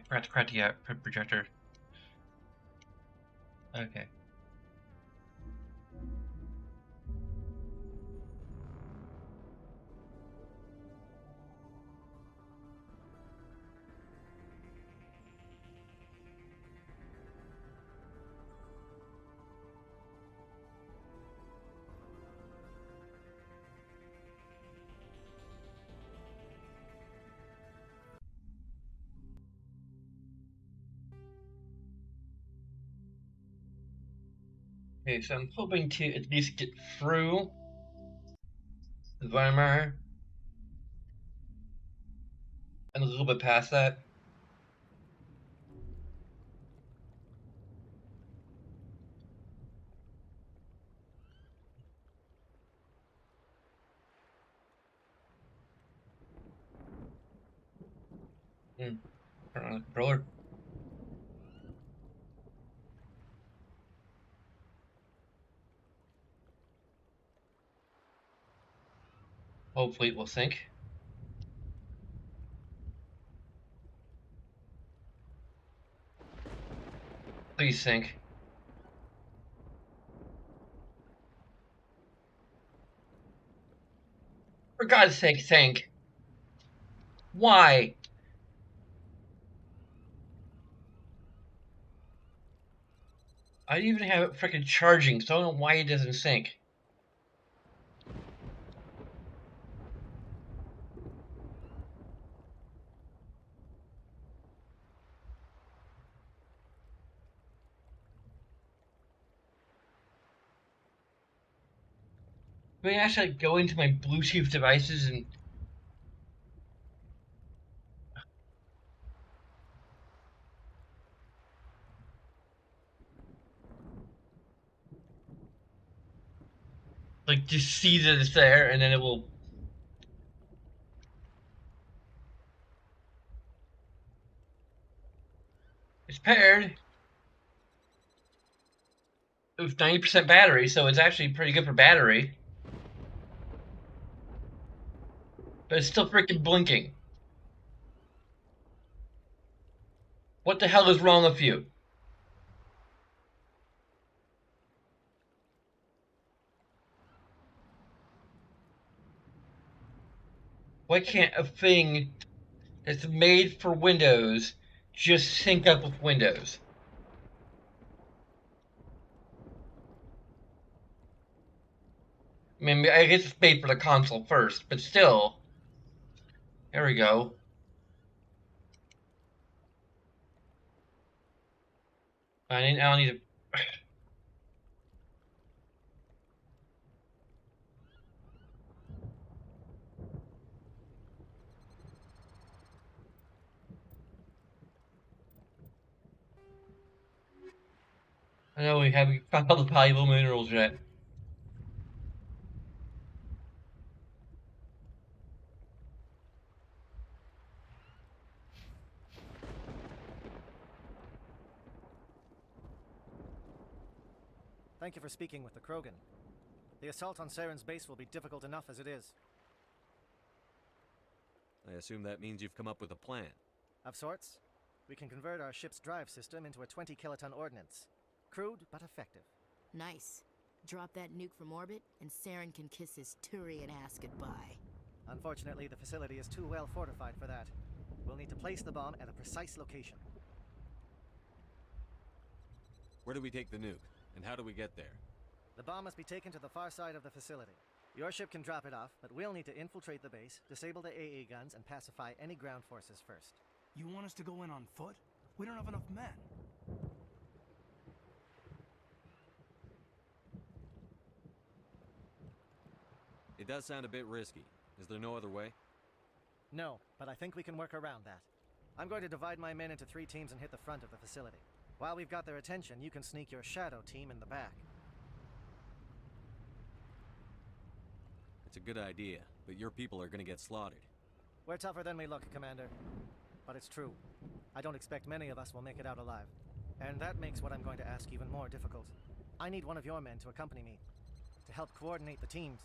I forgot to crack the projector. Okay. Okay, so I'm hoping to at least get through the Weimar and a little bit past that. Turn on the controller. Hopefully it will sync. Please sync. For God's sake, sync. Why? I didn't even have it freaking charging, so I don't know why it doesn't sync. I mean, actually go into my Bluetooth devices and like just see that it's there, and then it will. It's paired with 90% battery, so it's actually pretty good for battery. But it's still freaking blinking. What the hell is wrong with you? Why can't a thing that's made for Windows just sync up with Windows? I mean, I guess it's made for the console first, but still. There we go. I don't need to. I know we haven't found all the valuable minerals yet. Thank you for speaking with the Krogan. The assault on Saren's base will be difficult enough as it is. I assume that means you've come up with a plan. Of sorts. We can convert our ship's drive system into a 20-kiloton ordnance. Crude, but effective. Nice. Drop that nuke from orbit, and Saren can kiss his Turian ass goodbye. Unfortunately, the facility is too well fortified for that. We'll need to place the bomb at a precise location. Where do we take the nuke? And how do we get there? The bomb must be taken to the far side of the facility. Your ship can drop it off, but we'll need to infiltrate the base, disable the AA guns, and pacify any ground forces first. You want us to go in on foot? We don't have enough men. It does sound a bit risky. Is there no other way? No, but I think we can work around that. I'm going to divide my men into 3 teams and hit the front of the facility. While we've got their attention, you can sneak your shadow team in the back. It's a good idea, but your people are gonna get slaughtered. We're tougher than we look, Commander. But it's true. I don't expect many of us will make it out alive. And that makes what I'm going to ask even more difficult. I need one of your men to accompany me, to help coordinate the teams.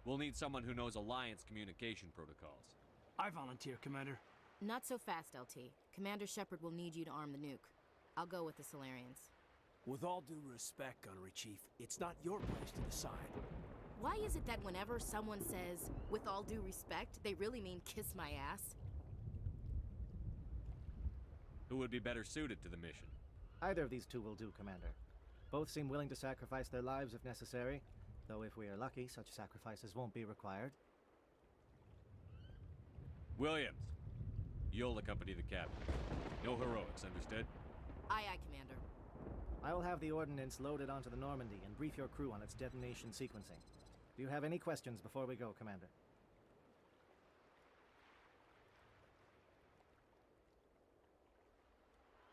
We'll need someone who knows Alliance communication protocols. I volunteer, Commander. Not so fast, LT. Commander Shepard will need you to arm the nuke. I'll go with the Solarians. With all due respect, Gunnery Chief, it's not your place to decide. Why is it that whenever someone says, with all due respect, they really mean kiss my ass? Who would be better suited to the mission? Either of these two will do, Commander. Both seem willing to sacrifice their lives if necessary, though if we are lucky, such sacrifices won't be required. Williams, you'll accompany the captain. No heroics, understood? Aye, aye, Commander. I will have the ordnance loaded onto the Normandy and brief your crew on its detonation sequencing. Do you have any questions before we go, Commander?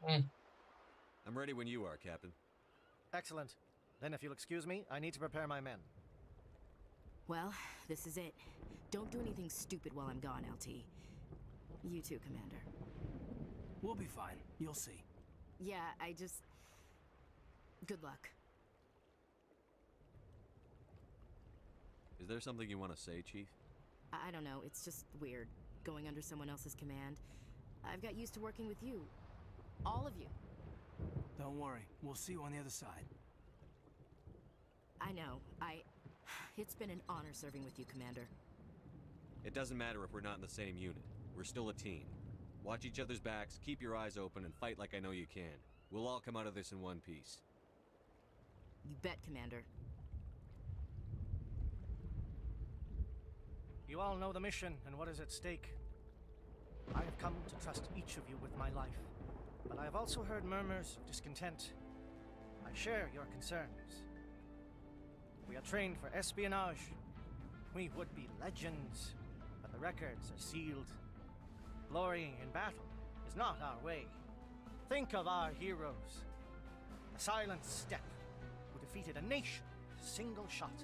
I'm ready when you are, Captain. Excellent. Then if you'll excuse me, I need to prepare my men. Well, this is it. Don't do anything stupid while I'm gone, LT. You too, Commander. We'll be fine. You'll see. Yeah, good luck. Is there something you want to say, Chief? I don't know, it's just weird, going under someone else's command. I've got used to working with you. All of you. Don't worry. We'll see you on the other side. I know, It's been an honor serving with you, Commander. It doesn't matter if we're not in the same unit. We're still a team. Watch each other's backs, keep your eyes open, and fight like I know you can. We'll all come out of this in one piece. You bet, Commander. You all know the mission and what is at stake. I have come to trust each of you with my life, but I have also heard murmurs of discontent. I share your concerns. We are trained for espionage. We would be legends, but the records are sealed. Glorying in battle is not our way. Think of our heroes. The Silent Step, who defeated a nation with a single shot.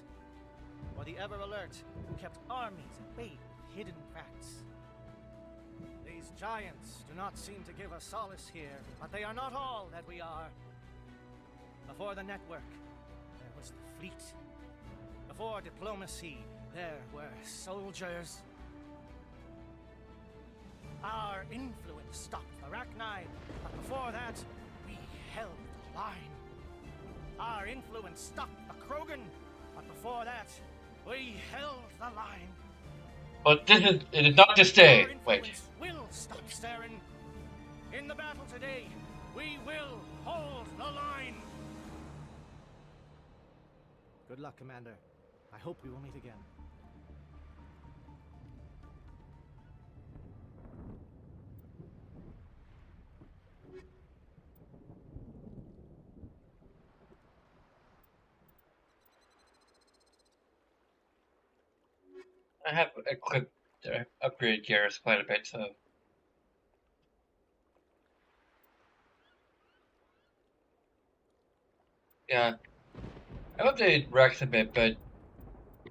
Or the Ever Alert, who kept armies at bay with hidden cracks. These giants do not seem to give us solace here, but they are not all that we are. Before the network, there was the fleet. Before diplomacy, there were soldiers. Our influence stopped the Arachnid, but before that, we held the line. Our influence stopped the Krogan, but before that, we held the line. But it is not to stay. Our Wait. influence will stop Saren. In the battle today, we will hold the line. Good luck, Commander. I hope we will meet again. I have equipped upgraded Garrus quite a bit, so. Yeah. I've updated Rex a bit, but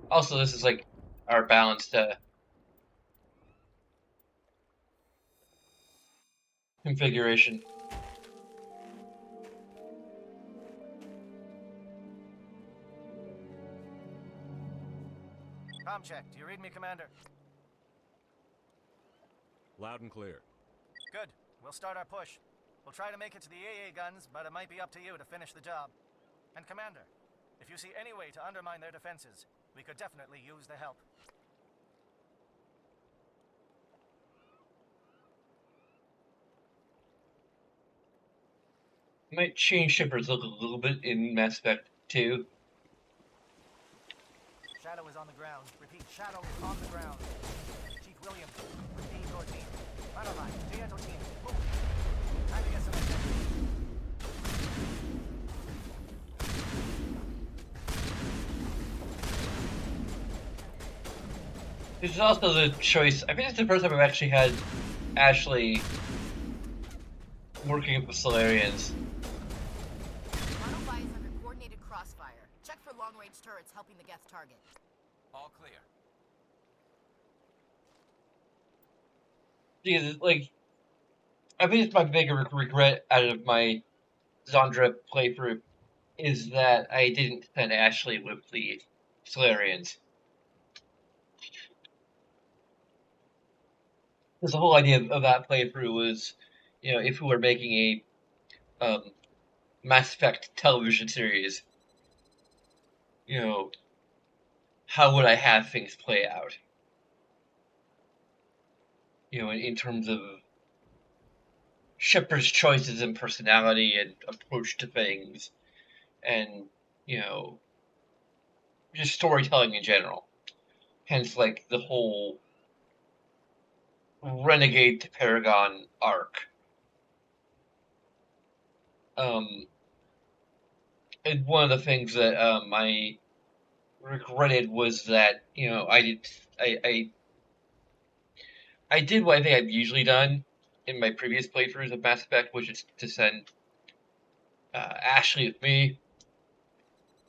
also this is like our balanced configuration. Com check. Do you read me, Commander? Loud and clear. Good. We'll start our push. We'll try to make it to the AA guns, but it might be up to you to finish the job. And Commander, if you see any way to undermine their defenses, we could definitely use the help. Might change Shepard's look a little bit in Mass Effect 2. Shadow is on the ground. Repeat, Shadow is on the ground. Chief Williams, repeat your team. Battle line, G-Eto team. Move. Time to get some attention. This is also the choice. I think it's the first time I've actually had Ashley working with the Solarians. Monophy is under coordinated crossfire. Check for long-range turrets helping the Geth target. All clear. Because, like, I think it's my bigger regret out of my Zandra playthrough is that I didn't send Ashley with the Solarians. because the whole idea of that playthrough was, if we were making a Mass Effect television series, you know, how would I have things play out? In terms of Shepard's choices and personality and approach to things, and you know, just storytelling in general. Hence, like the whole Renegade to Paragon arc. Um, and one of the things that I regretted was that I I did what I think I've usually done in my previous playthroughs of Mass Effect, which is to send Ashley with me,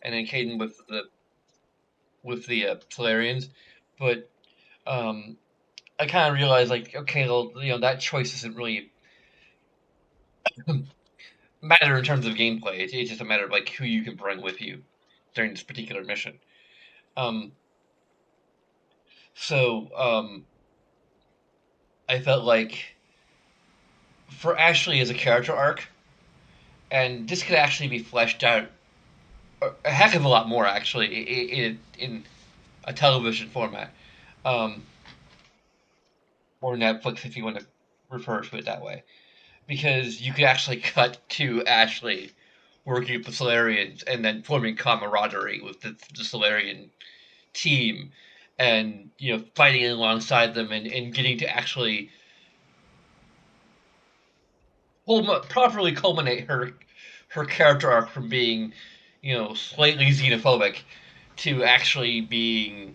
and then Caden with the Solarians. But um, I kind of realized, like, okay, well, that choice doesn't really matter in terms of gameplay. It's just a matter of like who you can bring with you during this particular mission. Um, so I felt like for Ashley as a character arc, and this could actually be fleshed out a heck of a lot more actually in a television format, um, or Netflix if you want to refer to it that way, because you could actually cut to Ashley working with the Solarians and then forming camaraderie with the Solarian team, and fighting alongside them, and getting to actually properly culminate her character arc from being slightly xenophobic to actually being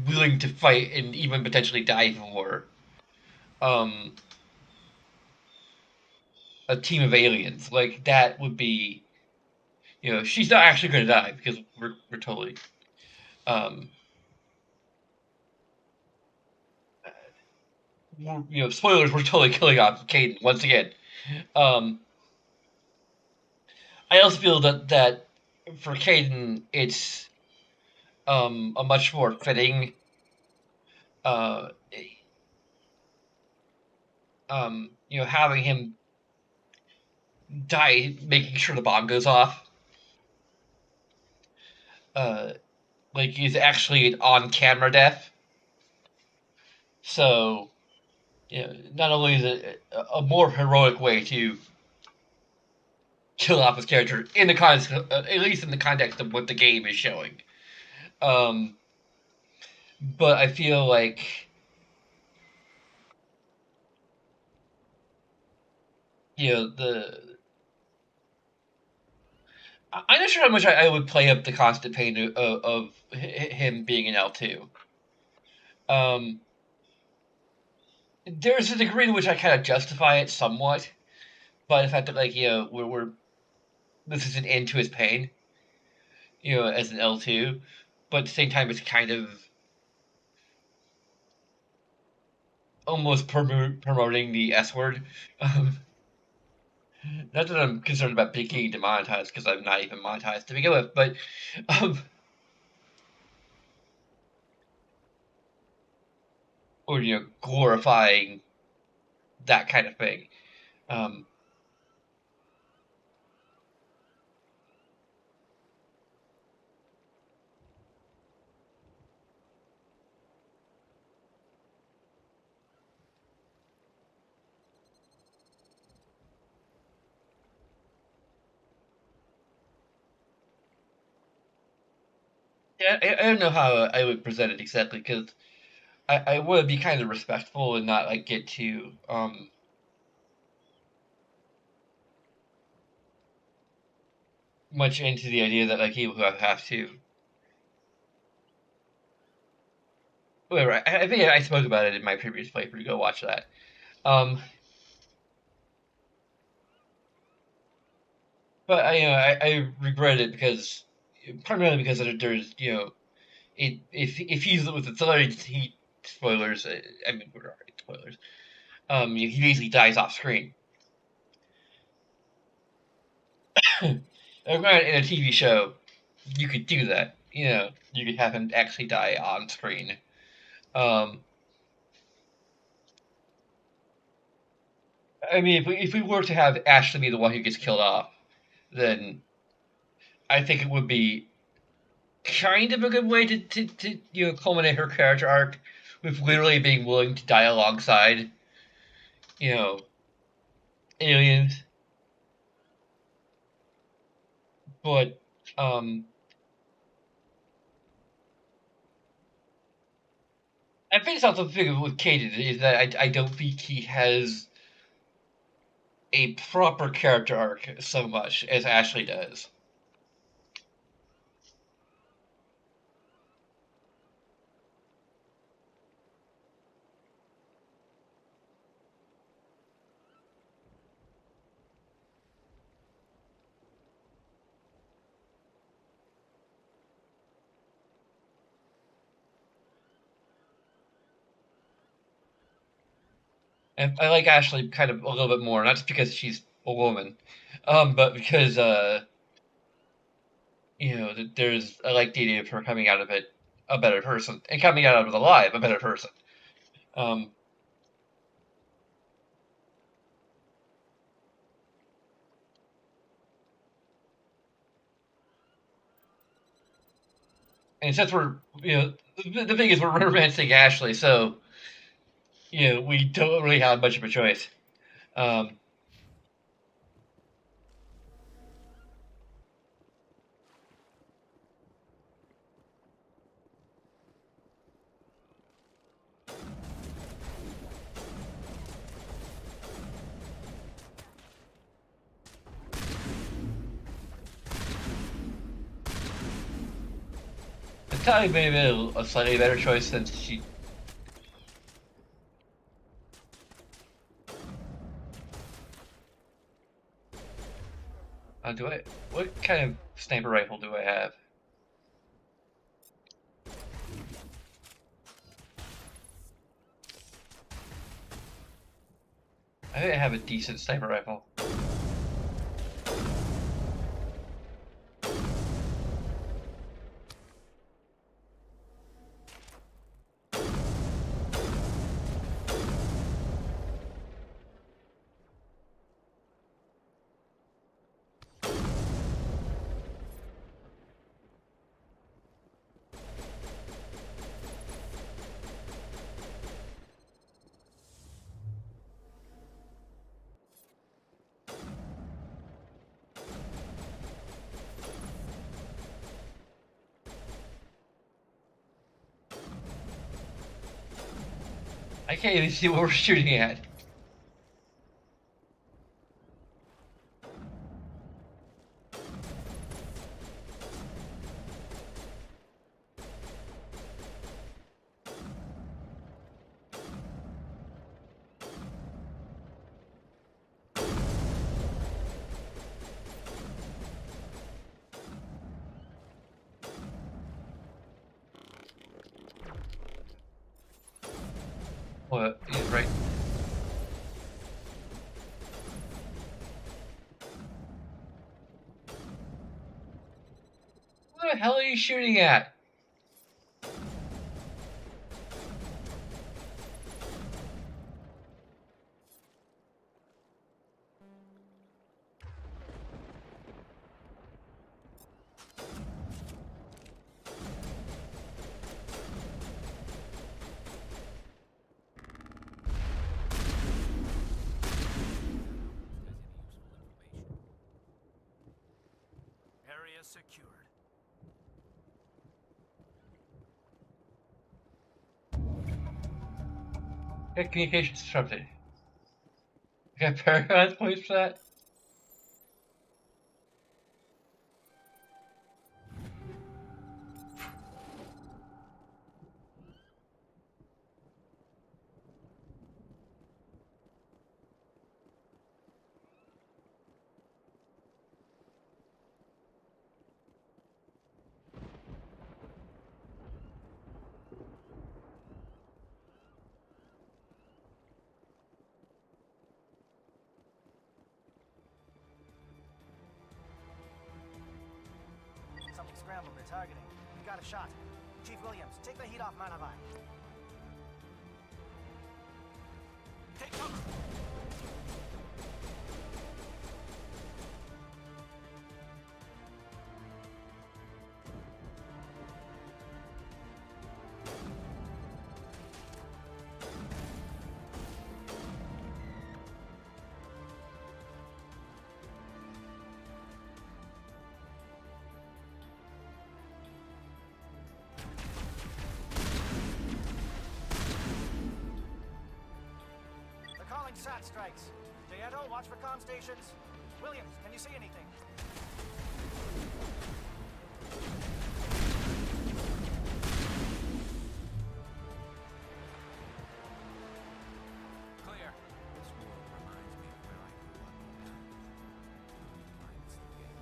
willing to fight and even potentially die for um, a team of aliens. Like that would be, she's not actually going to die because we're totally, um, spoilers. We're totally killing off Caden once again. Um, I also feel that for Caden, it's a much more fitting, uh, having him die making sure the bomb goes off. Uh, like he's actually an on-camera death. So, not only is it a more heroic way to kill off his character in the context, at least in the context of what the game is showing. Um, but I feel like the I'm not sure how much I would play up the constant pain of him being an L2. Um, there's a degree to which I kind of justify it somewhat by the fact that like we're this is an end to his pain, as an L2, but at the same time it's kind of almost promoting the S word. Um, Not that I'm concerned about being demonetized because I'm not even monetized to begin with, but um, or glorifying that kind of thing. Um, yeah, I don't know how I would present it exactly because I would be kind of respectful and not like get too much into the idea that like he would have to. Whatever. I think I spoke about it in my previous playthrough. Go watch that. Um, but I regret it because primarily because there's if he's with the third he spoilers. I mean, we're already spoilers. He basically dies off screen. Granted, in a TV show, you could do that. You could have him actually die on screen. Um, I mean, if we were to have Ashley be the one who gets killed off, then I think it would be kind of a good way to culminate her character arc with literally being willing to die alongside you know aliens. But um, I think it's also the thing with Caden is that I don't think he has a proper character arc so much as Ashley does. And I like Ashley kind of a little bit more, not just because she's a woman, but because there's I like the idea of her coming out of it a better person and coming out of it alive a better person. Um, and since we're the thing is we're romancing Ashley, so we don't really have much of a choice. Um, Natalia may have been a slightly better choice since she. Do I? What kind of sniper rifle do I have? I think I have a decent sniper rifle. I can't even see what we're shooting at. What? Yeah, right. What the hell are you shooting at? Area secured. Yeah, communications disrupted. I got Paragon points for that. Something scrambled. They're targeting. We got a shot. Chief Williams, take the heat off Manavai. Take cover! They're calling SAT strikes. Dieto, watch for comm stations. Williams, can you see anything? Clear. This world reminds me of where I grew up. Minus the game.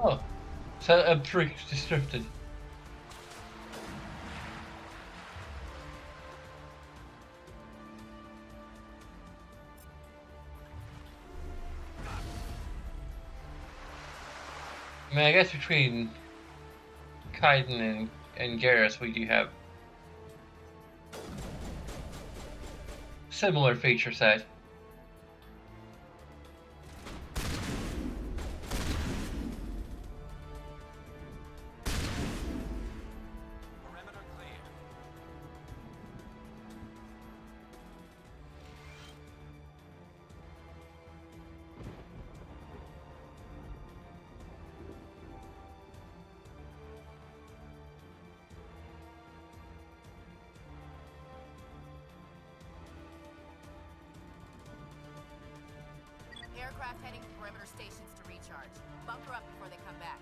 Oh, so I'm pretty disrupted. I mean, I guess between Kaiden and Garrus, we do have similar feature set. Perimeter clear. Aircraft heading to perimeter stations to recharge. Bunker up before they come back.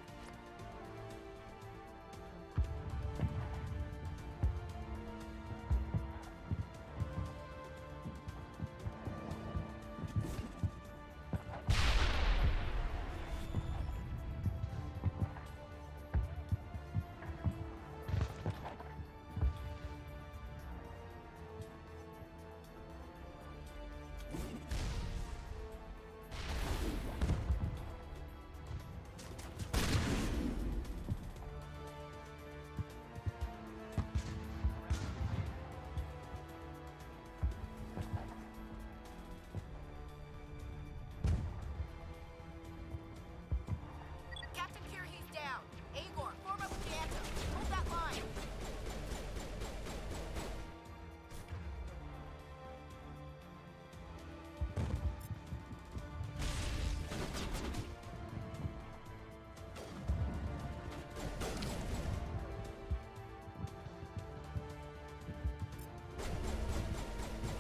Captain Kirhe's down. Agor, form up with Dieto. Hold that line.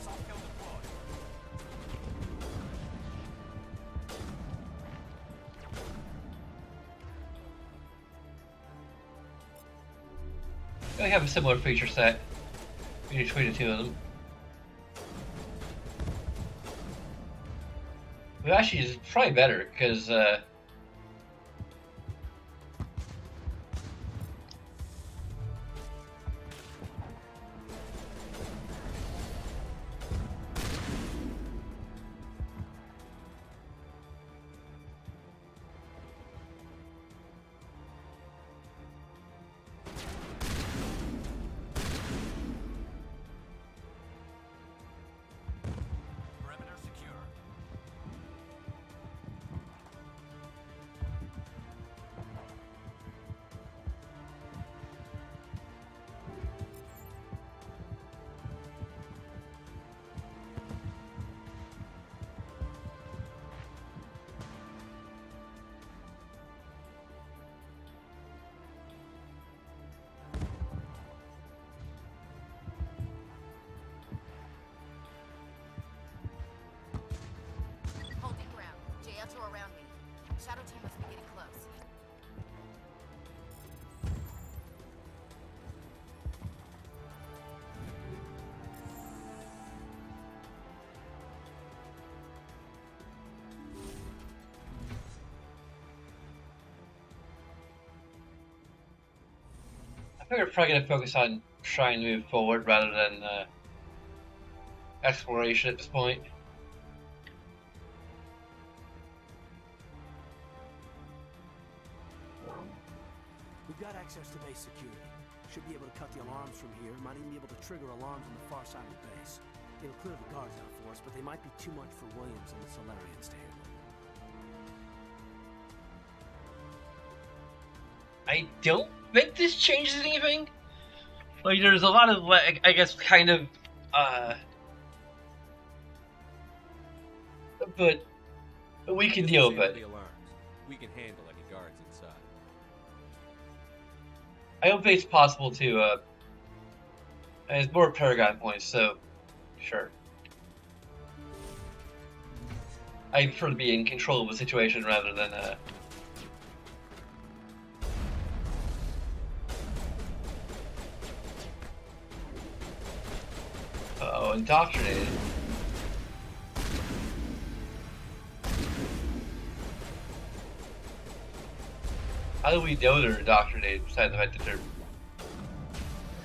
Soft kill deployed. They have a similar feature set between the two of them. But actually, it's probably better because Perimeter secure. Holding ground. Dieto around me. Shadow team must be getting close. We're probably gonna focus on trying to move forward rather than exploration at this point. We've got access to base security. Should be able to cut the alarms from here. Might even be able to trigger alarms on the far side of the base. It'll clear the guards out for us, but they might be too much for Williams and the Solarians to handle. I don't think this changes anything. Like, there's a lot of, like, I guess, kind of, but we can deal with Disable it. the alarms. We can handle any guards inside. I don't think it's possible to, and it's more Paragon points, so, sure. I prefer to be in control of the situation rather than, uh-oh, indoctrinated. How do we know they're indoctrinated besides the fact that they're,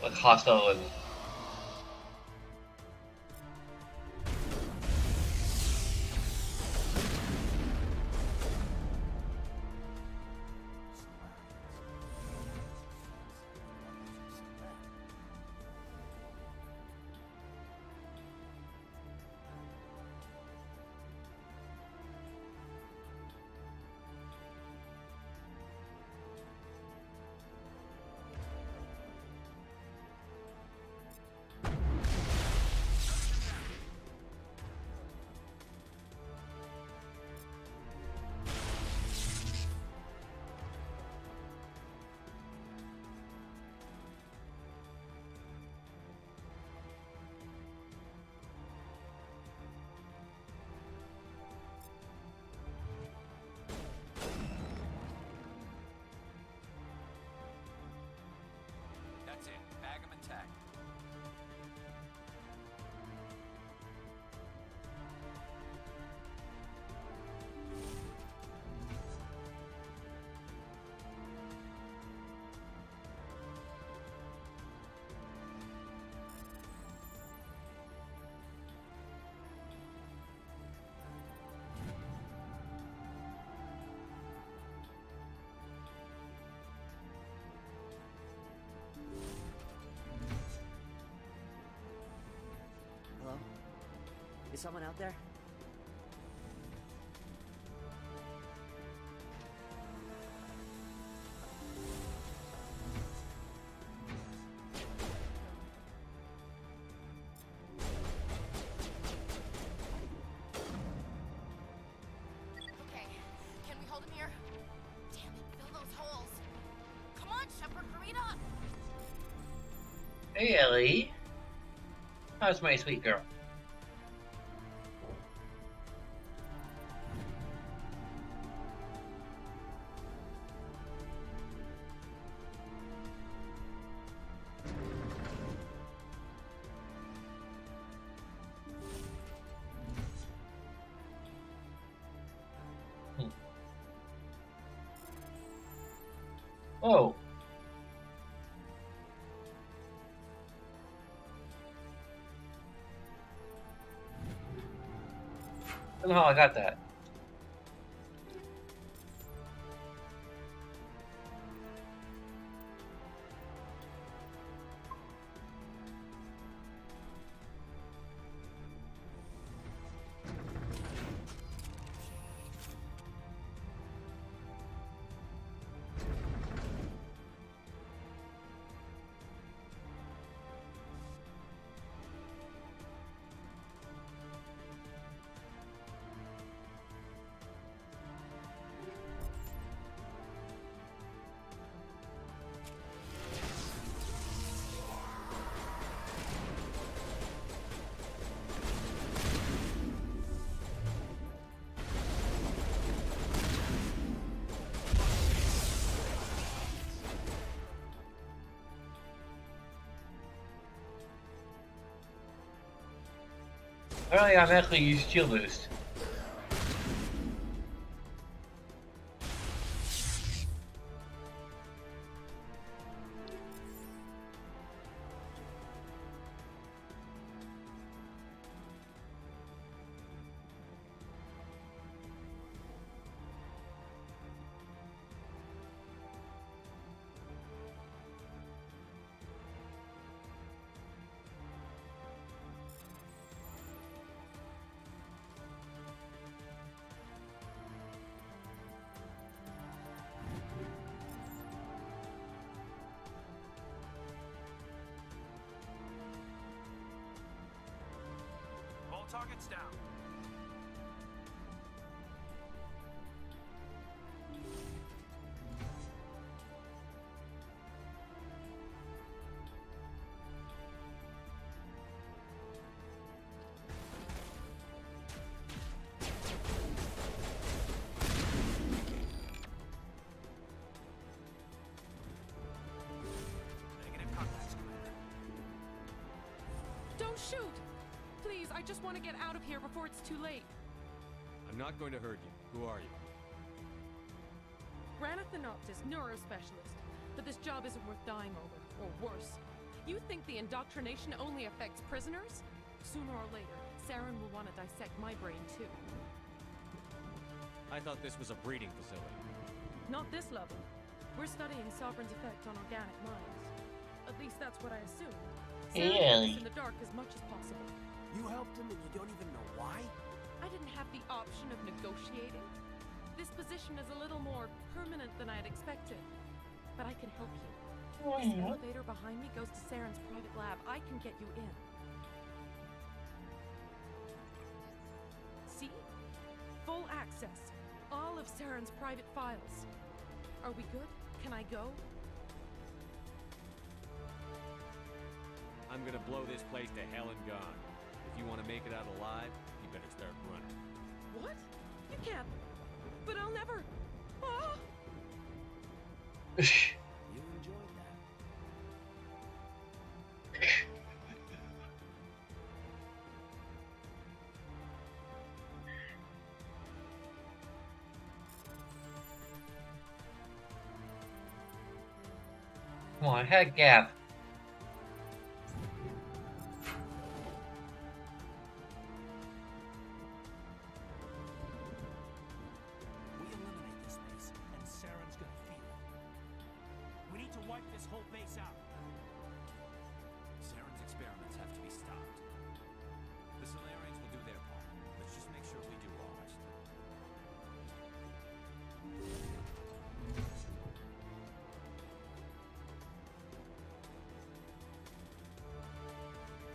like, hostile and... That's it. Bag 'em and tack. Hello? Is someone out there? Okay, can we hold him here? Damn it, fill those holes. Come on, Shepard, hurry it up. Hey, Ellie. How's my sweet girl? Oh. I don't know how I got that. Apparently, I'm actually used shield boost. All targets down. Don't shoot! Please, I just want to get out of here before it's too late. I'm not going to hurt you. Who are you? Ranathanoptis, neurospecialist. But this job isn't worth dying over, or worse. You think the indoctrination only affects prisoners? Sooner or later, Saren will want to dissect my brain too. I thought this was a breeding facility. Not this level. We're studying Sovereign's effect on organic minds. At least that's what I assumed. Saren keeps us in the dark as much as possible. You helped him and you don't even know why? I didn't have the option of negotiating. This position is a little more permanent than I had expected. But I can help you. This elevator behind me goes to Saren's private lab. I can get you in. See? Full access. All of Saren's private files. Are we good? Can I go? I'm gonna blow this place to hell and gone. If you want to make it out alive, you better start running. What? You can't. But I'll never. Ah! You enjoyed that. Come on, head gap. We eliminate this base, and Saren's gonna feel it. We need to wipe this whole base out. Saren's experiments have to be stopped. The Solarians will do their part. Let's just make sure we do ours.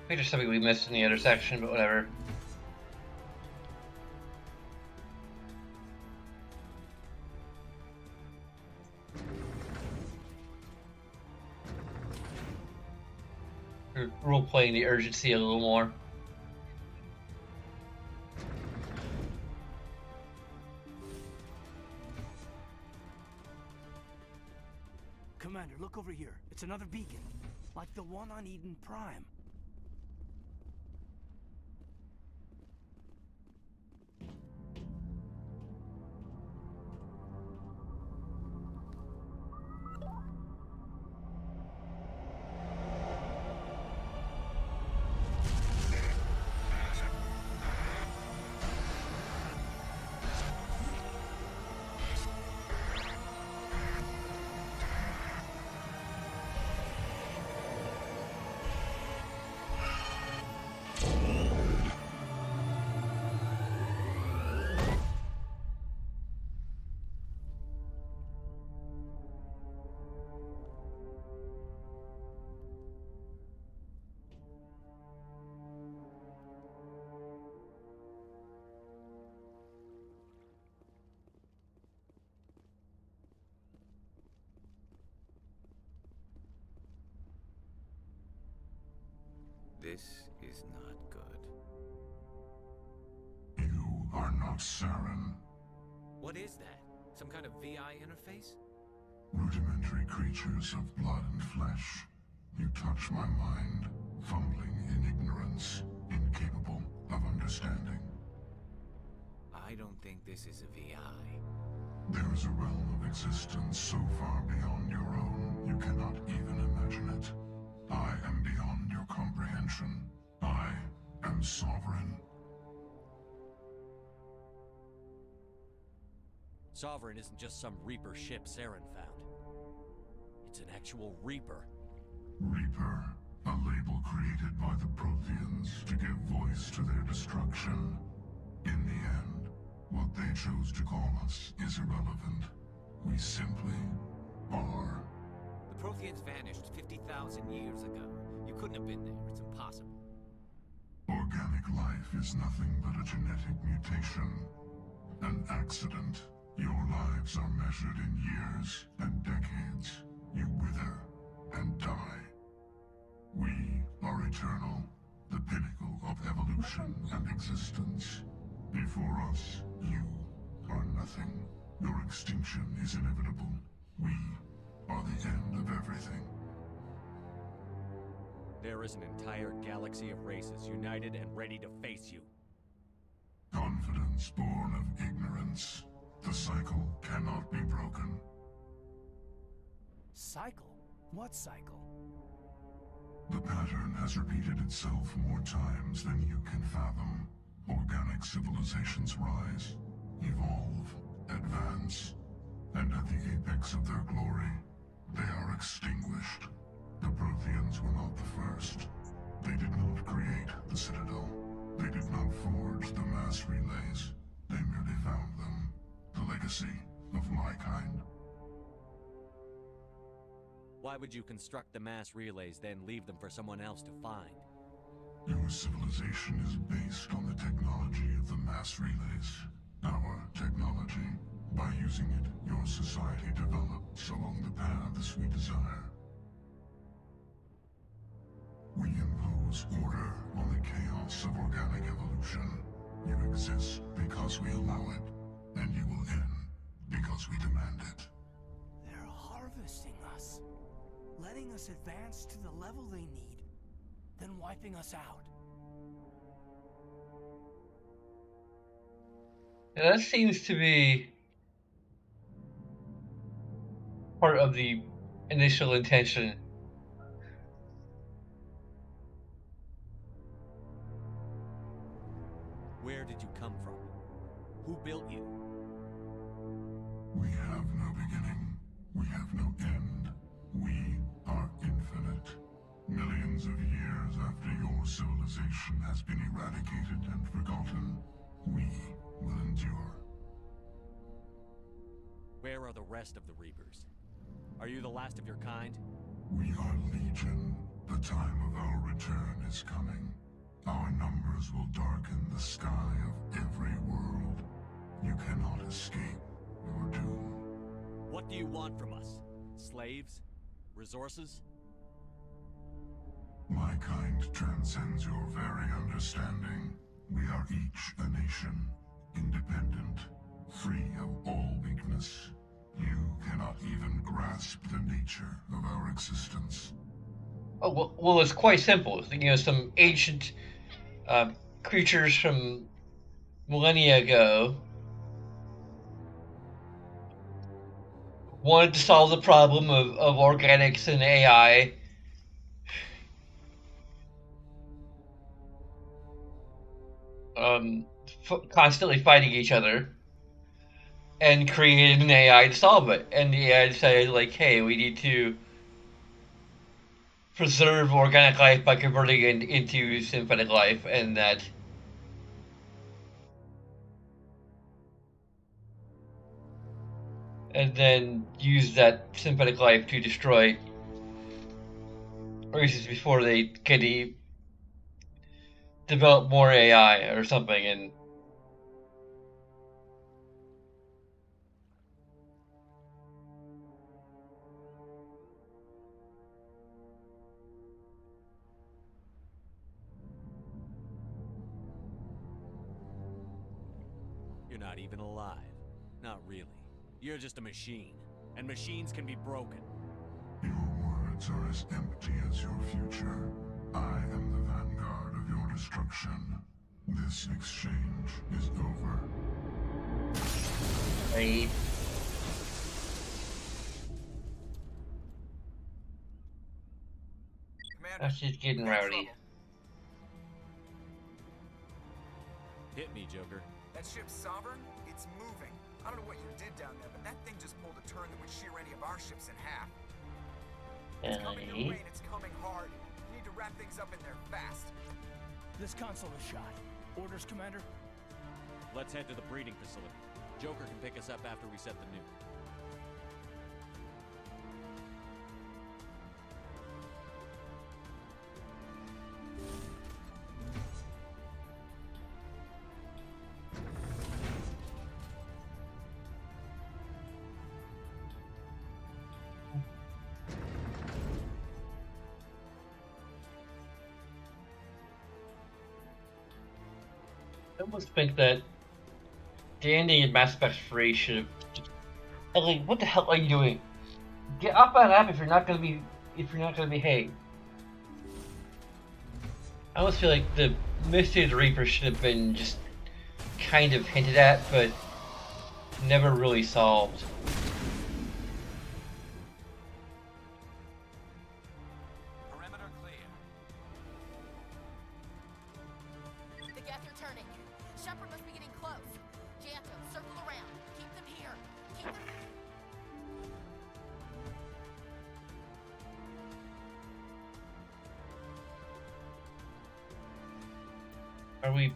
Maybe there's something we missed in the other section, but whatever. We're role-playing the urgency a little more. Commander, look over here. It's another beacon. Like the one on Eden Prime. This is not good. You are not Saren. What is that? Some kind of VI interface? Rudimentary creatures of blood and flesh. You touch my mind, fumbling in ignorance, incapable of understanding. I don't think this is a VI. There is a realm of existence so far beyond your own, you cannot even imagine it. I am beyond your comprehension. I am sovereign. Sovereign isn't just some Reaper ship Saren found. It's an actual Reaper. Reaper, a label created by the Protheans to give voice to their destruction. In the end, what they chose to call us is irrelevant. We simply are. The Protheans vanished 50,000 years ago. You couldn't have been there. It's impossible. Organic life is nothing but a genetic mutation. An accident. Your lives are measured in years and decades. You wither and die. We are eternal, the pinnacle of evolution and existence. Before us, you are nothing. Your extinction is inevitable. We are the end of everything. There is an entire galaxy of races united and ready to face you. Confidence born of ignorance. The cycle cannot be broken. Cycle? What cycle? The pattern has repeated itself more times than you can fathom. Organic civilizations rise, evolve, advance, and at the apex of their glory, they are extinguished. The Protheans were not the first. They did not create the Citadel. They did not forge the mass relays. They merely found them. The legacy of my kind. Why would you construct the mass relays, then leave them for someone else to find? Your civilization is based on the technology of the mass relays. Our technology. By using it, your society develops along the paths we desire. We impose order on the chaos of organic evolution. You exist because we allow it, and you will end because we demand it. They're harvesting us. Letting us advance to the level they need, then wiping us out. And that seems to be part of the initial intention. Where did you come from? Who built you? We have no beginning. We have no end. We are infinite. Millions of years after your civilization has been eradicated and forgotten, we will endure. Where are the rest of the Reapers? Are you the last of your kind? We are legion. The time of our return is coming. Our numbers will darken the sky of every world. You cannot escape your doom. What do you want from us? Slaves? Resources? My kind transcends your very understanding. We are each a nation, independent, free of all weakness. You cannot even grasp the nature of our existence. Oh, well, it's quite simple. Some ancient creatures from millennia ago wanted to solve the problem of organics and AI. Constantly fighting each other, and created an AI to solve it. And the AI decided, like, hey, we need to preserve organic life by converting it into synthetic life, and then use that synthetic life to destroy races before they can develop more AI or something. And You're not even alive. Not really. You're just a machine. And machines can be broken. Your words are as empty as your future. I am the vanguard of your destruction. This exchange is over. I Commander, that's just getting we got rowdy. trouble. Hit me, Joker. That ship's Sovereign? It's moving. I don't know what you did down there, but that thing just pulled a turn that would shear any of our ships in half. It's coming your way and it's coming hard. You need to wrap things up in there fast. This console is shot. Orders, Commander? Let's head to the breeding facility. Joker can pick us up after we set the nuke. I almost think that Danny and Mass Effect 3 should have. Ellie, what the hell are you doing? Get off that app if you're not gonna behave. I almost feel like the mystery of the Reaper should have been just kind of hinted at, but never really solved. Perimeter clear. The gas are turning. Shepard must be getting close. Janto, circle around. Keep them here. Keep them... Are we?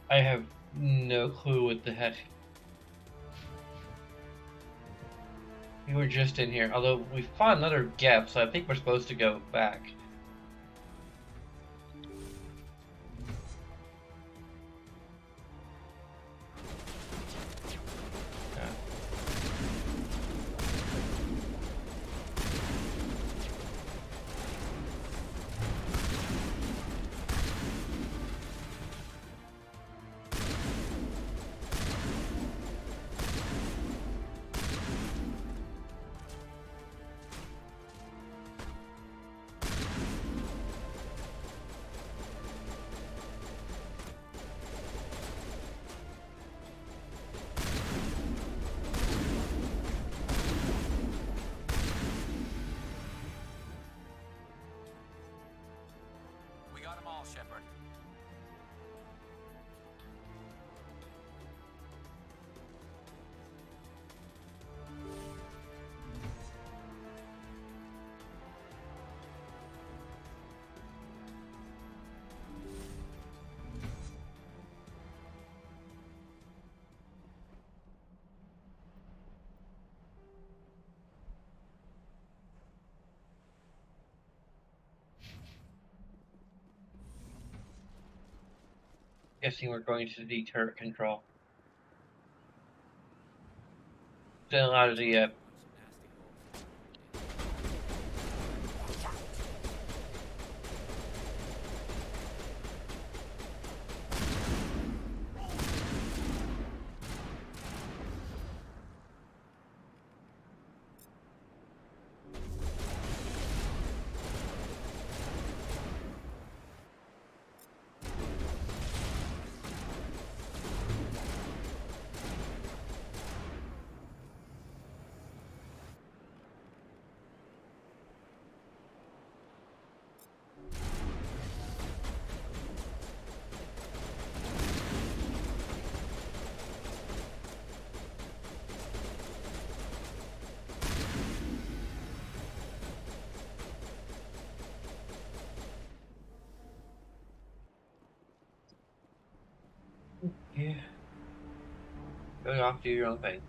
I have no clue what the heck. We were just in here, although we found another gap, so I think we're supposed to go back. We got them all, Shepard. Guessing we're going to the turret control. Still out of the yeah. Go off, do your own thing.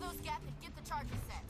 those gap and get the charges set.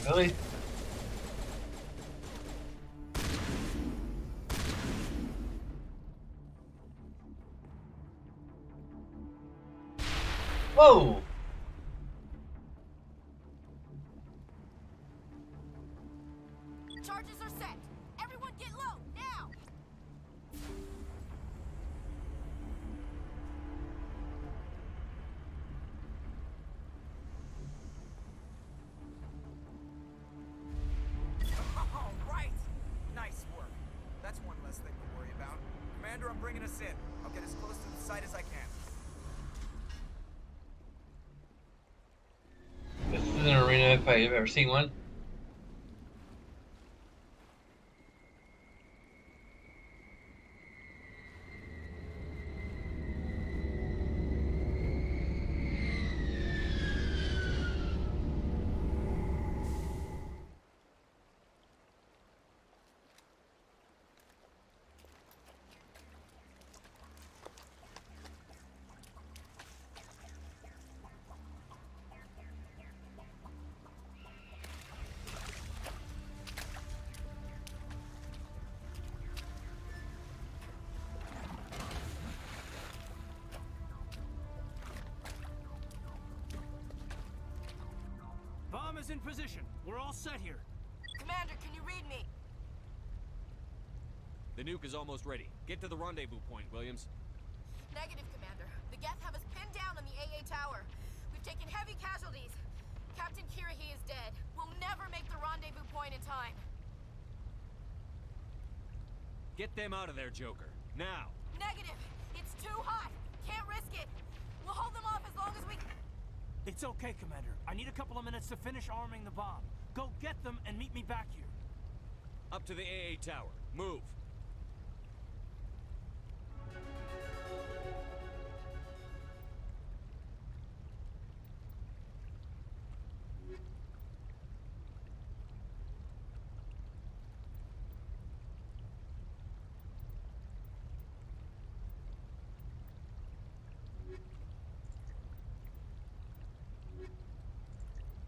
Really? Whoa! Charges are set. Everyone get low, now! All right. Nice work. That's one less thing to worry about. Commander, I'm bringing us in. I'll get as close to the site as I can. This is an arena if I've ever seen one. Bomb is in position. We're all set here. Commander, can you read me? The nuke is almost ready. Get to the rendezvous point, Williams. Negative, Commander. The Geth have us pinned down on the AA tower. We've taken heavy casualties. Captain Kirahi is dead. We'll never make the rendezvous point in time. Get them out of there, Joker. Now! Negative. It's too hot. Can't risk it. We'll hold them off as long as we... It's okay, Commander. I need a couple of minutes to finish arming the bomb. Go get them and meet me back here. Up to the AA tower. Move!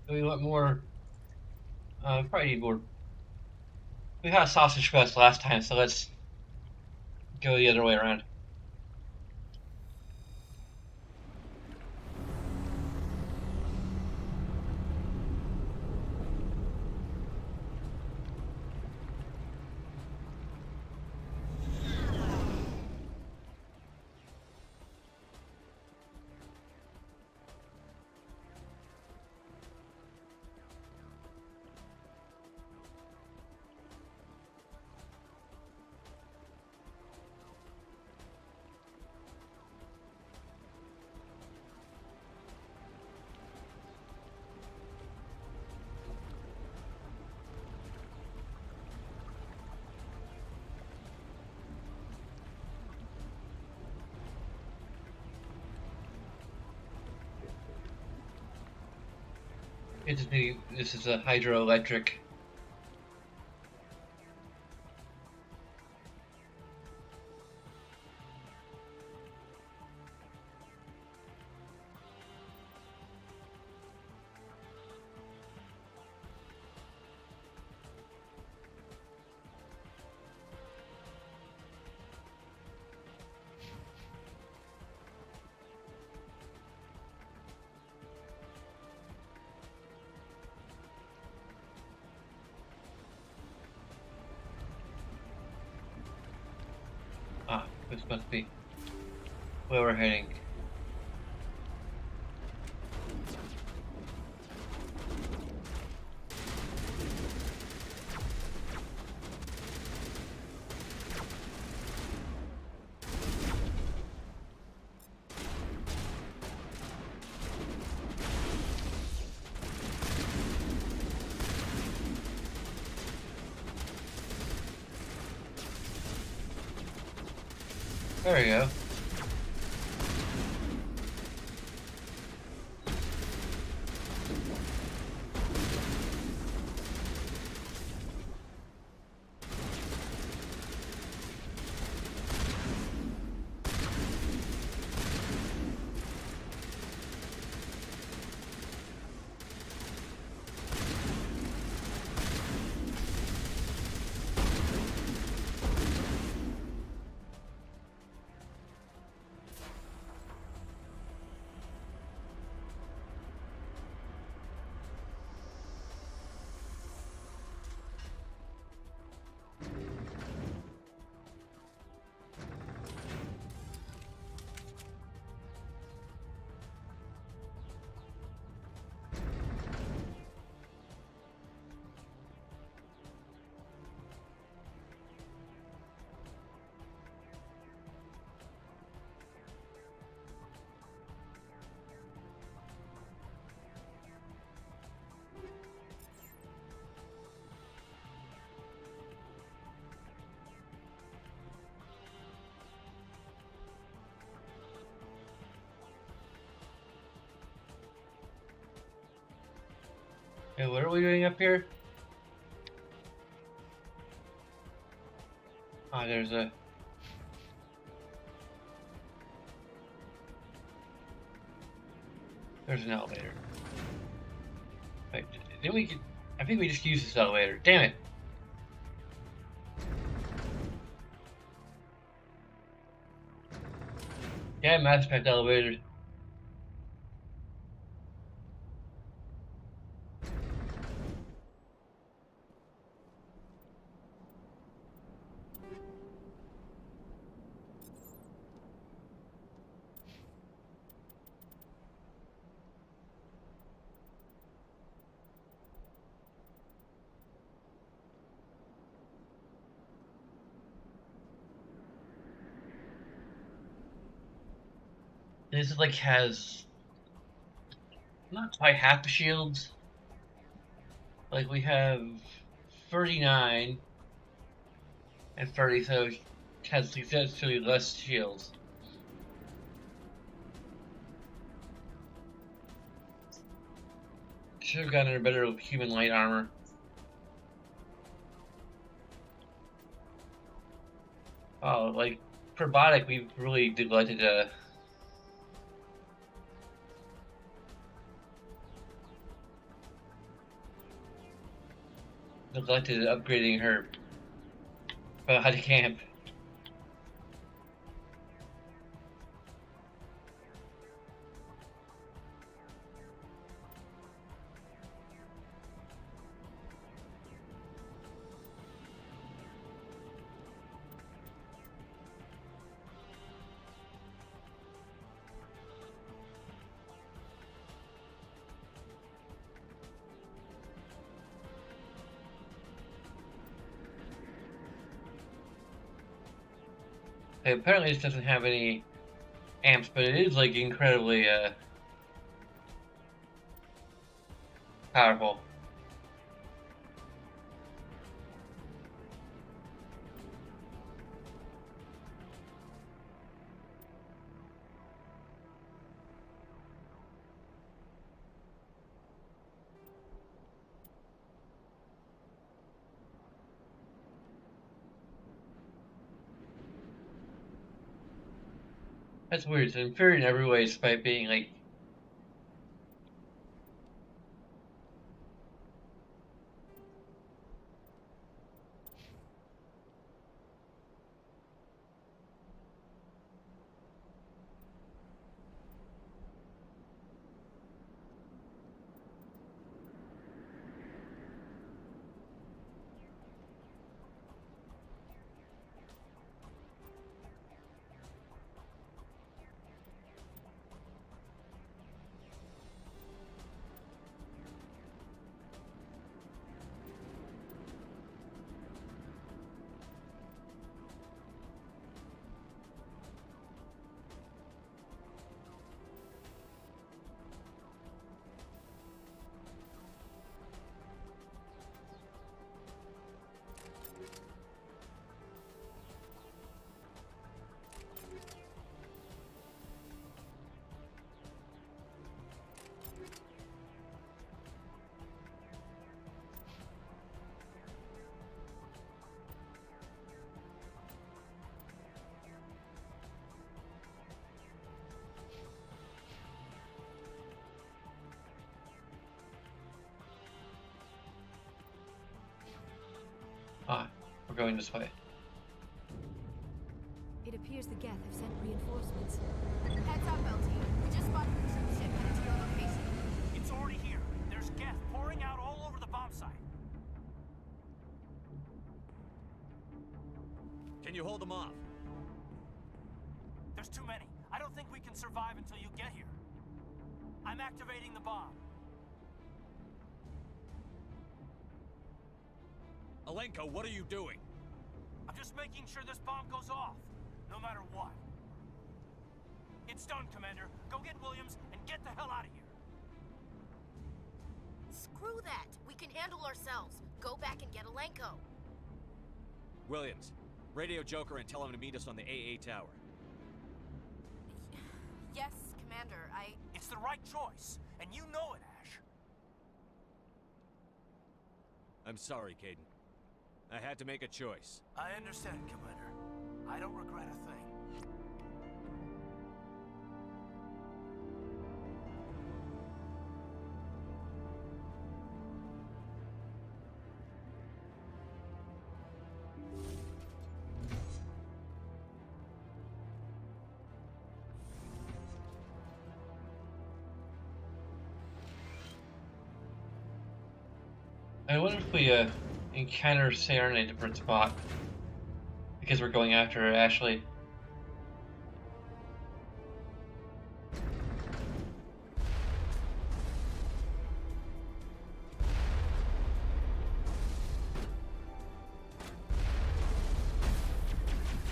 Do we want more? Probably need more. We had a sausage fest last time, so let's go the other way around. This is a hydroelectric. This must be where we're heading. There we go. Hey, what are we doing up here? Ah, there's an elevator. Wait, then we could. I think we just used this elevator. Damn it! Yeah, Mass Effect elevators. This is like has not quite half the shields. Like we have 39 and 30, so it has substantially less shields. Should have gotten a better human light armor. Oh, like robotic, we've really neglected upgrading her body camp. Apparently this doesn't have any amps, but it is like incredibly powerful. That's weird. It's inferior in every way despite being like We're going this way. It appears the Geth have sent reinforcements. Heads up, LT. We just spotted the troop ship headed to your location. It's already here. There's Geth pouring out all over the bomb site. Can you hold them off? There's too many. I don't think we can survive until you get here. I'm activating the bomb. Alenko, what are you doing? I'm just making sure this bomb goes off, no matter what. It's done, Commander. Go get Williams and get the hell out of here. Screw that. We can handle ourselves. Go back and get Alenko. Williams, radio Joker and tell him to meet us on the AA tower. Yes, Commander. It's the right choice, and you know it, Ash. I'm sorry, Caden. I had to make a choice. I understand, Commander. I don't regret a thing. I wonder if we encounter Saren in a different spot because we're going after Ashley.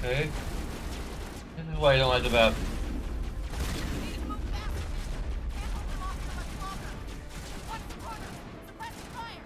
Okay. This is what I don't like about. We need to move fast. Can't hold them off for much longer. Watch the corner. Suppressing fire.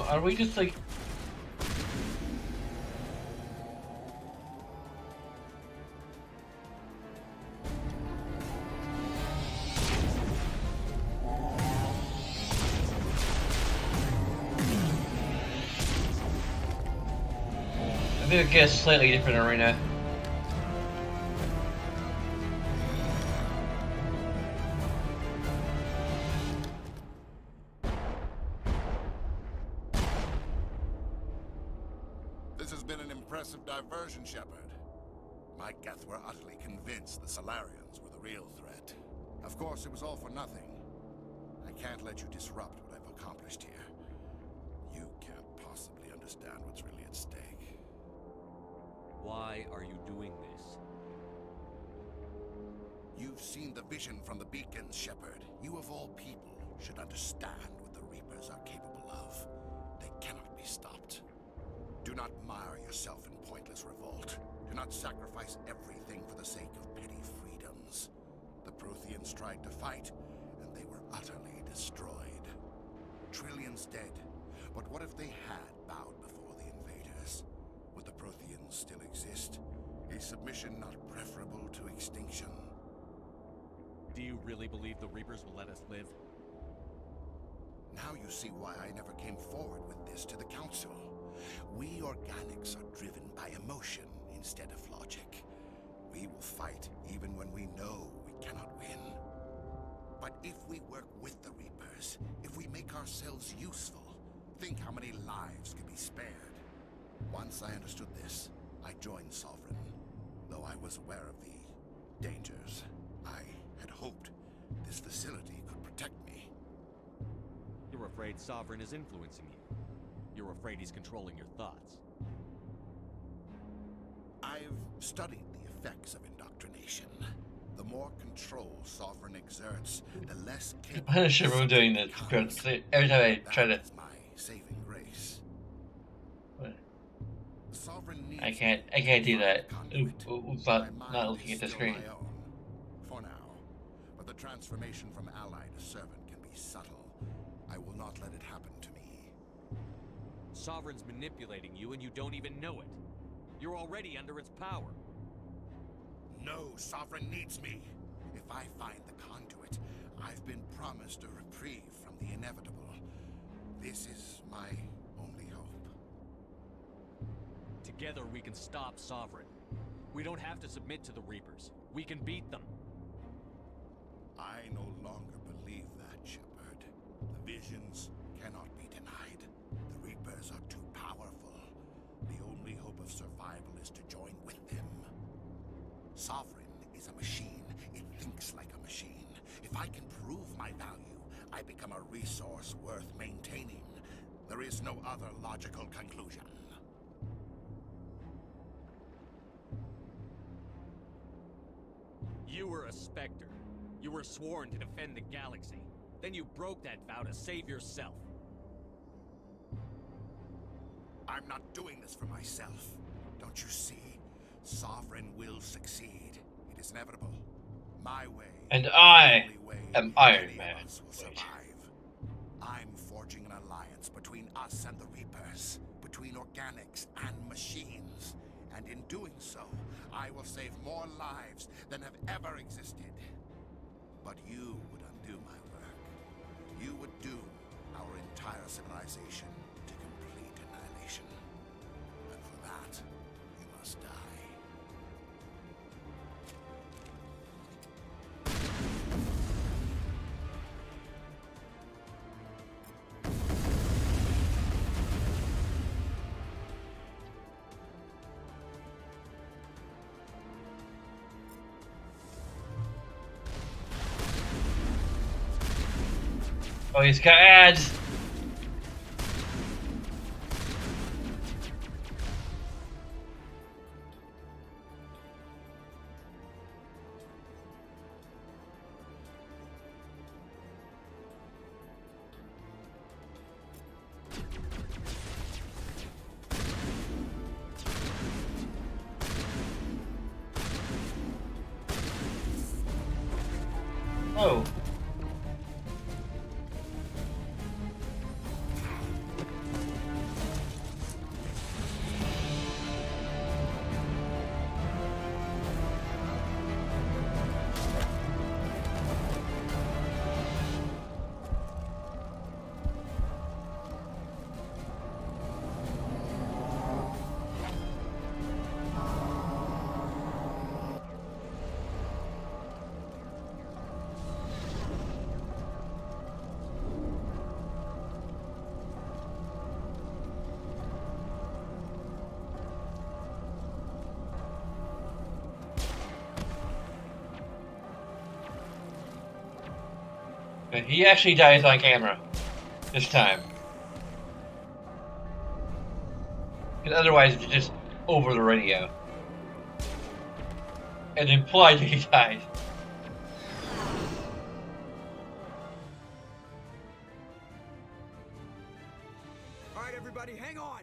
Are we just like? I think I guess slightly different arena. This has been an impressive diversion, Shepard. My Geth were utterly convinced the Solarians were the real threat. Of course, it was all for nothing. I can't let you disrupt what I've accomplished here. You can't possibly understand what's really at stake. Why are you doing this? You've seen the vision from the beacons, Shepard. You of all people should understand what the Reapers are capable of. They cannot be stopped. Do not mire yourself in pointless revolt. Do not sacrifice everything for the sake of petty freedoms. The Protheans tried to fight, and they were utterly destroyed. Trillions dead. But what if they had bowed before the invaders? Would the Protheans still exist? Is submission not preferable to extinction? Do you really believe the Reapers will let us live? Now you see why I never came forward with this to the Council. We organics are driven by emotion instead of logic. We will fight even when we know we cannot win. But if we work with the Reapers, if we make ourselves useful, think how many lives could be spared. Once I understood this, I joined Sovereign. Though I was aware of the dangers, I had hoped this facility could protect me. You're afraid Sovereign is influencing you. You're afraid he's controlling your thoughts. I've studied the effects of indoctrination. The more control Sovereign exerts, the less capable. I'm not sure we're doing this because every time I try to. That's my saving grace. What? Sovereign needs I can't do that. conduit. Not My not mind looking is at the still screen. my own, for now. But the transformation from ally to servant can be subtle. I will not let it happen to me. Sovereign's manipulating you and you don't even know it. You're already under its power. No Sovereign needs me. If I find the conduit, I've been promised a reprieve from the inevitable. This is my only hope. Together we can stop Sovereign. We don't have to submit to the Reapers. We can beat them. I no longer believe that, Shepard. The visions cannot be denied. The Reapers are too powerful. The only hope of survival is to join with them. Sovereign is a machine. It thinks like a machine. If I can prove my value, I become a resource worth maintaining. There is no other logical conclusion. You were a Spectre. You were sworn to defend the galaxy. Then you broke that vow to save yourself. I'm not doing this for myself. Don't you see? Sovereign will succeed. It is inevitable. My way. And I the only way am Iron any Man. of us will survive. I'm forging an alliance between us and the Reapers, between organics and machines. And in doing so, I will save more lives than have ever existed. But you would undo my work. You would doom our entire civilization to complete annihilation. And for that, you must die. Oh, he's got ads. Oh. And he actually dies on camera this time. Because otherwise it's just over the radio. And implied that he dies. All right, everybody, hang on.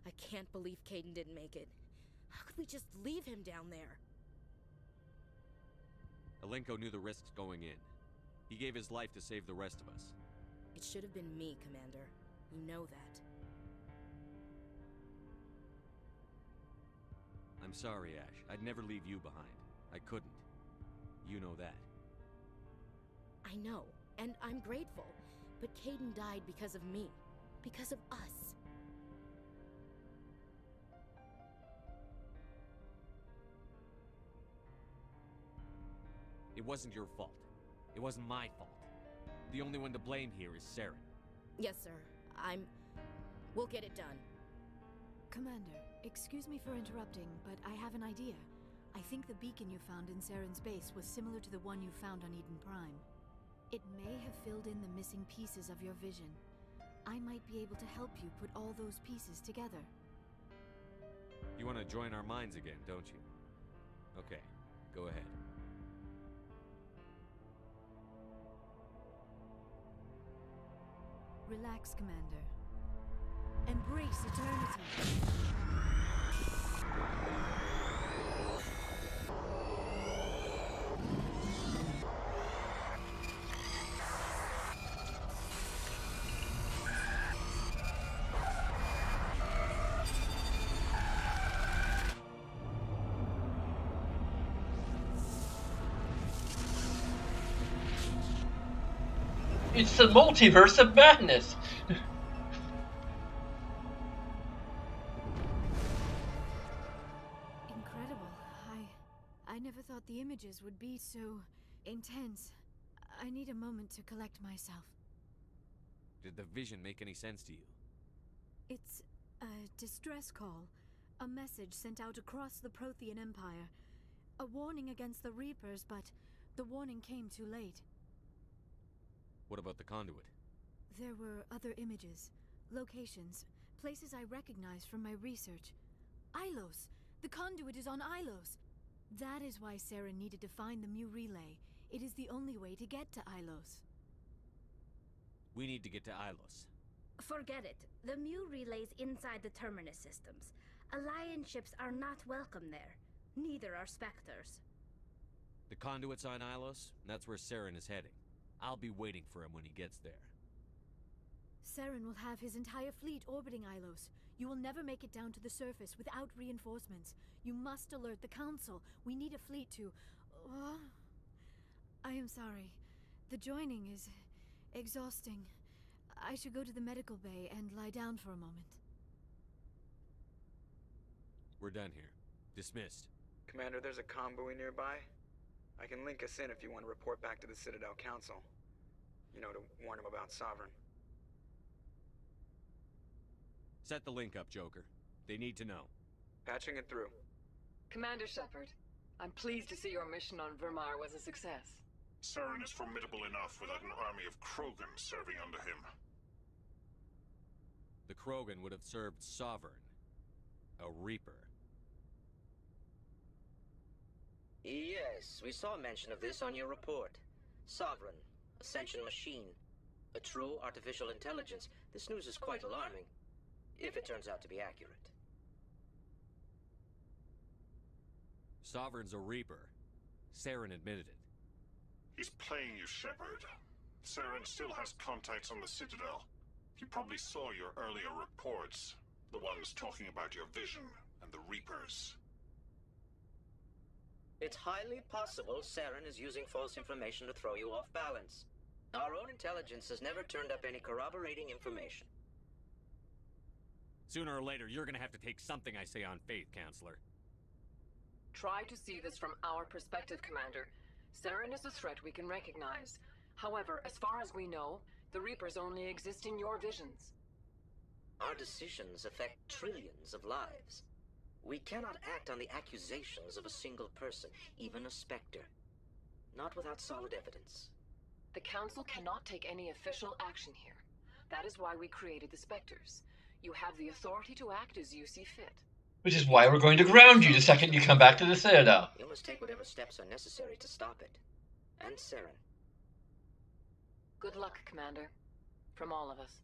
I can't believe Caden didn't make it. How could we just leave him down there? Alenko knew the risks going in. He gave his life to save the rest of us. It should have been me, Commander. You know that. I'm sorry, Ash. I'd never leave you behind. I couldn't. You know that. I know, and I'm grateful. But Caden died because of me. Because of us. It wasn't your fault. It wasn't my fault. The only one to blame here is Saren. Yes, sir. We'll get it done. Commander, excuse me for interrupting, but I have an idea. I think the beacon you found in Saren's base was similar to the one you found on Eden Prime. It may have filled in the missing pieces of your vision. I might be able to help you put all those pieces together. You want to join our minds again, don't you? Okay, go ahead. Relax, Commander. Embrace eternity. It's the multiverse of madness. Incredible. I never thought the images would be so intense. I need a moment to collect myself. Did the vision make any sense to you? It's a distress call. A message sent out across the Prothean Empire. A warning against the Reapers, but the warning came too late. What about the conduit? There were other images, locations, places I recognized from my research. Ilos! The conduit is on Ilos! That is why Saren needed to find the Mu relay. It is the only way to get to Ilos. We need to get to Ilos. Forget it. The Mu relay's inside the Terminus systems. Alliance ships are not welcome there. Neither are Spectres. The conduit's on Ilos, and that's where Saren is heading. I'll be waiting for him when he gets there. Saren will have his entire fleet orbiting Ilos. You will never make it down to the surface without reinforcements. You must alert the Council. We need a fleet to... I am sorry. The joining is exhausting. I should go to the medical bay and lie down for a moment. We're done here. Dismissed. Commander, there's a convoy nearby. I can link us in if you want to report back to the Citadel Council. You know, to warn them about Sovereign. Set the link up, Joker. They need to know. Patching it through. Commander Shepard, I'm pleased to see your mission on Vermar was a success. Saren is formidable enough without an army of Krogan serving under him. The Krogan would have served Sovereign. A Reaper. Yes, we saw mention of this on your report. Sovereign, Ascension machine, a true artificial intelligence. This news is quite alarming, if it turns out to be accurate. Sovereign's a Reaper. Saren admitted it. He's playing you, Shepard. Saren still has contacts on the Citadel. He probably saw your earlier reports. The ones talking about your vision and the Reapers. It's highly possible Saren is using false information to throw you off balance. Our own intelligence has never turned up any corroborating information. Sooner or later, you're gonna have to take something I say on faith, Counselor. Try to see this from our perspective, Commander. Saren is a threat we can recognize. However, as far as we know, the Reapers only exist in your visions. Our decisions affect trillions of lives. We cannot act on the accusations of a single person, even a Spectre. Not without solid evidence. The Council cannot take any official action here. That is why we created the Spectres. You have the authority to act as you see fit. Which is why we're going to ground you the second you come back to the Citadel. You must take whatever steps are necessary to stop it. And Saren. Good luck, Commander. From all of us.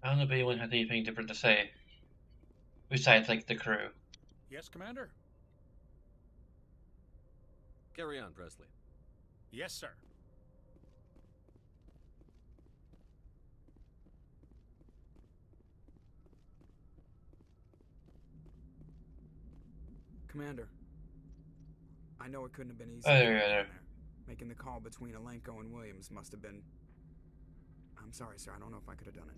I don't know if anyone has anything different to say. Besides, like, the crew. Yes, Commander? Carry on, Presley. Yes, sir. Commander, I know it couldn't have been easy. Yeah. Making the call between Alenko and Williams must have been... I'm sorry, sir. I don't know if I could have done it.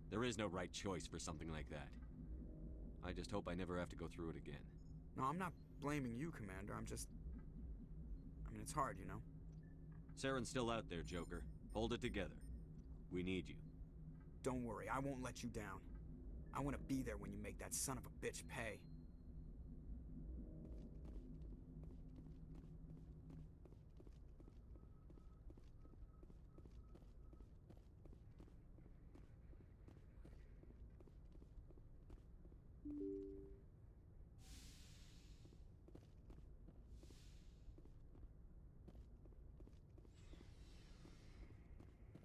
There is no right choice for something like that. I just hope I never have to go through it again. No, I'm not blaming you, Commander. I'm just... I mean, it's hard, you know? Saren's still out there, Joker. Hold it together. We need you. Don't worry, I won't let you down. I want to be there when you make that son of a bitch pay.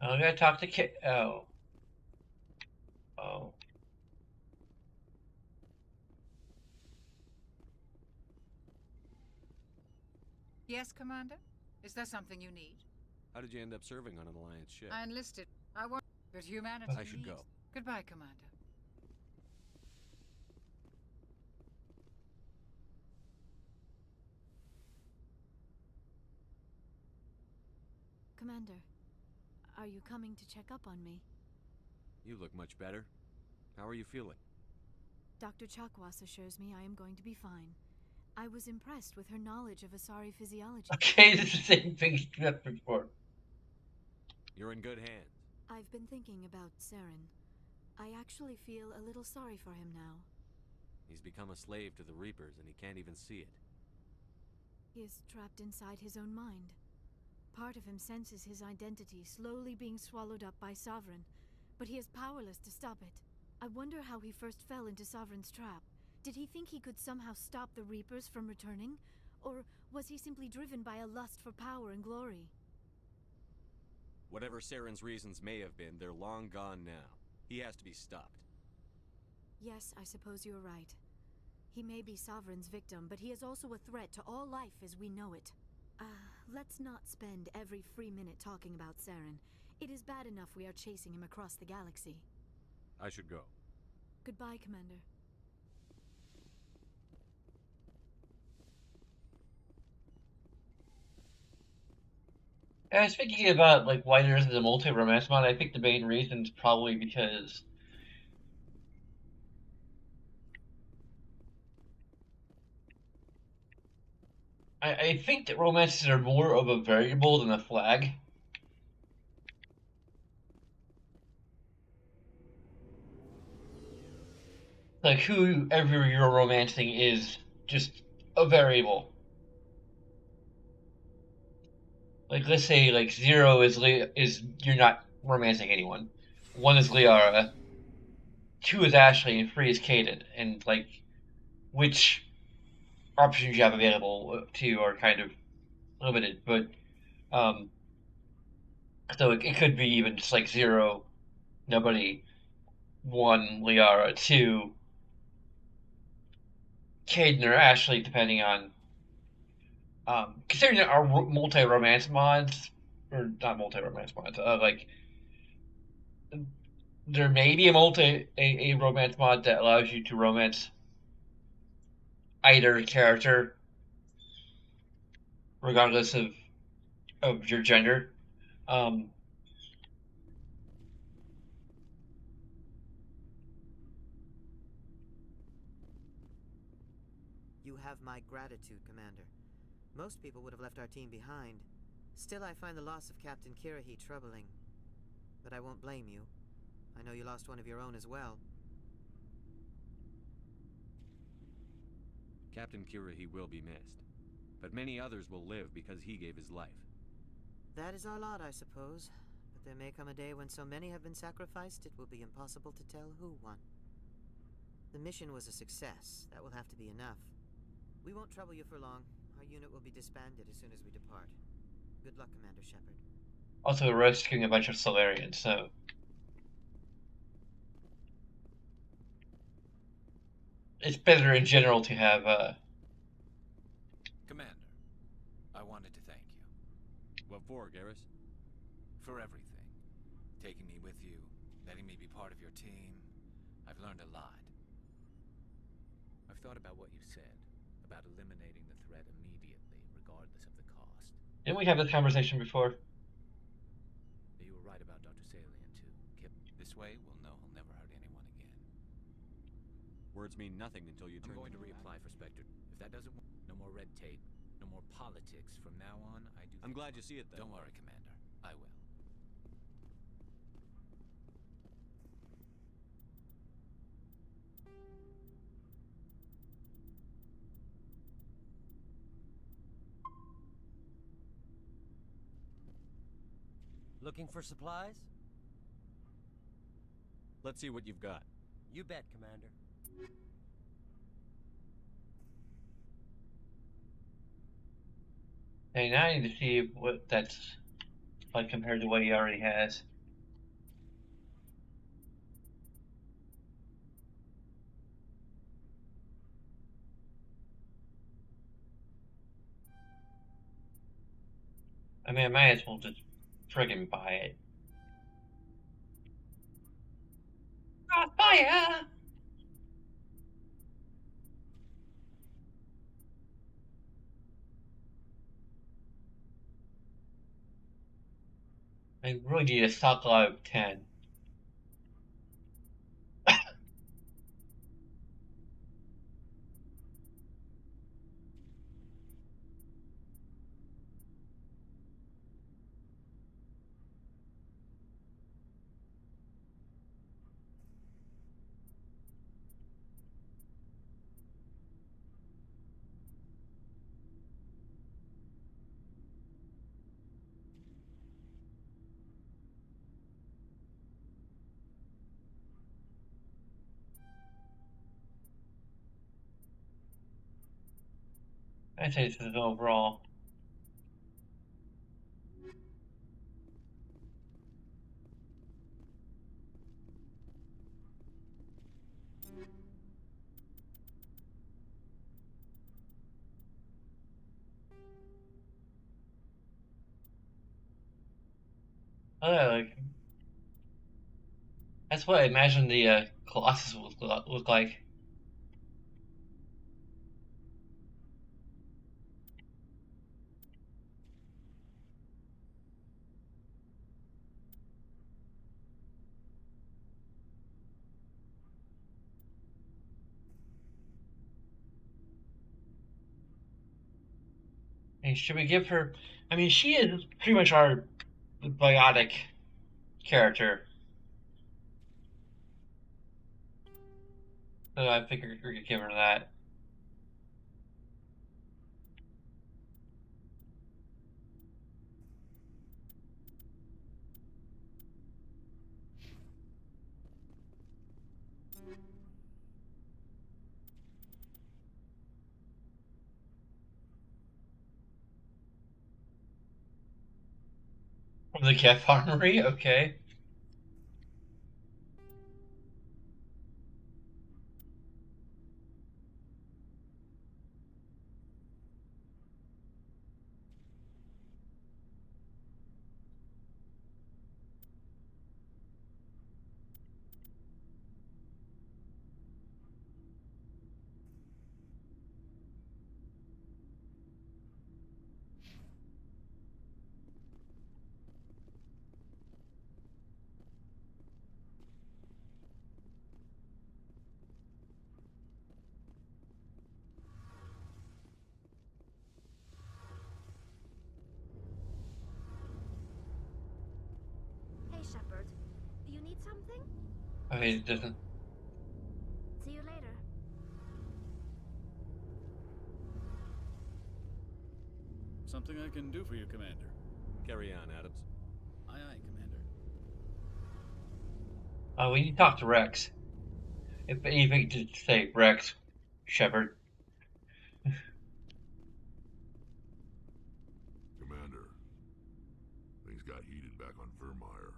Oh, we gotta talk to Kit. Oh. Oh. Yes, Commander? Is there something you need? How did you end up serving on an Alliance ship? I enlisted. I want but humanity I should needs. go. Goodbye, Commander. Commander, are you coming to check up on me? You look much better. How are you feeling? Dr. Chakwas assures me I am going to be fine. I was impressed with her knowledge of Asari physiology. Okay, this is the same thing you met before. You're in good hands. I've been thinking about Saren. I actually feel a little sorry for him now. He's become a slave to the Reapers, and he can't even see it. He is trapped inside his own mind. Part of him senses his identity slowly being swallowed up by Sovereign, but he is powerless to stop it. I wonder how he first fell into Sovereign's trap. Did he think he could somehow stop the Reapers from returning? Or was he simply driven by a lust for power and glory? Whatever Saren's reasons may have been, they're long gone now. He has to be stopped. Yes, I suppose you're right. He may be Sovereign's victim, but he is also a threat to all life as we know it. Let's not spend every free minute talking about Saren. It is bad enough we are chasing him across the galaxy. I should go. Goodbye, Commander. I was thinking about like why there isn't a multi-romance mod. I think the main reason is probably because I think that romances are more of a variable than a flag. Like whoever you're romancing is just a variable. Like let's say like 0 is you're not romancing anyone. 1 is Liara. 2 is Ashley and 3 is Caden. And like which options you have available to you are kind of limited. But so it could be even just like 0, nobody, 1, Liara, 2, Caden or Ashley, depending on considering there are multi-romance mods, or not multi-romance mods, like there may be a romance mod that allows you to romance either character, regardless of your gender. Um, You have my gratitude, Commander. Most people would have left our team behind. Still, I find the loss of Captain Kirahi troubling. But I won't blame you. I know you lost one of your own as well. Captain Kirahi will be missed, but many others will live because he gave his life. That is our lot, I suppose. But there may come a day when so many have been sacrificed, it will be impossible to tell who won. The mission was a success. That will have to be enough. We won't trouble you for long. Our unit will be disbanded as soon as we depart. Good luck, Commander Shepard. Also rescuing a bunch of Solarians, so it's better in general to have Commander, I wanted to thank you. What for, Garrus? For everything. Taking me with you, letting me be part of your team. I've learned a lot. I've thought about what you said, about eliminating the threat immediately, regardless of the cost. didn't we have this conversation before? You were right about Dr. Salian, too. Kip, this way, we'll know he'll never hurt anyone again. Words mean nothing until you turn. I'm going to reapply for Spectre. If that doesn't work, no more red tape, no more politics. From now on, I do. I'm glad you see it, then. Don't worry, Commander. I will. Looking for supplies? Let's see what you've got. You bet, Commander. Hey, now I need to see what that's like compared to what he already has. I mean, I might as well just friggin' buy it. Fire! I really need a stockpile of 10. I'd say this is overall. Like, that's what I imagine the Colossus will look like. And should we give her? I mean, she is pretty much our biotic character. So I figured we could give her that. From the Kef Armory, okay. Hey, Shepard. You need something? Okay, it doesn't. See you later. Something I can do for you, Commander. Carry on, Adams. Aye, aye, Commander. We need to talk to Rex. If anything, to say Rex, Shepard. Commander, things got heated back on Vermeer.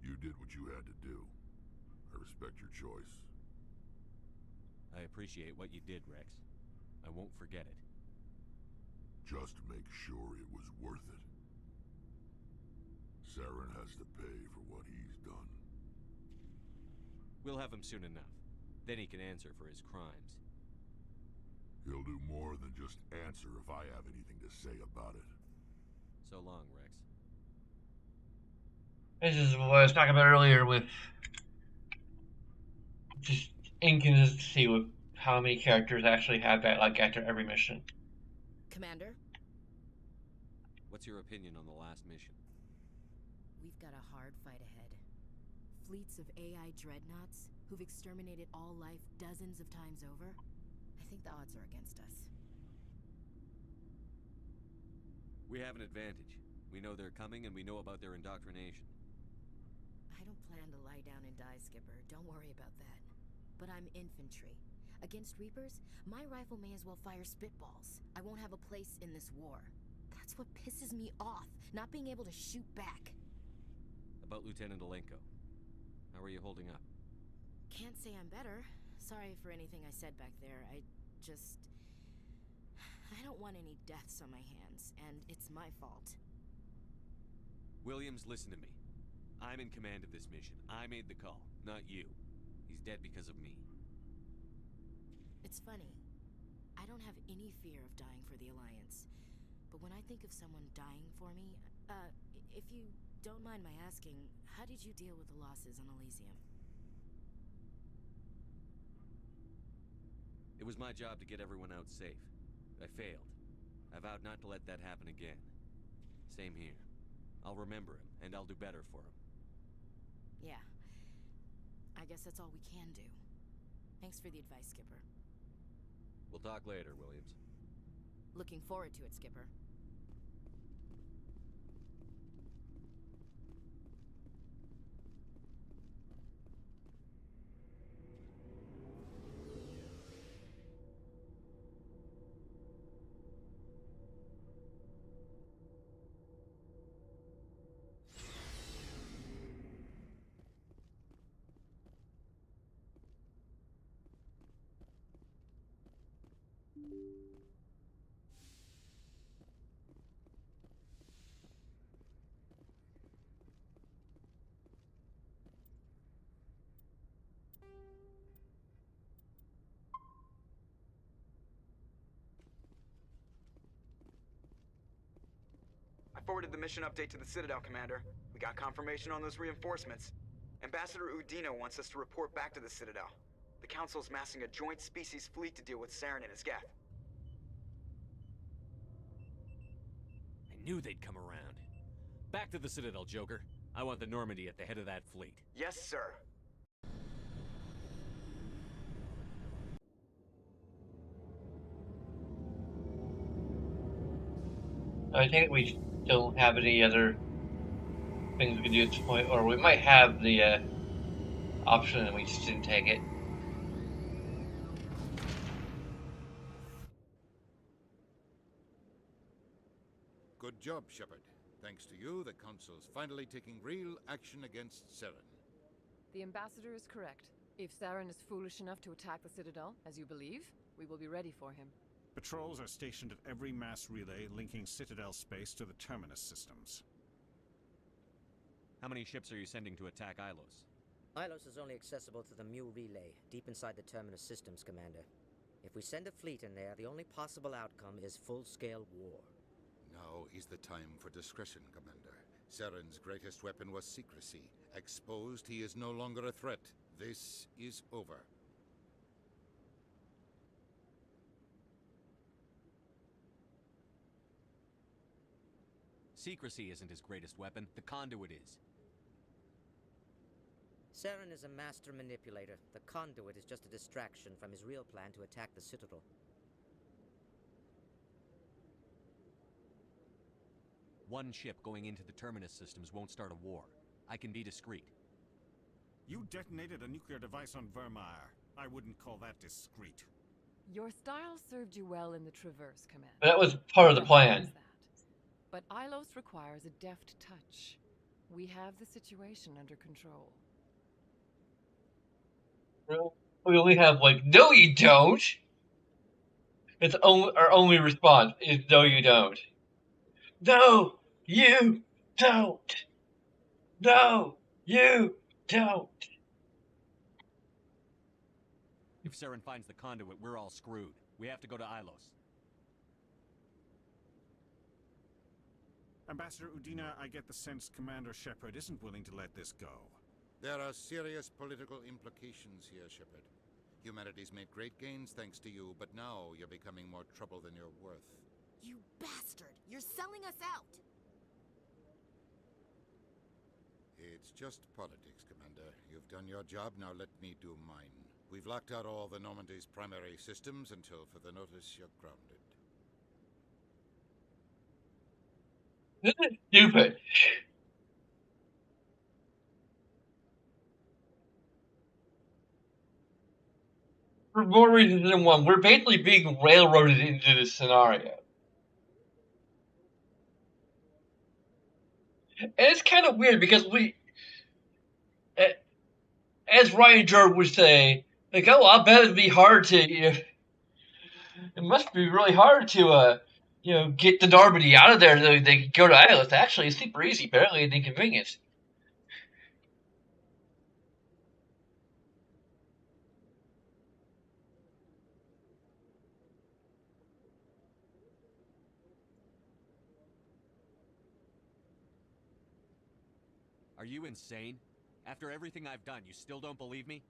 You did what you had to do. I respect your choice. I appreciate what you did, Rex. I won't forget it. Just make sure it was worth it. Saren has to pay for what he's done. We'll have him soon enough. Then he can answer for his crimes. He'll do more than just answer if I have anything to say about it. So long, Rex. This is what I was talking about earlier with just inconsistency with how many characters actually have that, like, after every mission. Commander? What's your opinion on the last mission? We've got a hard fight ahead. Fleets of AI dreadnoughts who've exterminated all life dozens of times over. I think the odds are against us. We have an advantage. We know they're coming and we know about their indoctrination. I don't plan to lie down and die, Skipper. Don't worry about that. But I'm infantry. Against Reapers, my rifle may as well fire spitballs. I won't have a place in this war. That's what pisses me off, not being able to shoot back. About Lieutenant Alenko. How are you holding up? Can't say I'm better. Sorry for anything I said back there. I don't want any deaths on my hands, and it's my fault. Williams, listen to me. I'm in command of this mission. I made the call, not you. He's dead because of me. It's funny. I don't have any fear of dying for the Alliance. But when I think of someone dying for me, if you don't mind my asking, how did you deal with the losses on Elysium? It was my job to get everyone out safe. I failed. I vowed not to let that happen again. Same here. I'll remember him, and I'll do better for him. Yeah. I guess that's all we can do. Thanks for the advice, Skipper. We'll talk later, Williams. Looking forward to it, Skipper. I forwarded the mission update to the Citadel, Commander. We got confirmation on those reinforcements. Ambassador Udina wants us to report back to the Citadel. The Council's massing a joint species fleet to deal with Saren and his geth. I knew they'd come around. Back to the Citadel, Joker. I want the Normandy at the head of that fleet. Yes, sir. I think we don't have any other things we can do at this point, or we might have the option and we just didn't take it. Good job, Shepard. Thanks to you, the Council's finally taking real action against Saren. The Ambassador is correct. If Saren is foolish enough to attack the Citadel, as you believe, we will be ready for him. Patrols are stationed at every mass relay linking Citadel space to the Terminus systems. How many ships are you sending to attack Ilos? Ilos is only accessible to the Mu relay, deep inside the Terminus systems, Commander. If we send a fleet in there, the only possible outcome is full-scale war. Now is the time for discretion, Commander. Saren's greatest weapon was secrecy. Exposed, he is no longer a threat. This is over. Secrecy isn't his greatest weapon. The conduit is. Saren is a master manipulator. The conduit is just a distraction from his real plan to attack the Citadel. One ship going into the Terminus systems won't start a war. I can be discreet. You detonated a nuclear device on Vermeer. I wouldn't call that discreet. Your style served you well in the Traverse, Commander. That was part of the plan. But Ilos requires a deft touch. We have the situation under control. We only have like, no you don't! It's our only response is no you don't. No, you don't! No, you don't! If Saren finds the conduit, we're all screwed. We have to go to Ilos. Ambassador Udina, I get the sense Commander Shepard isn't willing to let this go. There are serious political implications here, Shepard. Humanity's made great gains thanks to you, but now you're becoming more trouble than you're worth. You bastard! You're selling us out! It's just politics, Commander. You've done your job, now let me do mine. We've locked out all the Normandy's primary systems until further notice you're grounded. This is stupid. For more reasons than one, we're basically being railroaded into this scenario. And it's kind of weird because as Ryan Jordan would say, like, oh, I bet it'd be hard to, it must be really hard to get the Normandy out of there. They can go to Islet. Actually, it's super easy, barely an inconvenience. Are you insane? After everything I've done, you still don't believe me?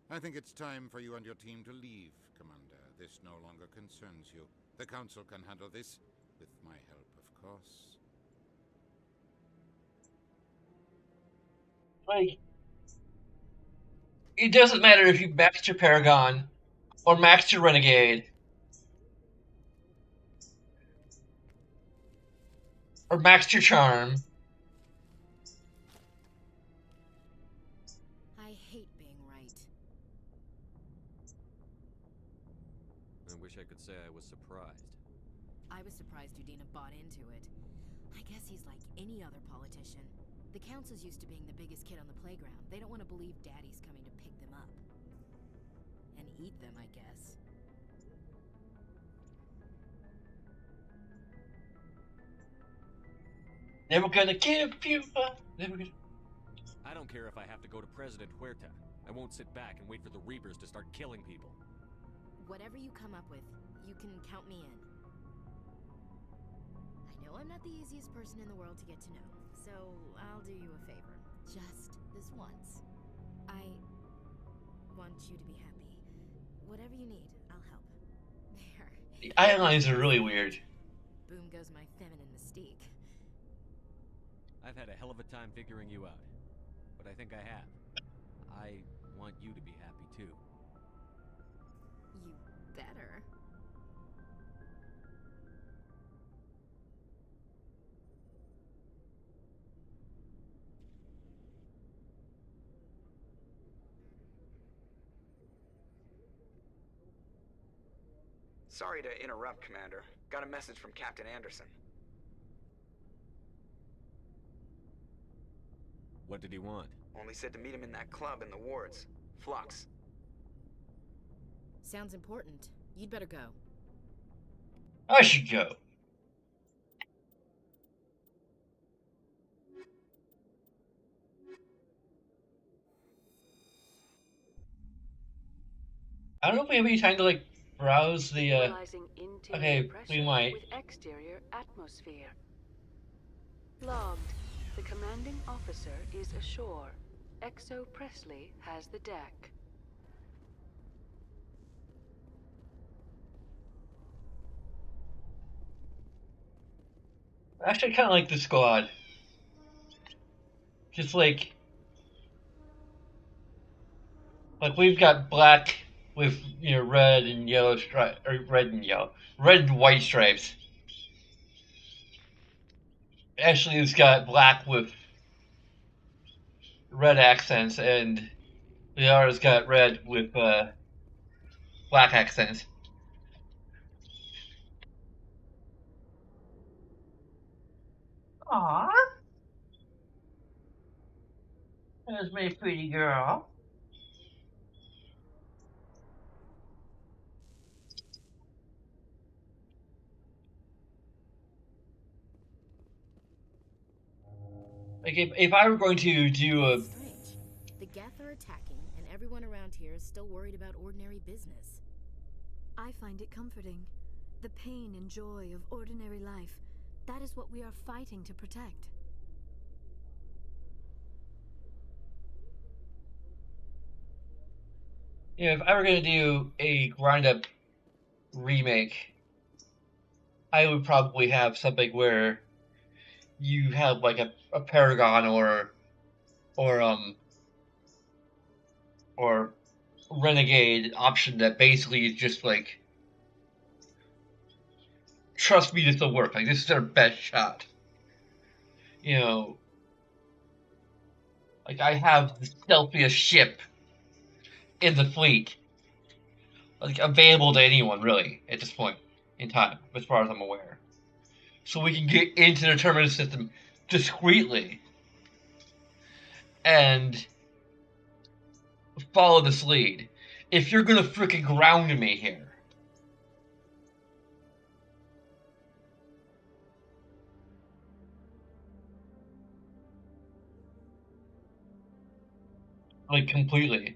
I think it's time for you and your team to leave, Commander. This no longer concerns you. The Council can handle this, with my help, of course. Like, it doesn't matter if you maxed your Paragon or maxed your Renegade or maxed your Charm. I hate being right. I wish I could say I was surprised. I was surprised Udina bought into it. I guess he's like any other politician. The Council's used to being the biggest kid on the playground. They don't want to believe Daddy's coming to pick them up. And eat them, I guess. Never gonna give you up. Never gonna... I don't care if I have to go to President Huerta. I won't sit back and wait for the Reapers to start killing people. Whatever you come up with, you can count me in. I know I'm not the easiest person in the world to get to know, so I'll do you a favor. Just this once. I want you to be happy. Whatever you need, I'll help. There. The eye lines are really weird. Boom goes my feminine mystique. I've had a hell of a time figuring you out. But I think I have. I want you to be happy too. You better. Sorry to interrupt, Commander. Got a message from Captain Anderson. What did he want? Only said to meet him in that club in the wards. Flux. Sounds important. You'd better go. I should go. I don't know if we have any time to like browse the okay, we might. With exterior atmosphere. Logged. The commanding officer is ashore. Exo Presley has the deck. Actually, I kind of like the squad. Just like we've got black with red and yellow stripe, or red and white stripes. Ashley has got black with red accents, and Liara's got red with black accents. Aww. There's my pretty girl. Like, if I were going to do a... Strange. The Geth are attacking, and everyone around here is still worried about ordinary business. I find it comforting. The pain and joy of ordinary life. That is what we are fighting to protect. If I were going to do a grind-up remake, I would probably have something where you have like a Paragon or Renegade option that basically is just like, trust me, this will work. Like, this is our best shot. Like, I have the stealthiest ship in the fleet, like, available to anyone, really, at this point in time, as far as I'm aware. So we can get into the terminus system discreetly and follow this lead. If you're gonna frickin' ground me here, like completely.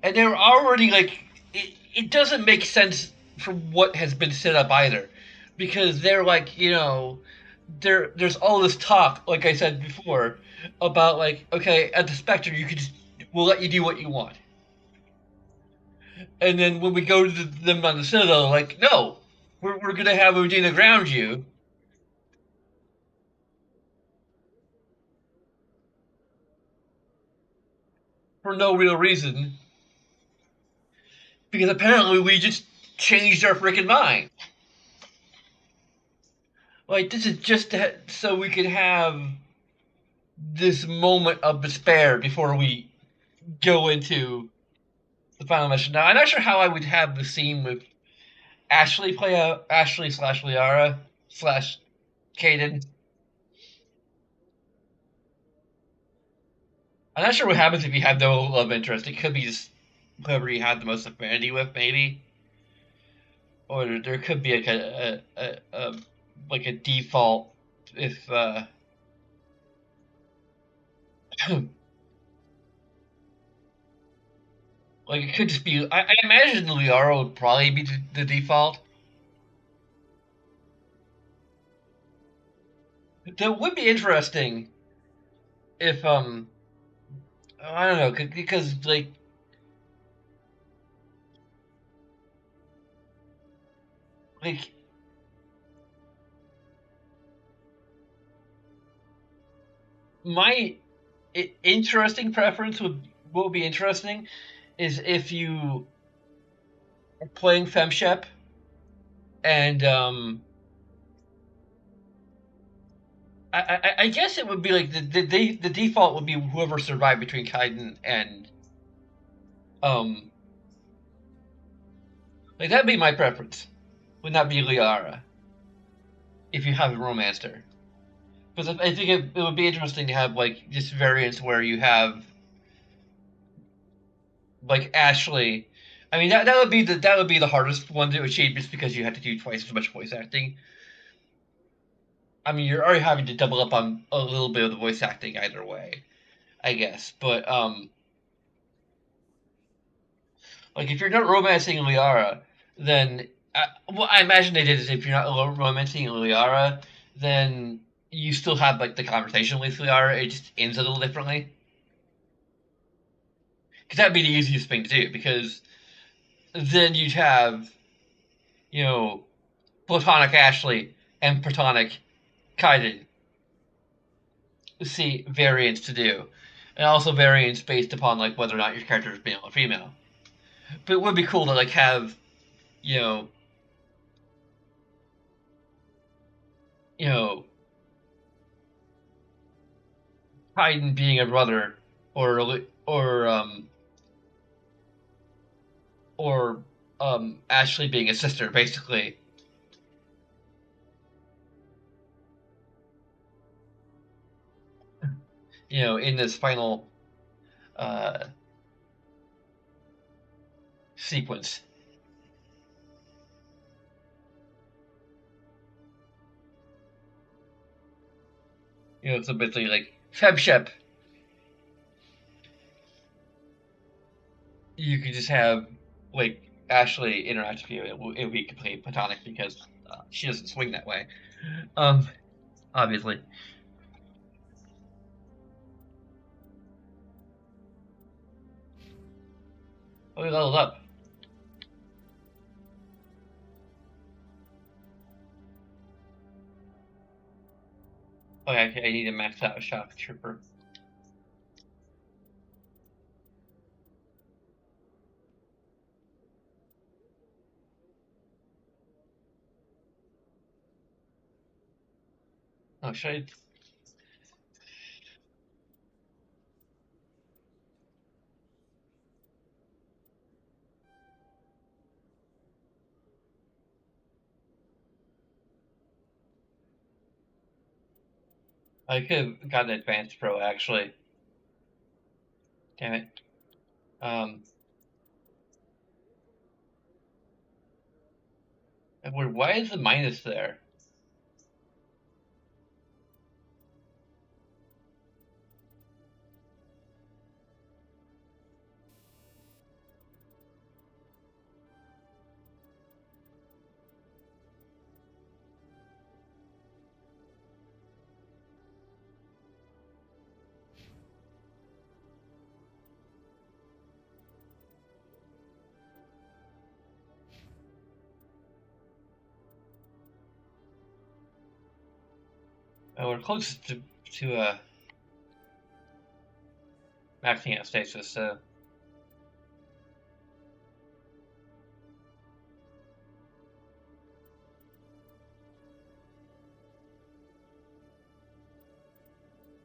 And they're already like it doesn't make sense for what has been set up either, because they're like there's all this talk, like I said before, about like, okay, at the Spectre you could just, we'll let you do what you want, and then when we go to them on the Citadel, like, no, we're gonna have Udina ground you for no real reason, because apparently we just changed our freaking mind. Like, this is just so we could have this moment of despair before we go into the final mission. Now, I'm not sure how I would have the scene with Ashley play out, Ashley slash Liara slash Caden. I'm not sure what happens if you have no love interest. It could be just whoever you have the most affinity with, maybe, or there could be like like a default if like it could just be. I imagine Liara would probably be the default. That would be interesting if I don't know, because like my interesting preference would what would be interesting is if you are playing FemShep and I guess it would be like the default would be whoever survived between Kaiden and um like that'd be my preference. Would not be Liara if you haven't romanced her. Because I think it would be interesting to have like this variance where you have like Ashley. I mean that would be the hardest one to achieve just because you have to do twice as much voice acting. I mean you're already having to double up on a little bit of the voice acting either way, I guess. But like if you're not romancing Liara, then what I imagine they did is if you're not romancing Liara, then you still have like the conversation with Liara. It just ends a little differently. Because that'd be the easiest thing to do. Because then you'd have, you know, platonic Ashley and platonic Kaiden. See variants to do, and also variants based upon like whether or not your character is male or female. But it would be cool to like have, you know, you know, Kaiden being a brother, or or um or Ashley being a sister, basically. You know, in this final uh, sequence. You know, so basically like FemShep, you could just have like Ashley interact with you. It would be completely platonic because she doesn't swing that way. Um, obviously. Oh, we leveled up. Okay, I need to max out a shock trooper. Oh, should I? I could have gotten Advanced Pro actually. Damn it. Why is the minus there? we're close to maxing out stasis, so.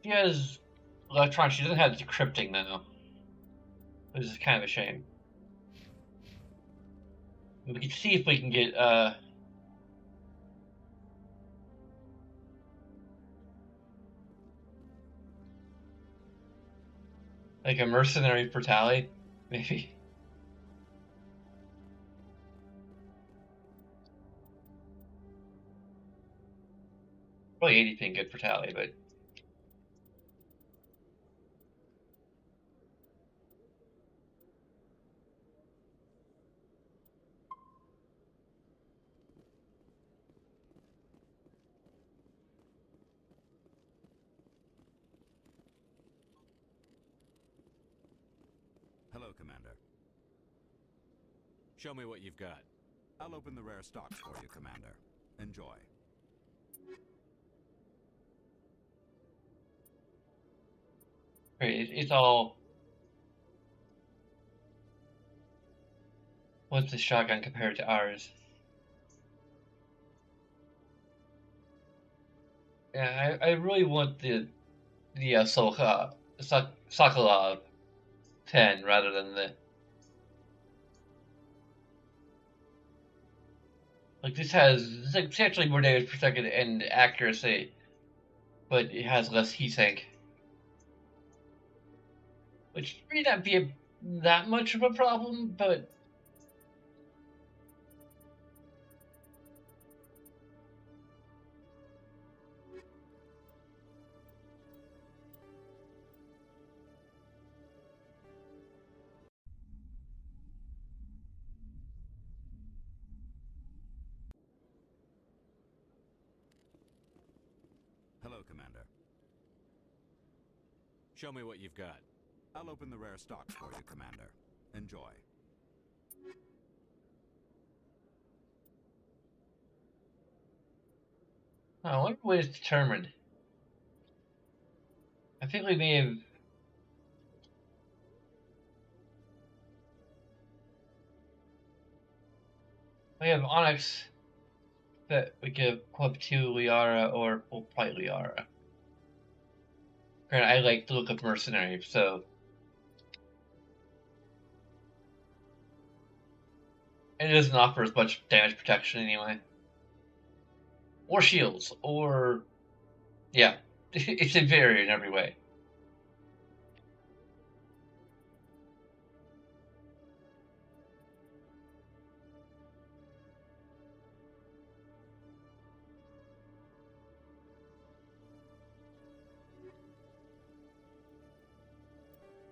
She has electronics. She doesn't have decrypting though, which is kind of a shame. We can see if we can get like a mercenary brutality, maybe. Probably 80 being good for tally, but. Hello, Commander. Show me what you've got. I'll open the rare stocks for you, Commander. Enjoy. It's all. What's the shotgun compared to ours? Yeah, I really want the Sokolov 10 rather than the. Like this has substantially more damage per second and accuracy, but it has less heatsink. Which may not be that much of a problem, but. Hello, Commander. Show me what you've got. I'll open the rare stocks for you, Commander. Enjoy. I wonder what is determined. I think we may have. We have Onyx that we could equip to Liara or well, probably Liara. Granted, I like the look of Mercenary, so. And it doesn't offer as much damage protection anyway. Or shields, or. Yeah, it's inferior in every way.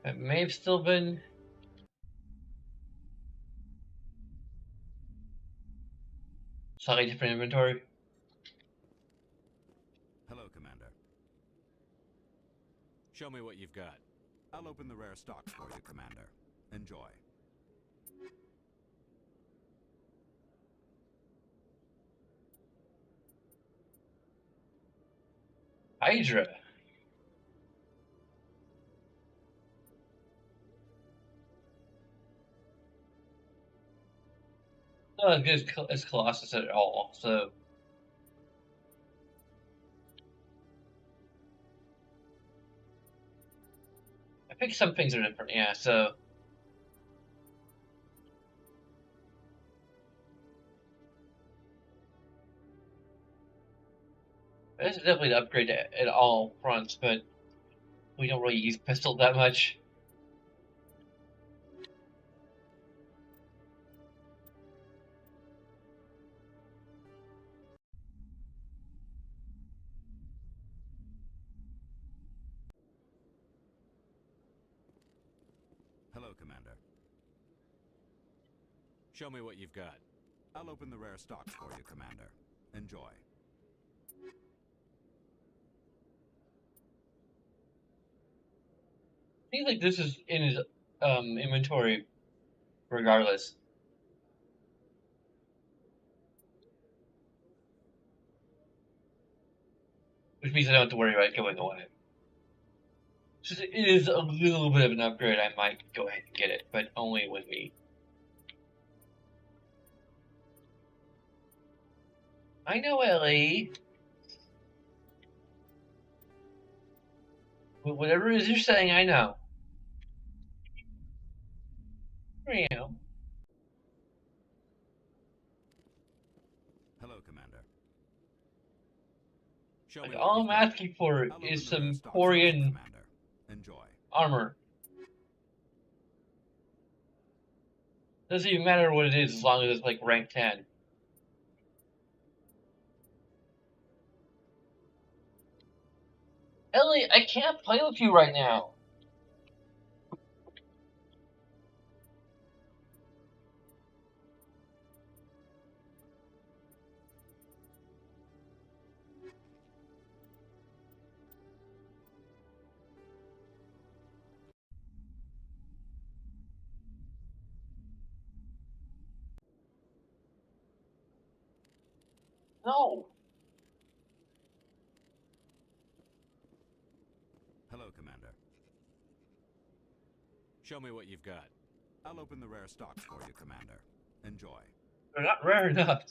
It may have still been. Slightly different inventory. Hello, Commander. Show me what you've got. I'll open the rare stocks for you, Commander. Enjoy. Hydra. Not as good as Colossus at all, so. I think some things are different, yeah, so. This is definitely an upgrade at all fronts, but we don't really use pistol that much. Hello, Commander. Show me what you've got. I'll open the rare stocks for you, Commander. Enjoy. I think like this is in his inventory regardless. which means I don't have to worry about it going away. Since it is a little bit of an upgrade, I might go ahead and get it, but only with me. I know, Ellie. Whatever it is you're saying, I know. Hello, Commander. Show like, me all I'm asking for is some Korean armor. Doesn't even matter what it is as long as it's like rank 10. Ellie, I can't play with you right now. No. Hello, Commander. Show me what you've got. I'll open the rare stocks for you, Commander. Enjoy. They're not rare enough.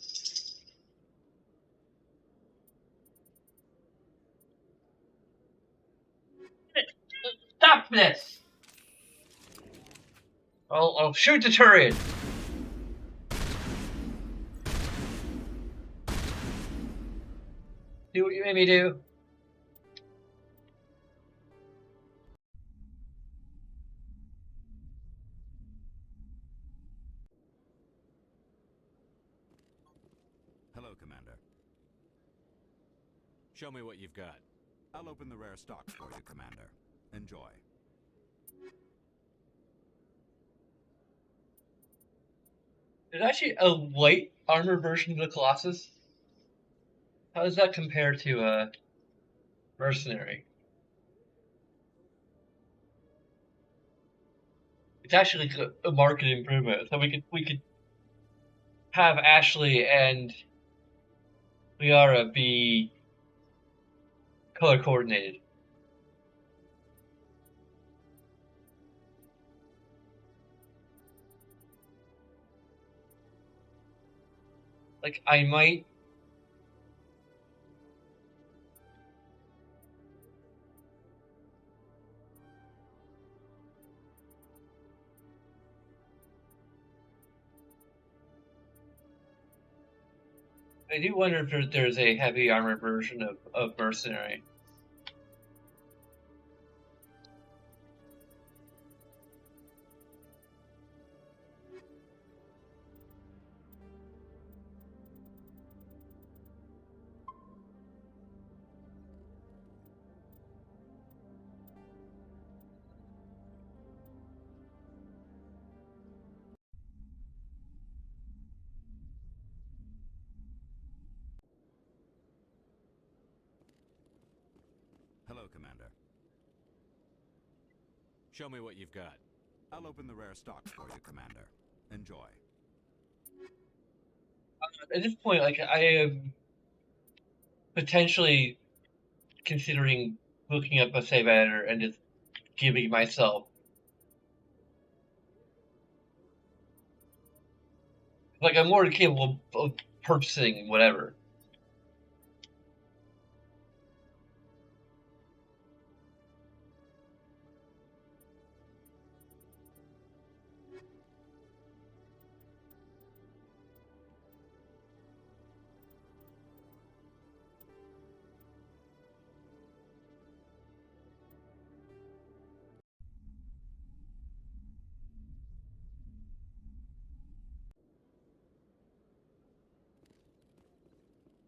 Stop this! I'll shoot the turret! Do what you made me do. Hello, Commander. Show me what you've got. I'll open the rare stocks for you, Commander. Enjoy. There's actually a light armor version of the Colossus. How does that compare to a mercenary? It's actually a market improvement. So we could have Ashley and Liara be color coordinated. Like, I might... I do wonder if there's a heavy armor version of mercenary. Hello, Commander. Show me what you've got. I'll open the rare stocks for you, Commander. Enjoy. At this point, like, I am potentially considering looking up a save editor and just giving myself, like, I'm more capable of purchasing whatever.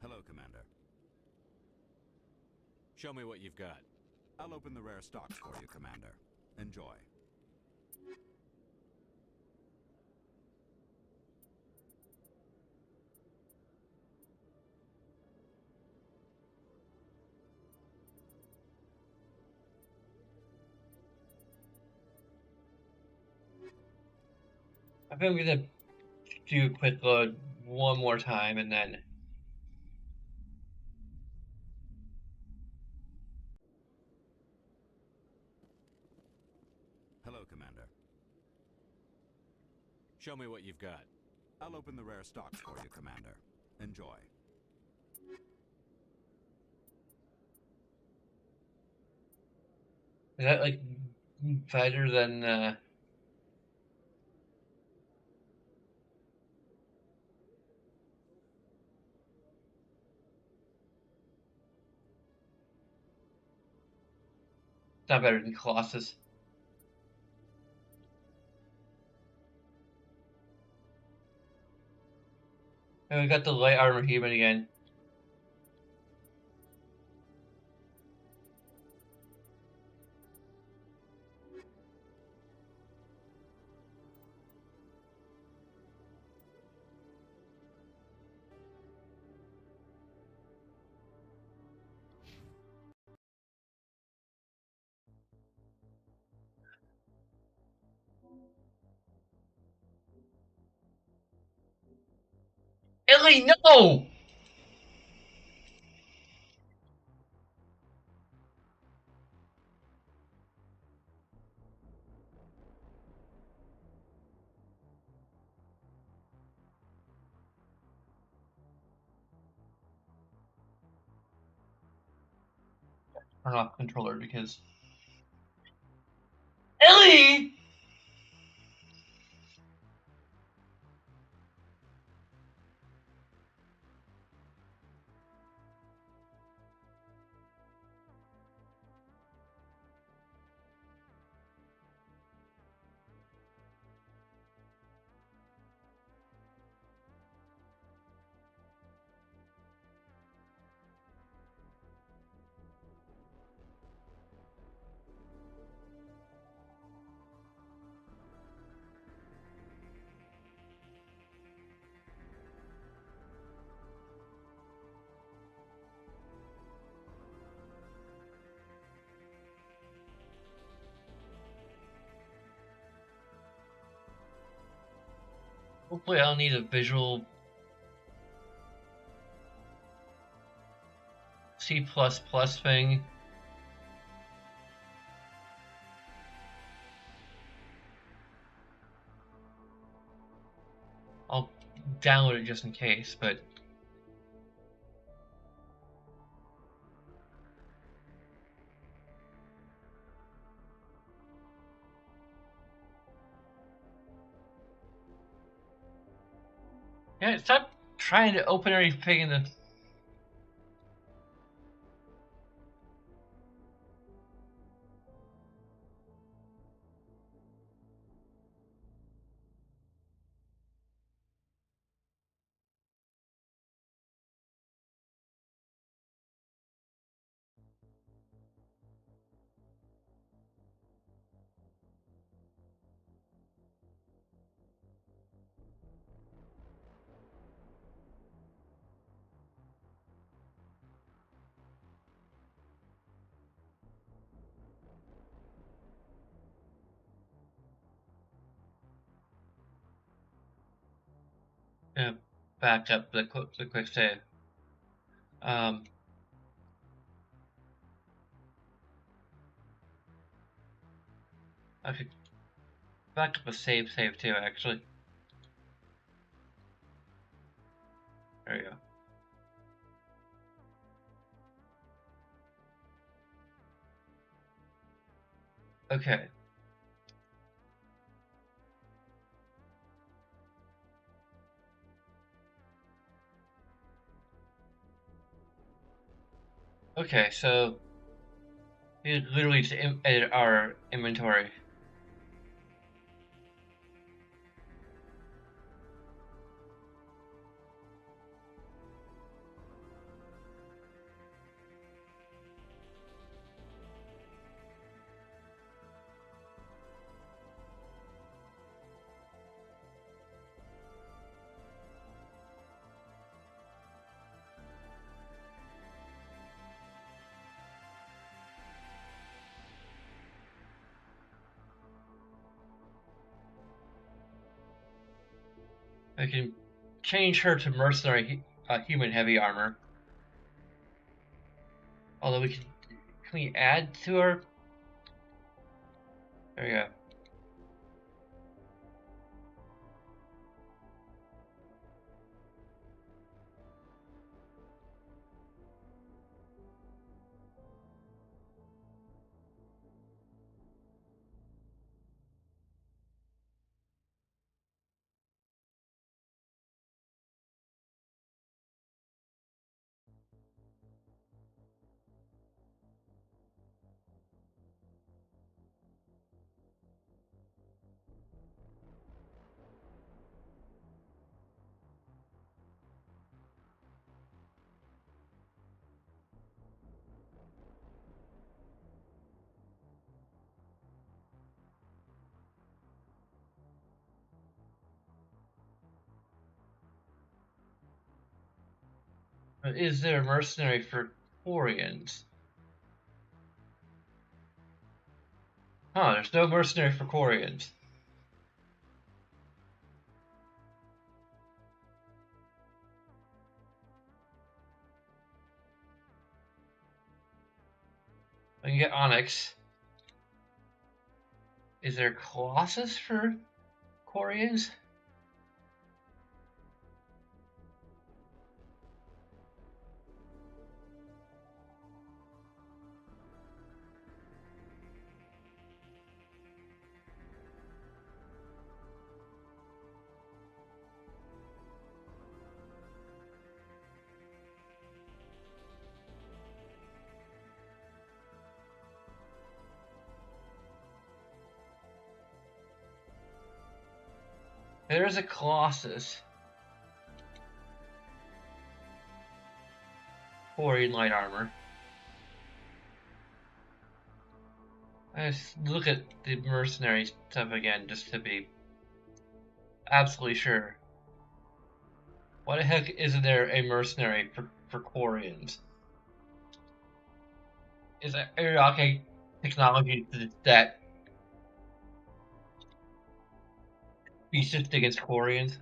Hello, Commander. Show me what you've got. I'll open the rare stocks for you, Commander. Enjoy. I think I'm gonna do a quick load one more time and then Commander. Show me what you've got. I'll open the rare stocks for you, Commander. Enjoy. Is that like better than not better than Colossus? And we got the light armor human again. Ellie, no! Turn off controller because Ellie! Hopefully I'll need a visual C++ thing. I'll download it just in case, but yeah, stop trying to open everything in the back up the quick save. I could back up a save too, actually. There you go. Okay. Okay, so we literally just edit our inventory. I can change her to mercenary human heavy armor. Although can we add to her? There we go. But is there a mercenary for Quarians? Huh, there's no mercenary for Quarians. I can get Onyx. Is there Colossus for Quarians? There's a Colossus. Quarian light armor. I just look at the mercenary stuff again just to be absolutely sure. Why the heck isn't there a mercenary for Quarians? Is Iraqi technology that resist against Quarians?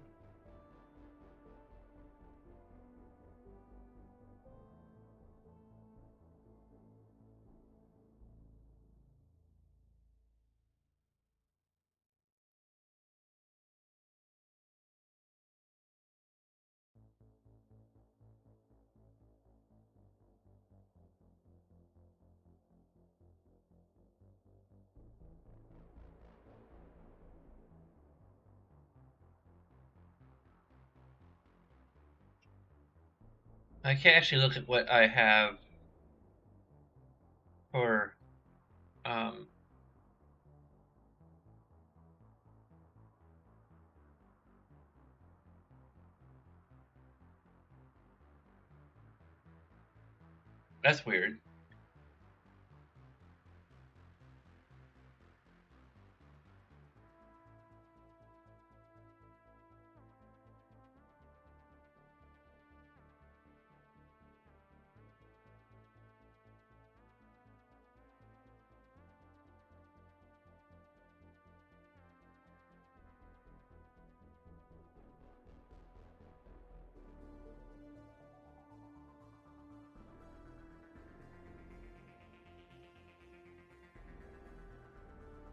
I can't actually look at what I have for that's weird.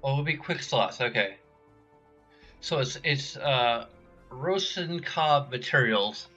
Oh, it would be quick slots. Okay, so it's Rosen Cobb materials.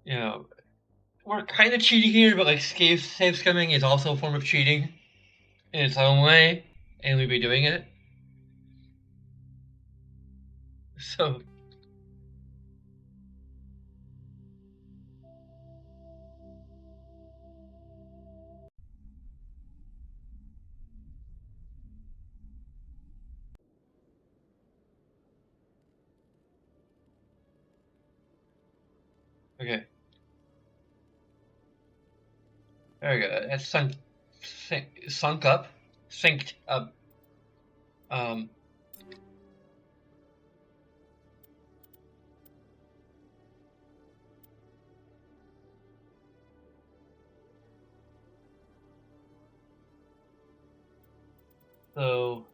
You know, we're kind of cheating here, but like save scumming is also a form of cheating in its own way, and we'd be doing it. So okay, there we go. That's sunk up, synced up. Um, so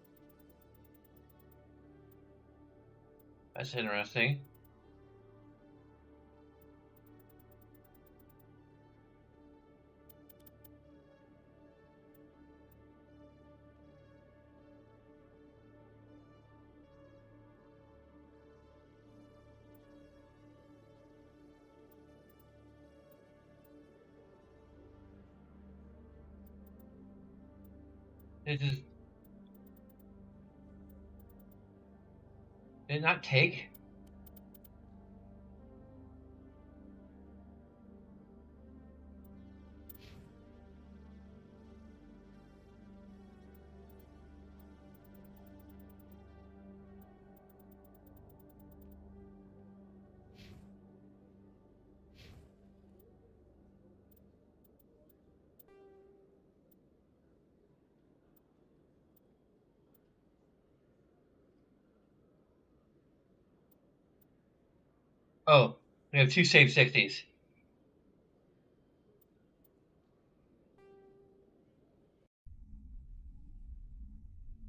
that's interesting. This is... Did it not take? Oh, we have 2 save 60s.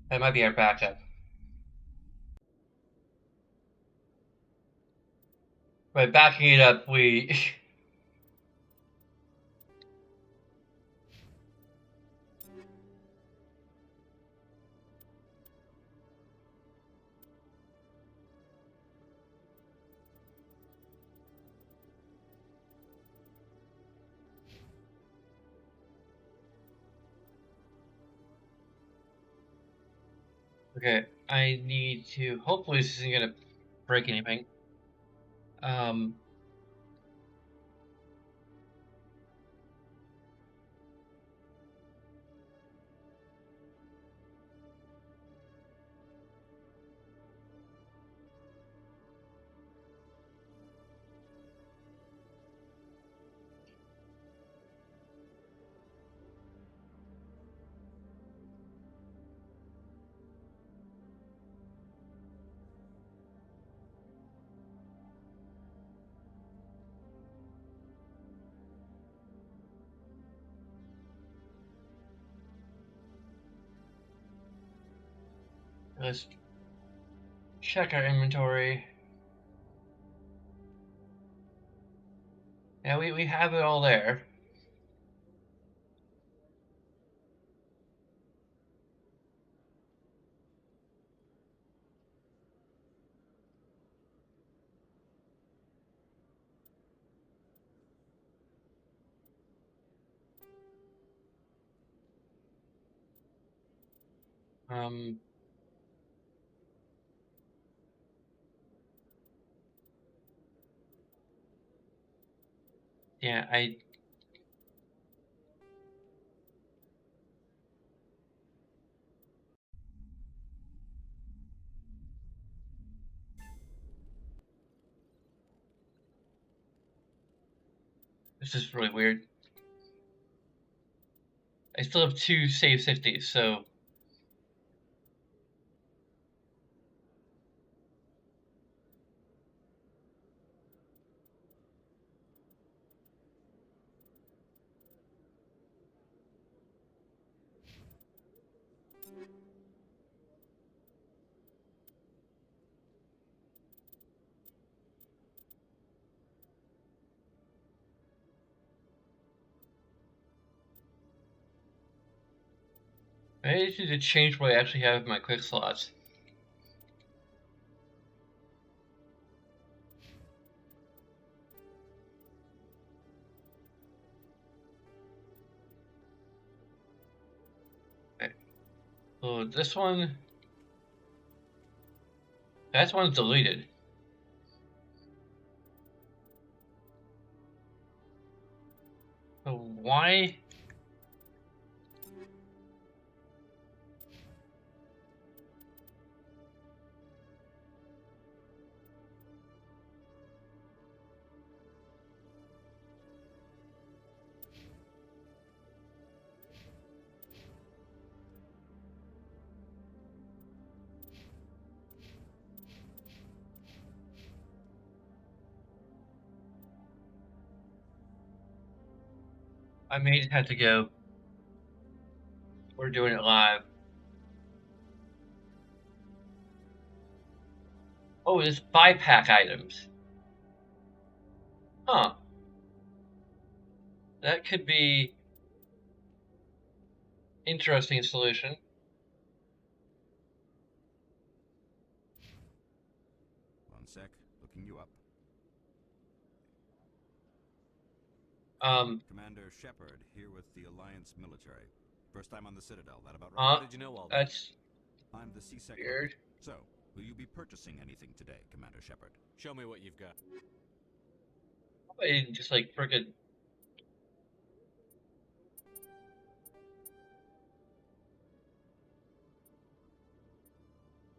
That might be our backup. By backing it up, we... Okay, I need to... Hopefully this isn't gonna break anything. Let's check our inventory. Yeah, we have it all there. Yeah, this is really weird. I still have 2 save 50s, so... I need to change what I actually have in my quick slots. Okay. So this one... That one's deleted. So why... I may have to go. We're doing it live. Oh, it's buy pack items. Huh. That could be interesting solution. One sec, looking you up. Um, Commander Shepard here with the Alliance military. First time on the Citadel, that about right? Huh? How did you know all that? That's I'm the CSEC. weird. So, will you be purchasing anything today, Commander Shepard? Show me what you've got. I didn't just like freaking.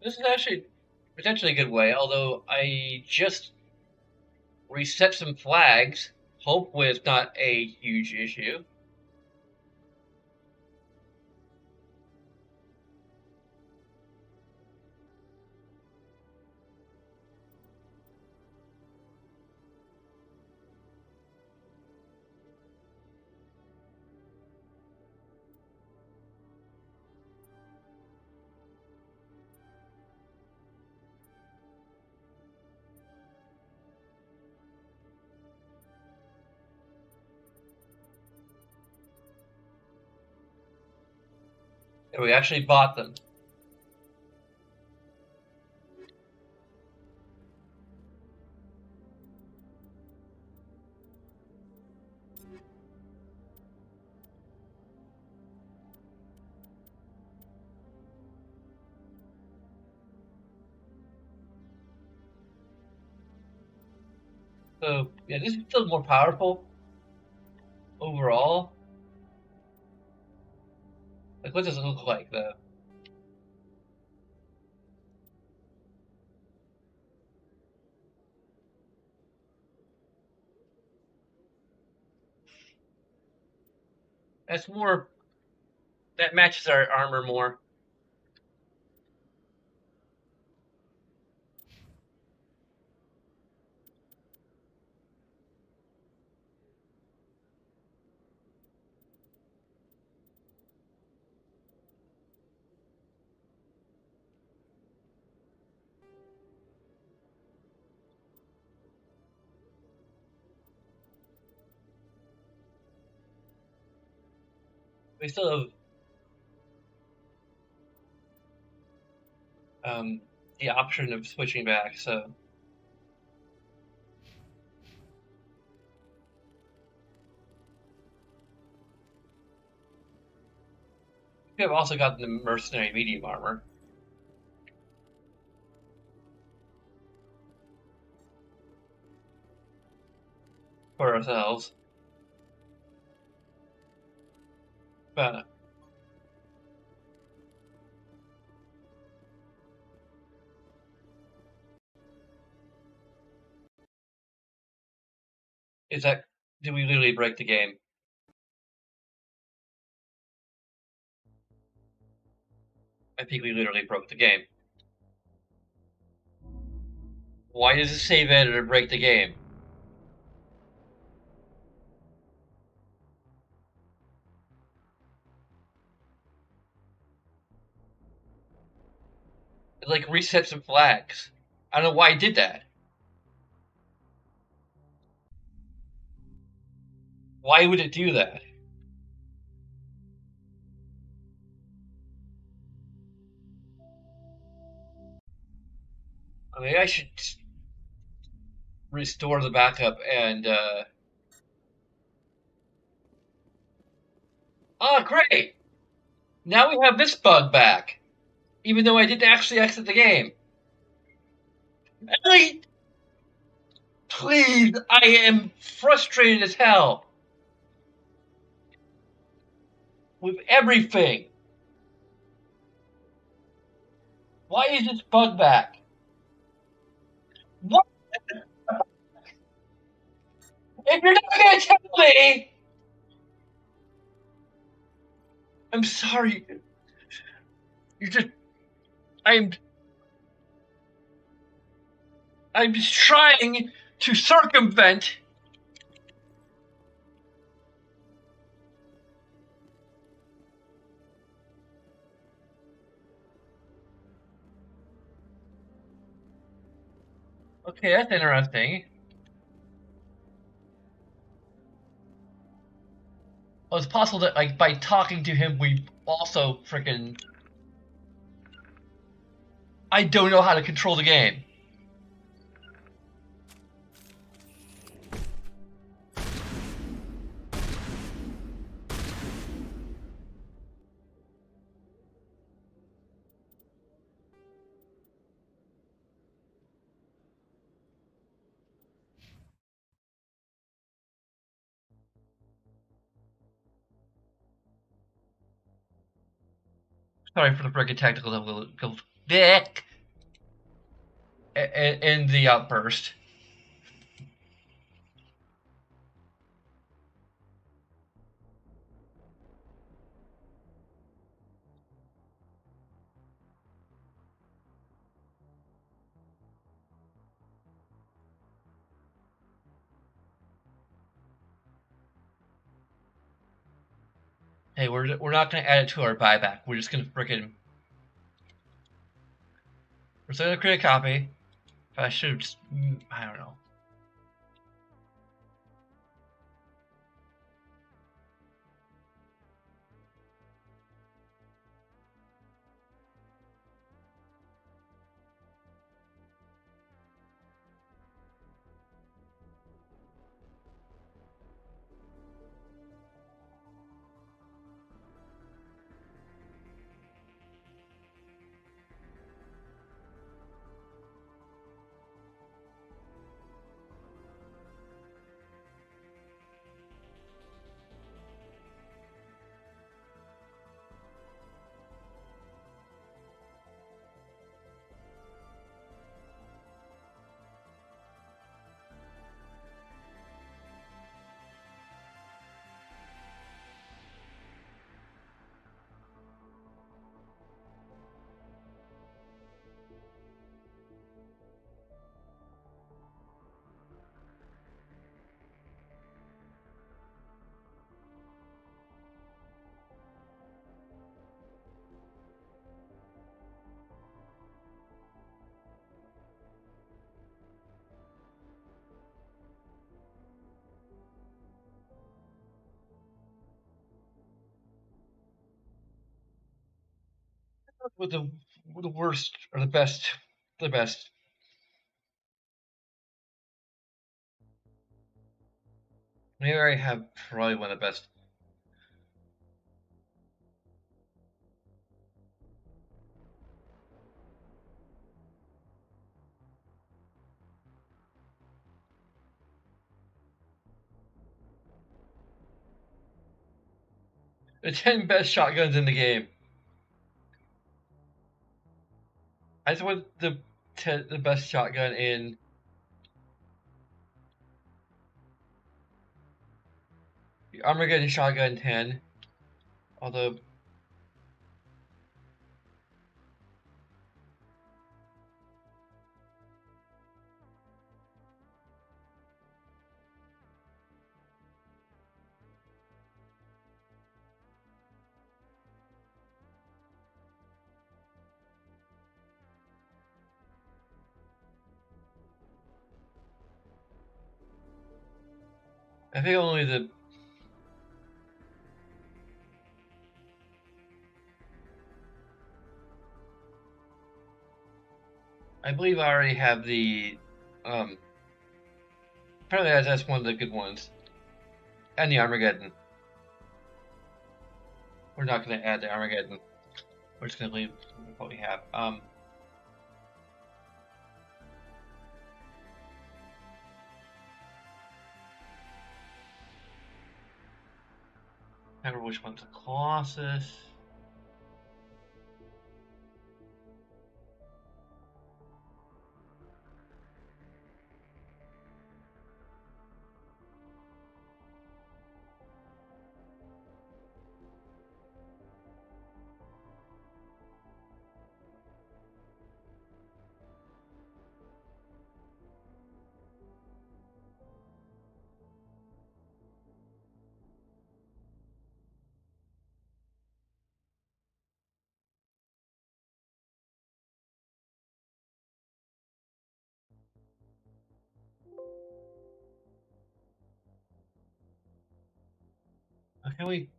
This is actually potentially a good way, although I just reset some flags. Hopefully it's not a huge issue. And we actually bought them. So yeah, this is still more powerful overall. Like, what does it look like though? That's more. That matches our armor more. We still have the option of switching back, so. We have also got the mercenary medium armor. For ourselves. But is that, did we literally break the game? I think we literally broke the game. Why does the save editor break the game? It like reset some flags. I don't know why it did that. Why would it do that? I mean, I should restore the backup and oh great! Now we have this bug back. Even though I didn't actually exit the game. Ellie! Please, I am frustrated as hell. With everything. Why is this bug back? What? If you're not gonna tell me, I'm sorry. You just, I'm just trying to circumvent. Okay, that's interesting. Well, it's possible that, like, by talking to him, we also freaking. I don't know how to control the game. Sorry for the freaking technical dick in the outburst. Hey, we're not gonna add it to our buyback. We're just gonna freaking we're still gonna create a copy. I should just, I don't know. With the worst or the best, the best. Maybe I have probably one of the best. The 10 best shotguns in the game. I just want the best shotgun in the Armageddon Shotgun 10. Although I think only the I believe I already have the apparently that's one of the good ones. And the Armageddon. We're not gonna add the Armageddon. We're just gonna leave what we have. I remember which one's a Colossus. Can we?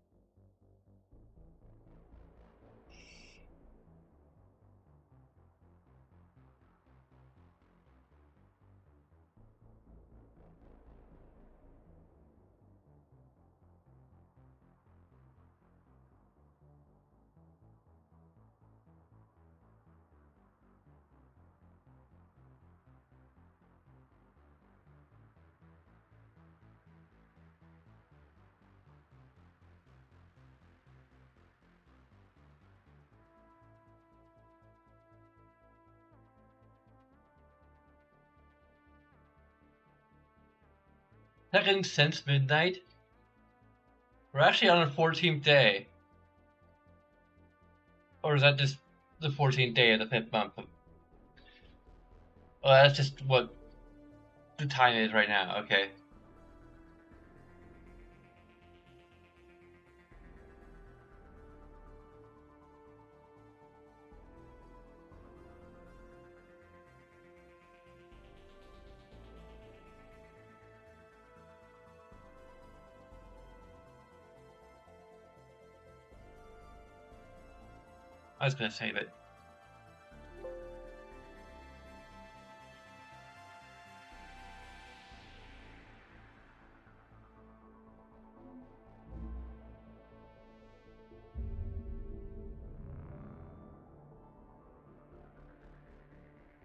Second since midnight? We're actually on our 14th day. Or is that just the 14th day of the 5th month? Well, that's just what the time is right now. Okay. I was gonna save it.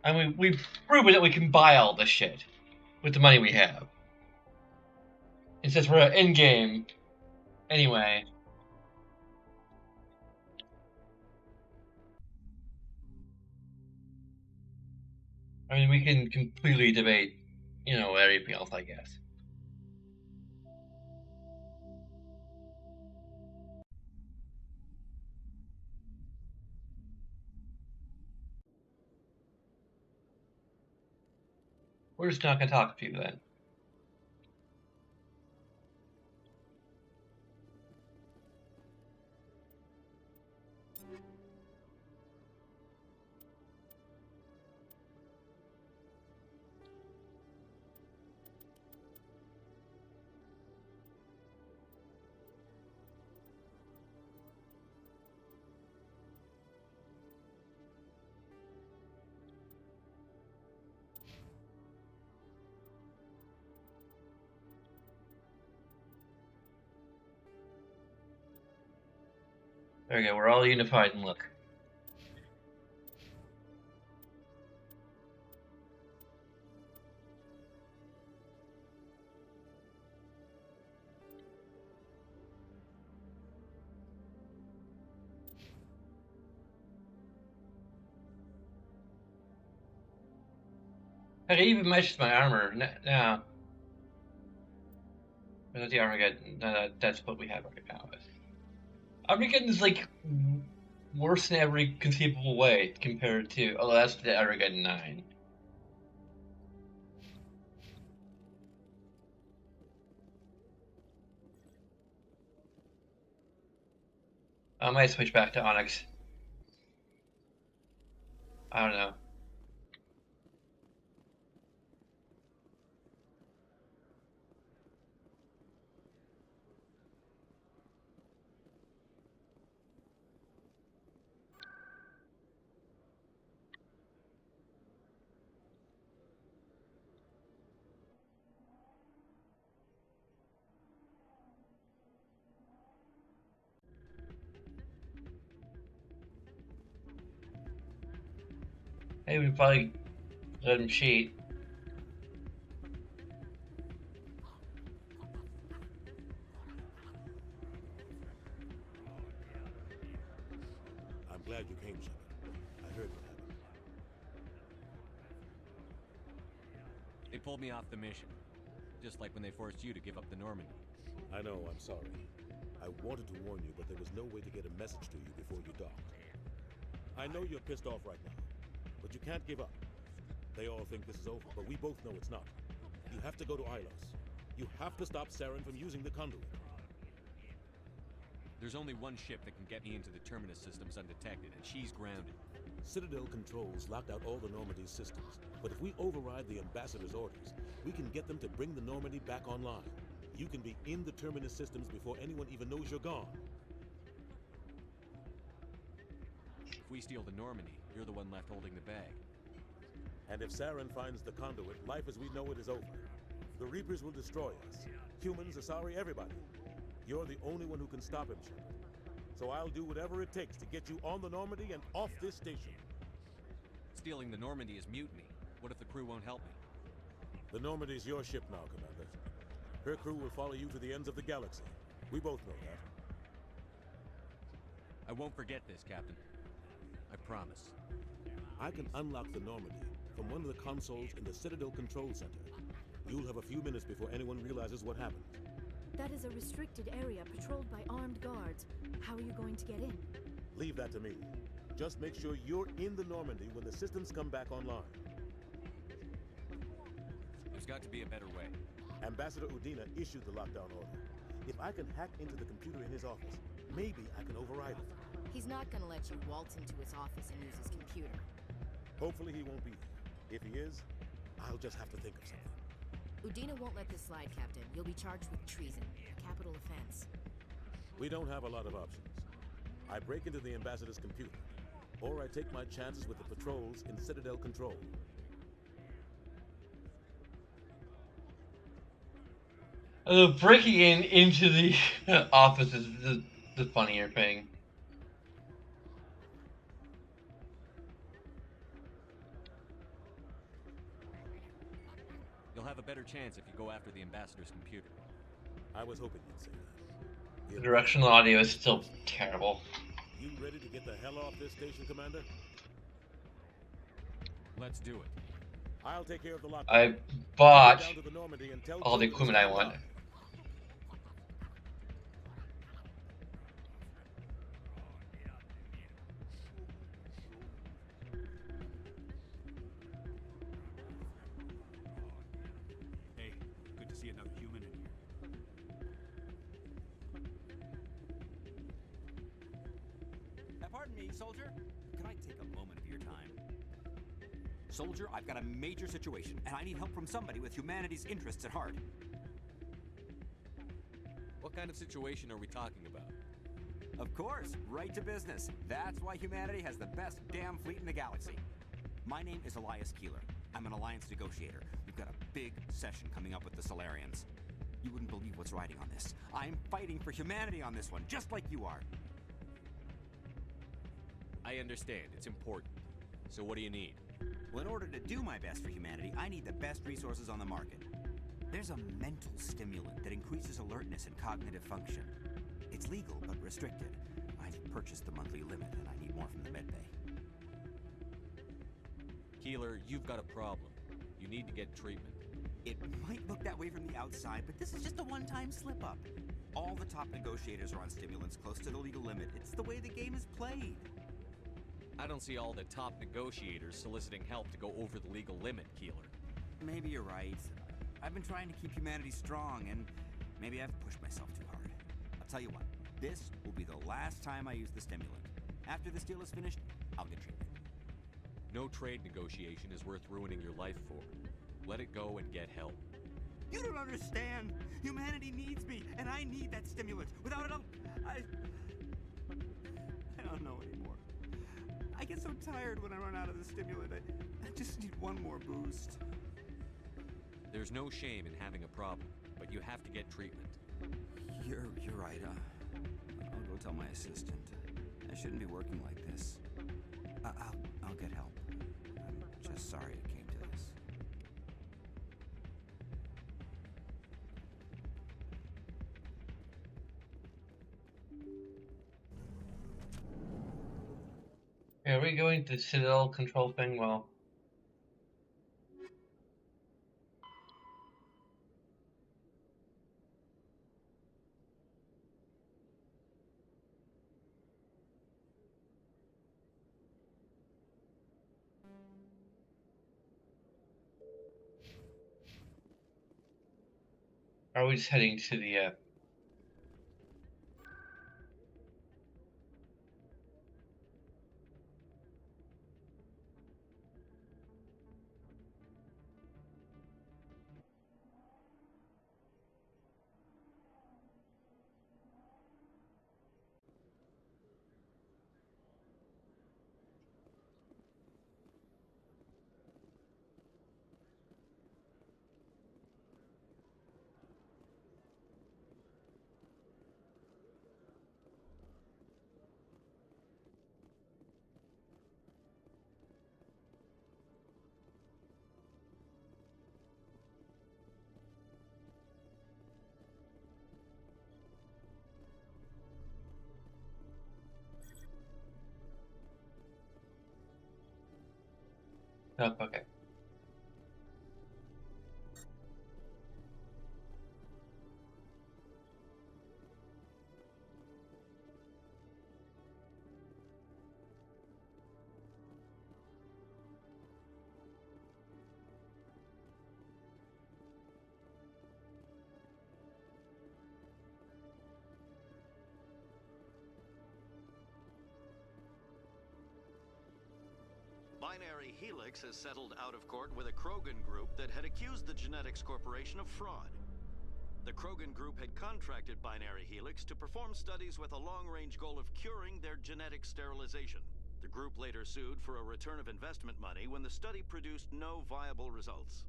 And we've proven that we can buy all this shit with the money we have. And since we're in game, anyway. I mean, we can completely debate, everything else, I guess. We're just not gonna talk to you then. There we go, we're all unified and look. I even matches my armor now. That's the Armageddon. That's what we have right now. Armageddon is like worse in every conceivable way compared to. Oh, that's the Armageddon 9. I might switch back to Onyx. I don't know. Hey, we probably let him cheat. I'm glad you came, Shepard. I heard what happened. They pulled me off the mission. Just like when they forced you to give up the Normandy. I know, I'm sorry. I wanted to warn you, but there was no way to get a message to you before you docked. I know you're pissed off right now, but you can't give up. They all think this is over, but we both know it's not. You have to go to Ilos. You have to stop Saren from using the conduit. There's only one ship that can get me into the Terminus systems undetected, and she's grounded. Citadel controls locked out all the Normandy's systems, but if we override the Ambassador's orders, we can get them to bring the Normandy back online. You can be in the Terminus systems before anyone even knows you're gone. If we steal the Normandy, you're the one left holding the bag. And if Saren finds the conduit, life as we know it is over. The Reapers will destroy us. Humans, Asari, everybody. You're the only one who can stop him, Shepard. So I'll do whatever it takes to get you on the Normandy and off this station. Stealing the Normandy is mutiny. What if the crew won't help me? The Normandy's your ship now, Commander. Her crew will follow you to the ends of the galaxy. We both know that. I won't forget this, Captain. I promise. I can unlock the Normandy from one of the consoles in the Citadel Control Center. You'll have a few minutes before anyone realizes what happened. That is a restricted area patrolled by armed guards. How are you going to get in? Leave that to me. Just make sure you're in the Normandy when the systems come back online. There's got to be a better way. Ambassador Udina issued the lockdown order. If I can hack into the computer in his office, maybe I can override it. He's not gonna let you waltz into his office and use his computer. Hopefully he won't be there. If he is, I'll just have to think of something. Udina won't let this slide, Captain. You'll be charged with treason, a capital offense. We don't have a lot of options. I break into the ambassador's computer, or I take my chances with the patrols in Citadel Control. Breaking into the office is the funnier thing. You'll have a better chance if you go after the ambassador's computer. I was hoping you'd say that. The directional audio is still terrible. You ready to get the hell off this station, Commander? Let's do it. I'll take care of the lockdown. I bought all the equipment I want. Hey, good to see another human in here. Pardon me, soldier. Could I take a moment of your time? Soldier, I've got a major situation, and I need help from somebody with humanity's interests at heart. What kind of situation are we talking about? Of course, right to business. That's why humanity has the best damn fleet in the galaxy. My name is Elias Keeler. I'm an alliance negotiator. We've got a big session coming up with the Solarians. You wouldn't believe what's riding on this. I'm fighting for humanity on this one, just like you are. I understand. It's important. So what do you need? Well, in order to do my best for humanity, I need the best resources on the market. There's a mental stimulant that increases alertness and cognitive function. It's legal, but restricted. I've purchased the monthly limit, and I need more from the medbay. Keeler, you've got a problem. You need to get treatment. It might look that way from the outside, but this is just a one-time slip-up. All the top negotiators are on stimulants close to the legal limit. It's the way the game is played. I don't see all the top negotiators soliciting help to go over the legal limit, Keeler. Maybe you're right. I've been trying to keep humanity strong, and maybe I've pushed myself too hard. I'll tell you what, this will be the last time I use the stimulant. After this deal is finished, I'll get treatment. No trade negotiation is worth ruining your life for. Let it go and get help. You don't understand! Humanity needs me, and I need that stimulant. Without it, I don't know anymore. I get so tired when I run out of the stimulant. I just need one more boost. There's no shame in having a problem, but you have to get treatment. You're right. I'll go tell my assistant. I shouldn't be working like this. I'll get help. I'm just sorry it came to this. Are we going to Citadel Control thing? Well, are we just heading to the oh, okay. Binary Helix has settled out of court with a Krogan group that had accused the Genetics Corporation of fraud. The Krogan group had contracted Binary Helix to perform studies with a long-range goal of curing their genetic sterilization. The group later sued for a return of investment money when the study produced no viable results.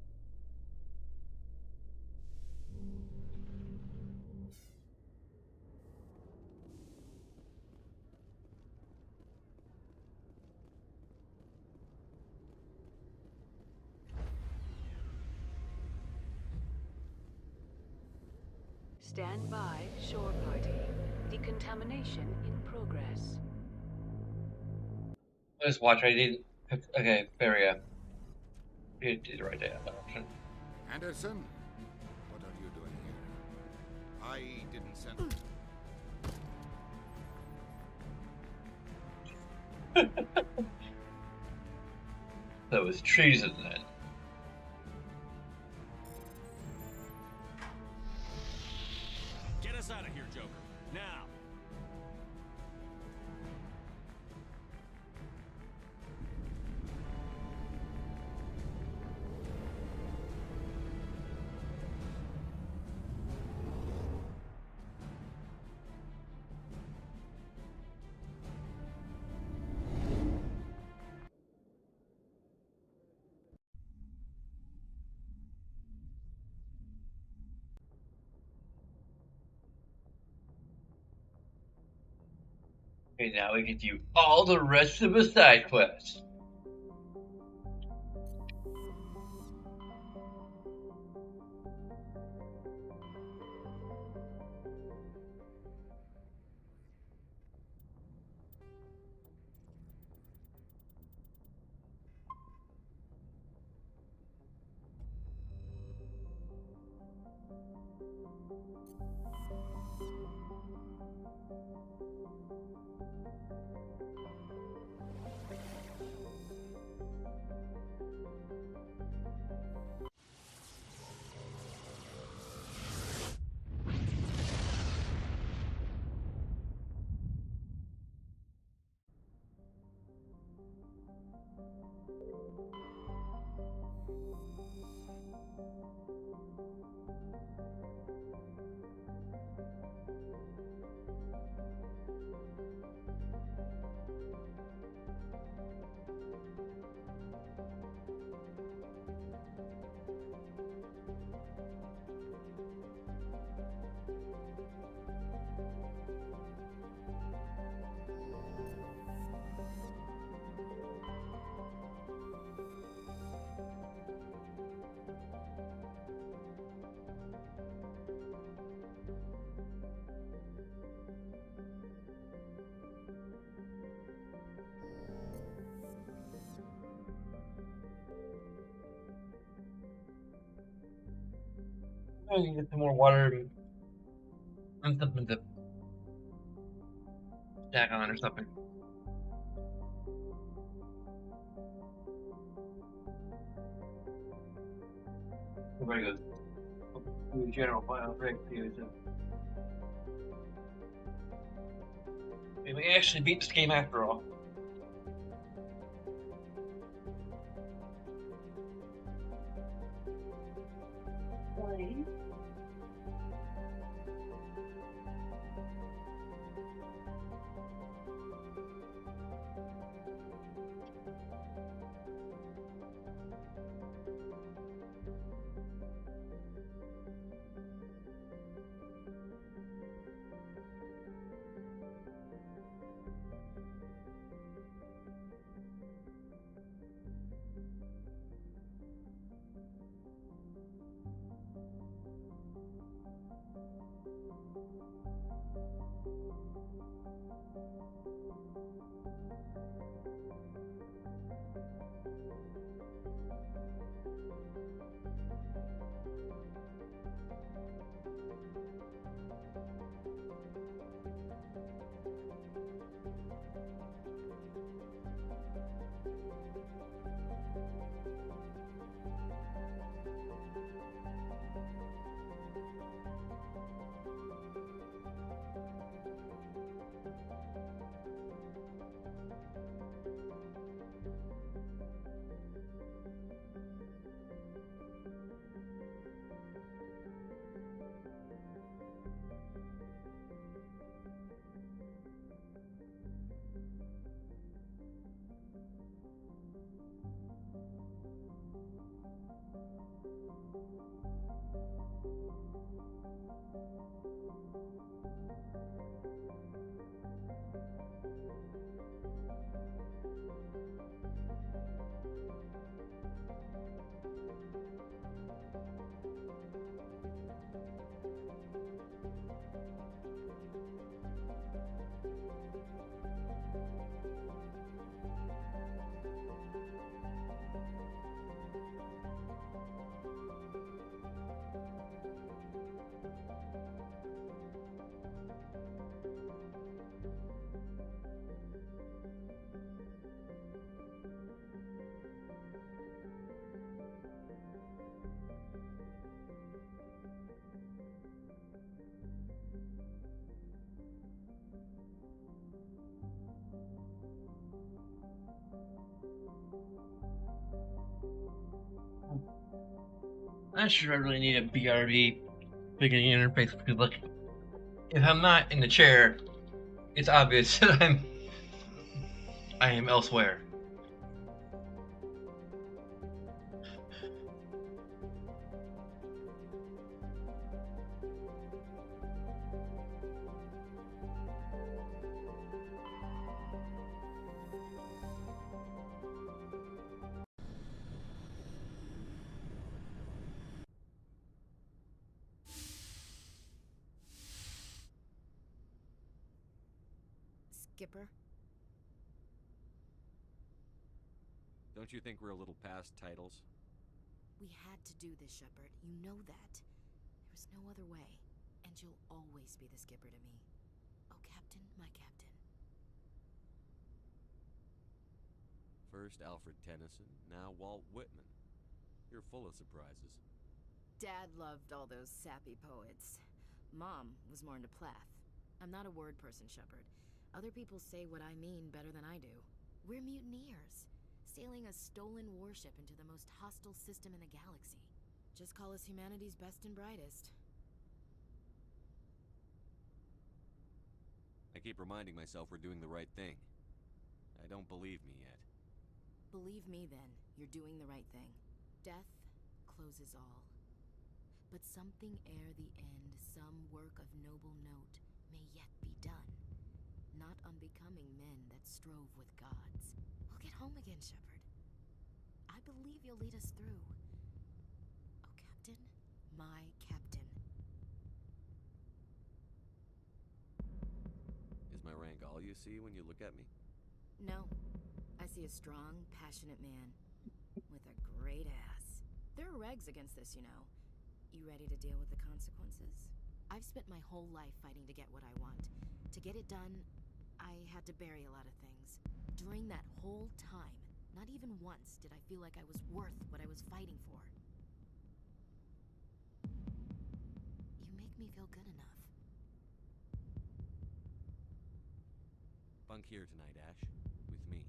Stand by, shore party. Decontamination in progress. Let's watch. I didn't. Okay, there we go. You did right there. Anderson, what are you doing here? I didn't send. That was treason then. Get us out of here, Joker. Now! Okay, now we can do all the rest of the side quests. I need to get some more water and something to snack on or something. Everybody goes do the general final break too. We actually beat this game after all. I'm not sure I really need a BRB beginning interface because, look, if I'm not in the chair, it's obvious that I am elsewhere. Skipper? Don't you think we're a little past titles? We had to do this, Shepard. You know that. There was no other way. And you'll always be the skipper to me. Oh, Captain, my Captain. First Alfred Tennyson, now Walt Whitman. You're full of surprises. Dad loved all those sappy poets. Mom was more into Plath. I'm not a word person, Shepard. Other people say what I mean better than I do. We're mutineers, sailing a stolen warship into the most hostile system in the galaxy. Just call us humanity's best and brightest. I keep reminding myself we're doing the right thing. I don't believe me yet. Believe me then, you're doing the right thing. Death closes all. But something ere the end, some work of noble note, may yet be done. Not unbecoming men that strove with gods. We'll get home again, Shepard. I believe you'll lead us through. Oh, Captain, my Captain. Is my rank all you see when you look at me? No. I see a strong, passionate man. With a great ass. There are regs against this, you know. You ready to deal with the consequences? I've spent my whole life fighting to get what I want. To get it done, I had to bury a lot of things. During that whole time, not even once did I feel like I was worth what I was fighting for. You make me feel good enough. Bunk here tonight, Ash. With me.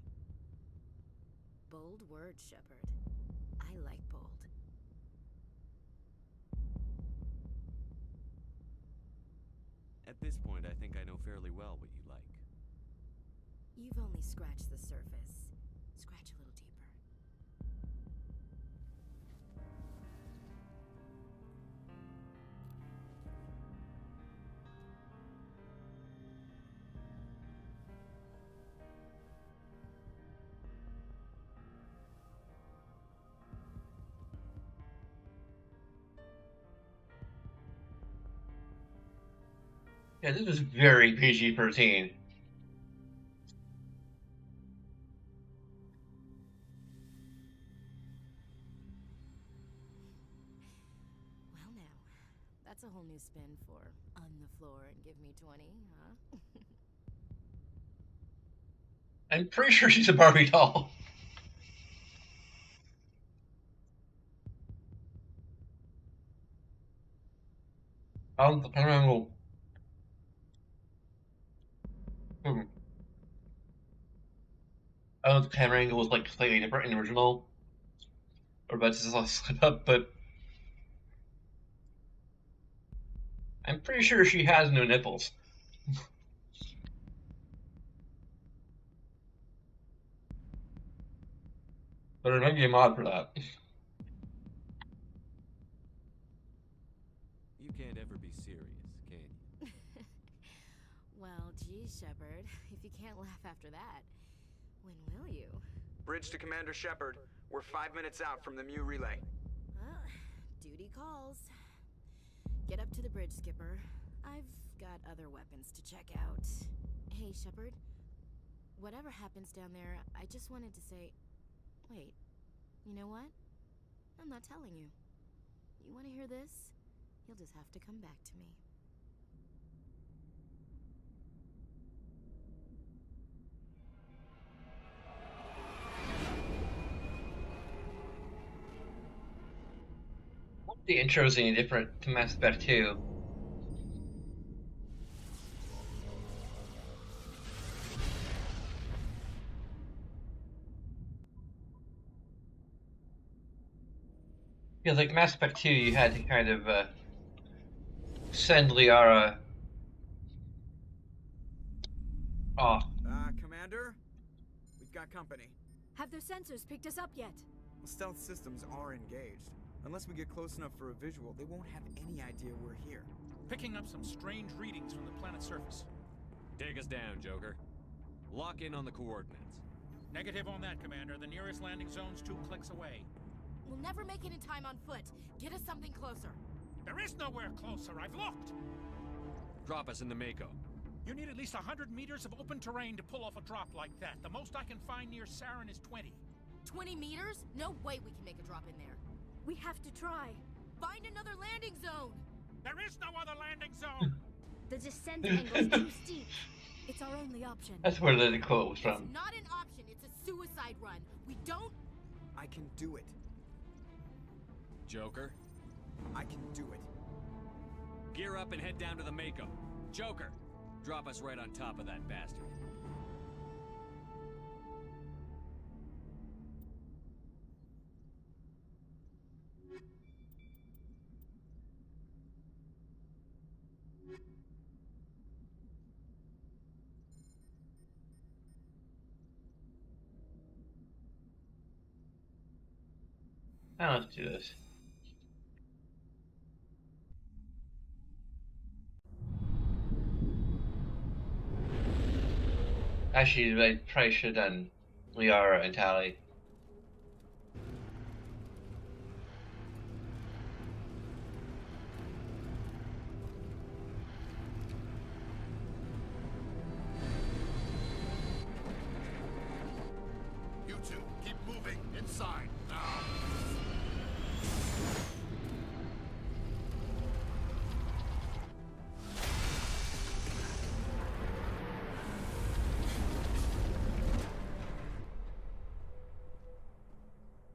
Bold words, Shepard. I like bold. At this point, I think I know fairly well what you like. You've only scratched the surface. Scratch a little deeper. Yeah, this is very PG-13. Well now, that's a whole new spin for on the floor and give me 20, huh? I'm pretty sure she's a Barbie doll. The camera angle. I don't know if the camera angle was like slightly different in the original, or that's just a slip up, but I'm pretty sure she has no nipples. But there might be a mod for that. Shepard. If you can't laugh after that, when will you? Bridge to Commander Shepard. We're 5 minutes out from the Mu relay. Well, duty calls. Get up to the bridge, Skipper. I've got other weapons to check out. Hey, Shepard. Whatever happens down there, I just wanted to say... Wait, you know what? I'm not telling you. You want to hear this? You'll just have to come back to me. The intro's any different to Mass Effect 2. Yeah, like Mass Effect 2, you had to kind of send Liara off. Commander? We've got company. Have their sensors picked us up yet? Well, stealth systems are engaged. Unless we get close enough for a visual, they won't have any idea we're here. Picking up some strange readings from the planet's surface. Take us down, Joker. Lock in on the coordinates. Negative on that, Commander. The nearest landing zone's 2 clicks away. We'll never make it in time on foot. Get us something closer. There is nowhere closer. I've looked. Drop us in the Mako. You need at least 100 meters of open terrain to pull off a drop like that. The most I can find near Saren is 20. 20 meters? No way we can make a drop in there. We have to try. Find another landing zone! There is no other landing zone! The descent angle's too steep. It's our only option. That's where the quote was from. It's not an option, it's a suicide run. We don't... I can do it. Joker? I can do it. Gear up and head down to the Mako. Joker, drop us right on top of that bastard. I don't have to do this. Actually, I probably should have done Liara and Tali. You two, keep moving inside now.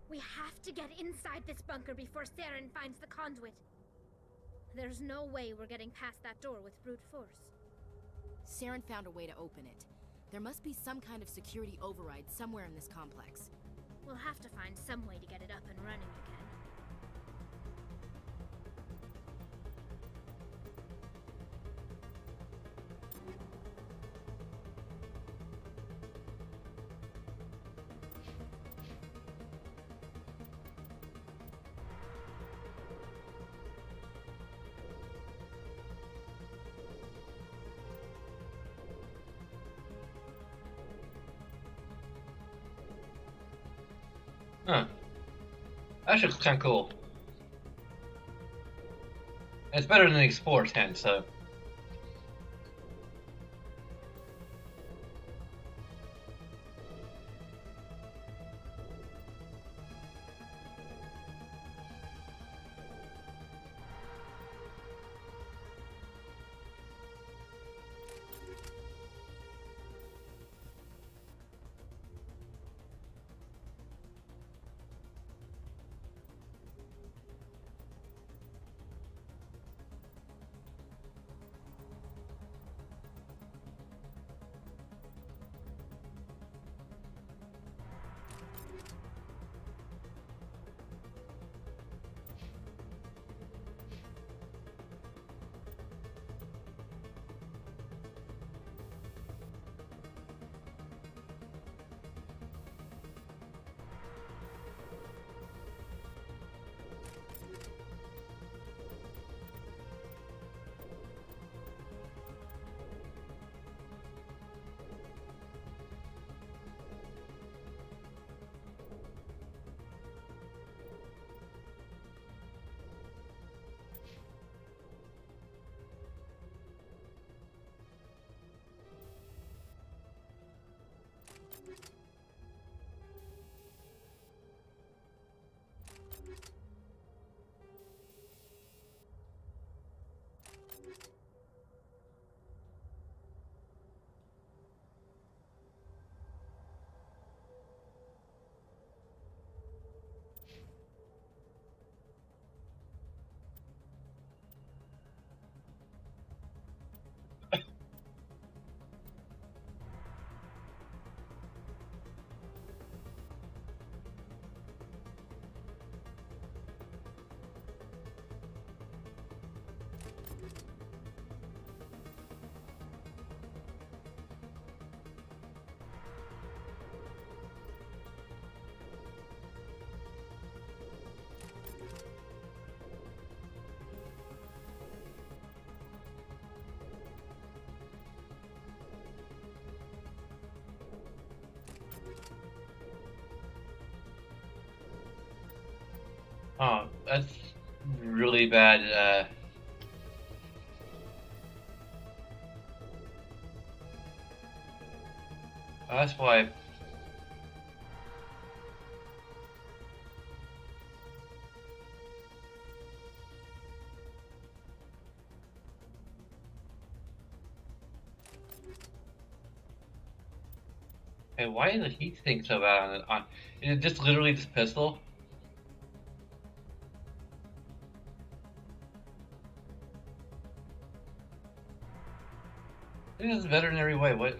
We have to get inside this bunker before Saren finds the conduit. There's no way we're getting past that door with brute force. Saren found a way to open it. There must be some kind of security override somewhere in this complex. We'll have to find some way to get it up and running again. Huh. That looks kind of cool. It's better than the Explorer 10, so... Oh, that's really bad. That's why. Hey, why is the heat sink so bad on? Is it just literally this pistol? This is better in every way. What?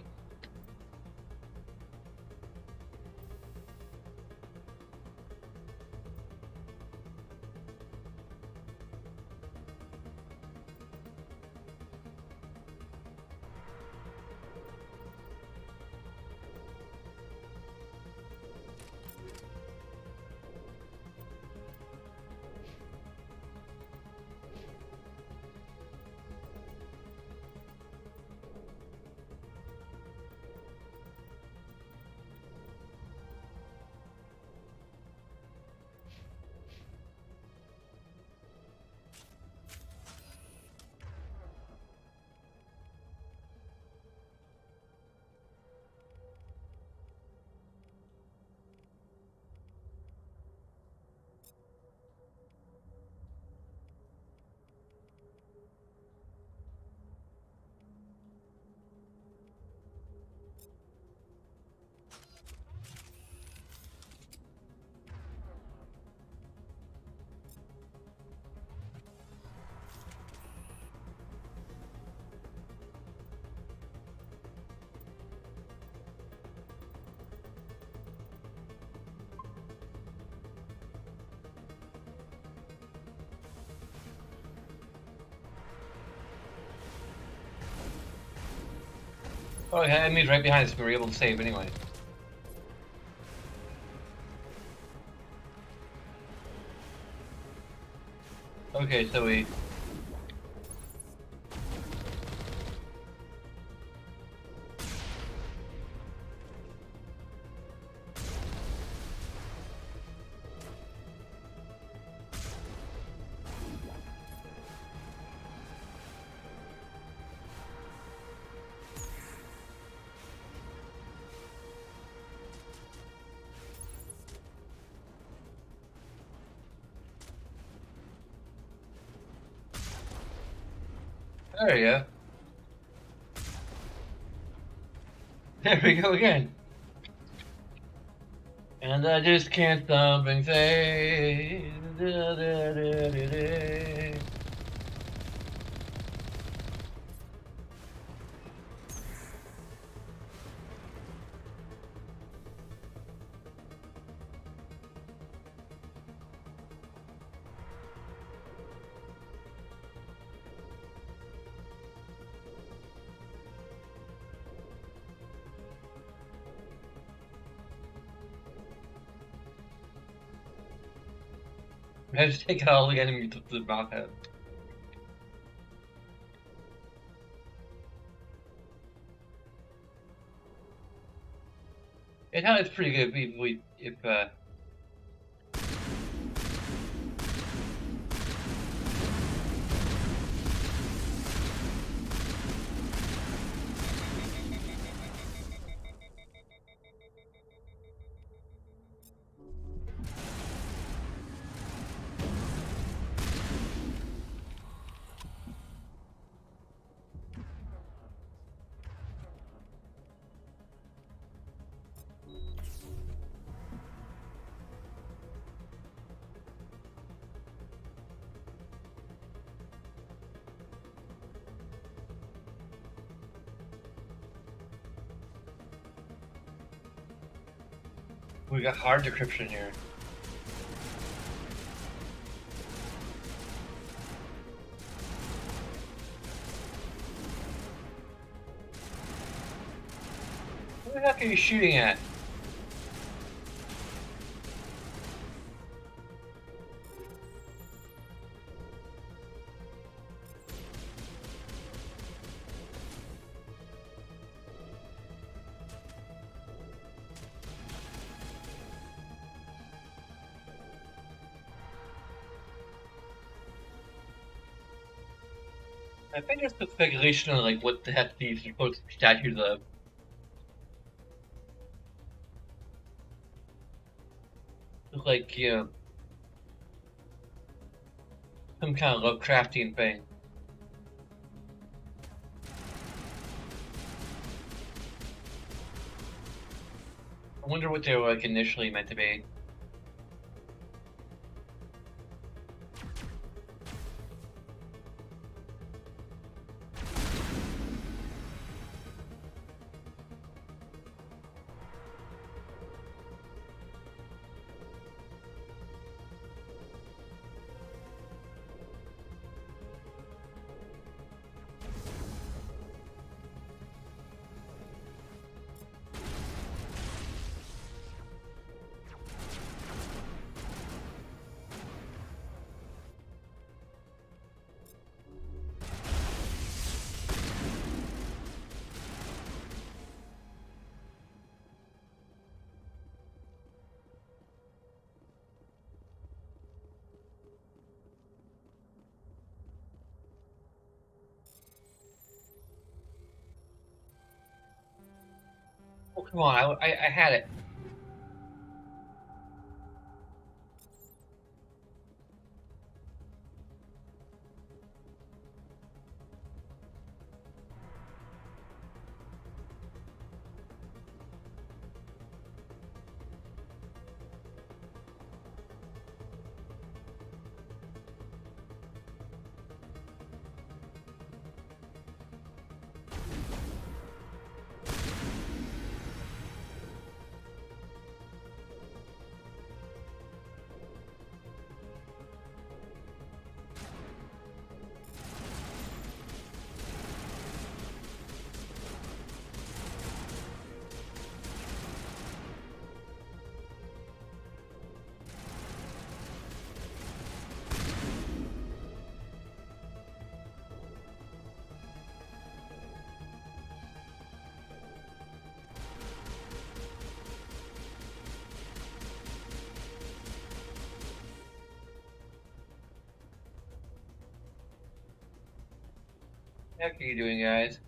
Oh, yeah, enemies right behind us. We were able to save anyway. Okay, so we. There we go. There we go again. And I just can't stop and say. Da, da, da, da, da. I just take all the enemies to the mouth head. It's pretty good if we got hard decryption here. What the heck are you shooting at? I think it's the speculation on like what the heck these supposed statues of. Look like, you know, some kind of Lovecraftian thing. I wonder what they were like initially meant to be. Oh, come on, I had it. What the heck are you doing, guys?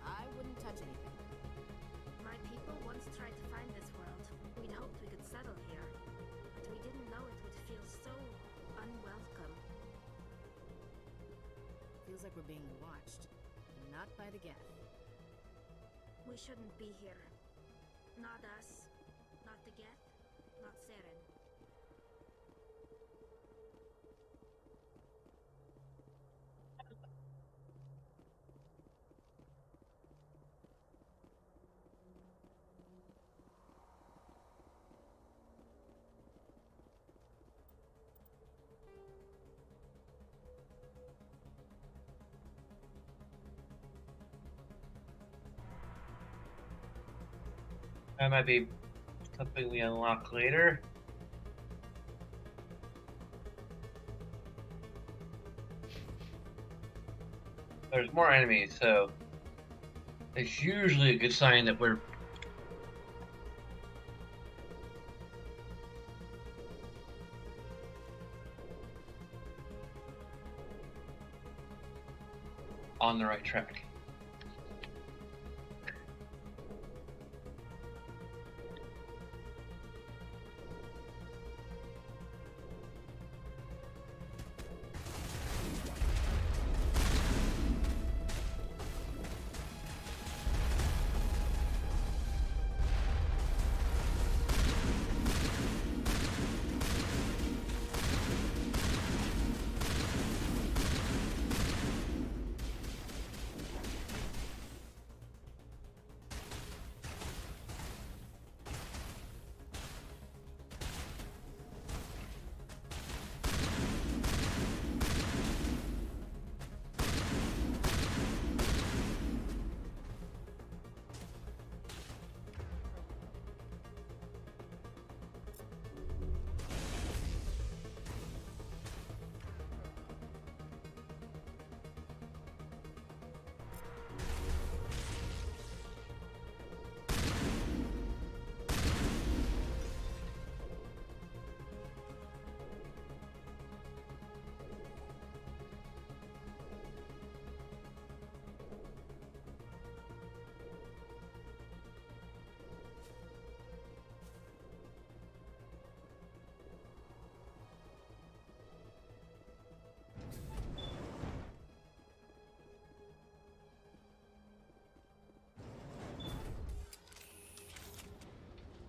I wouldn't touch anything. My people once tried to find this world. We'd hoped we could settle here, but we didn't know it would feel so unwelcome. Feels like we're being watched. Not by the Geth. We shouldn't be here. Not us, not the Geth, not Seren. That might be something we unlock later. There's more enemies, so it's usually a good sign that we're on the right track.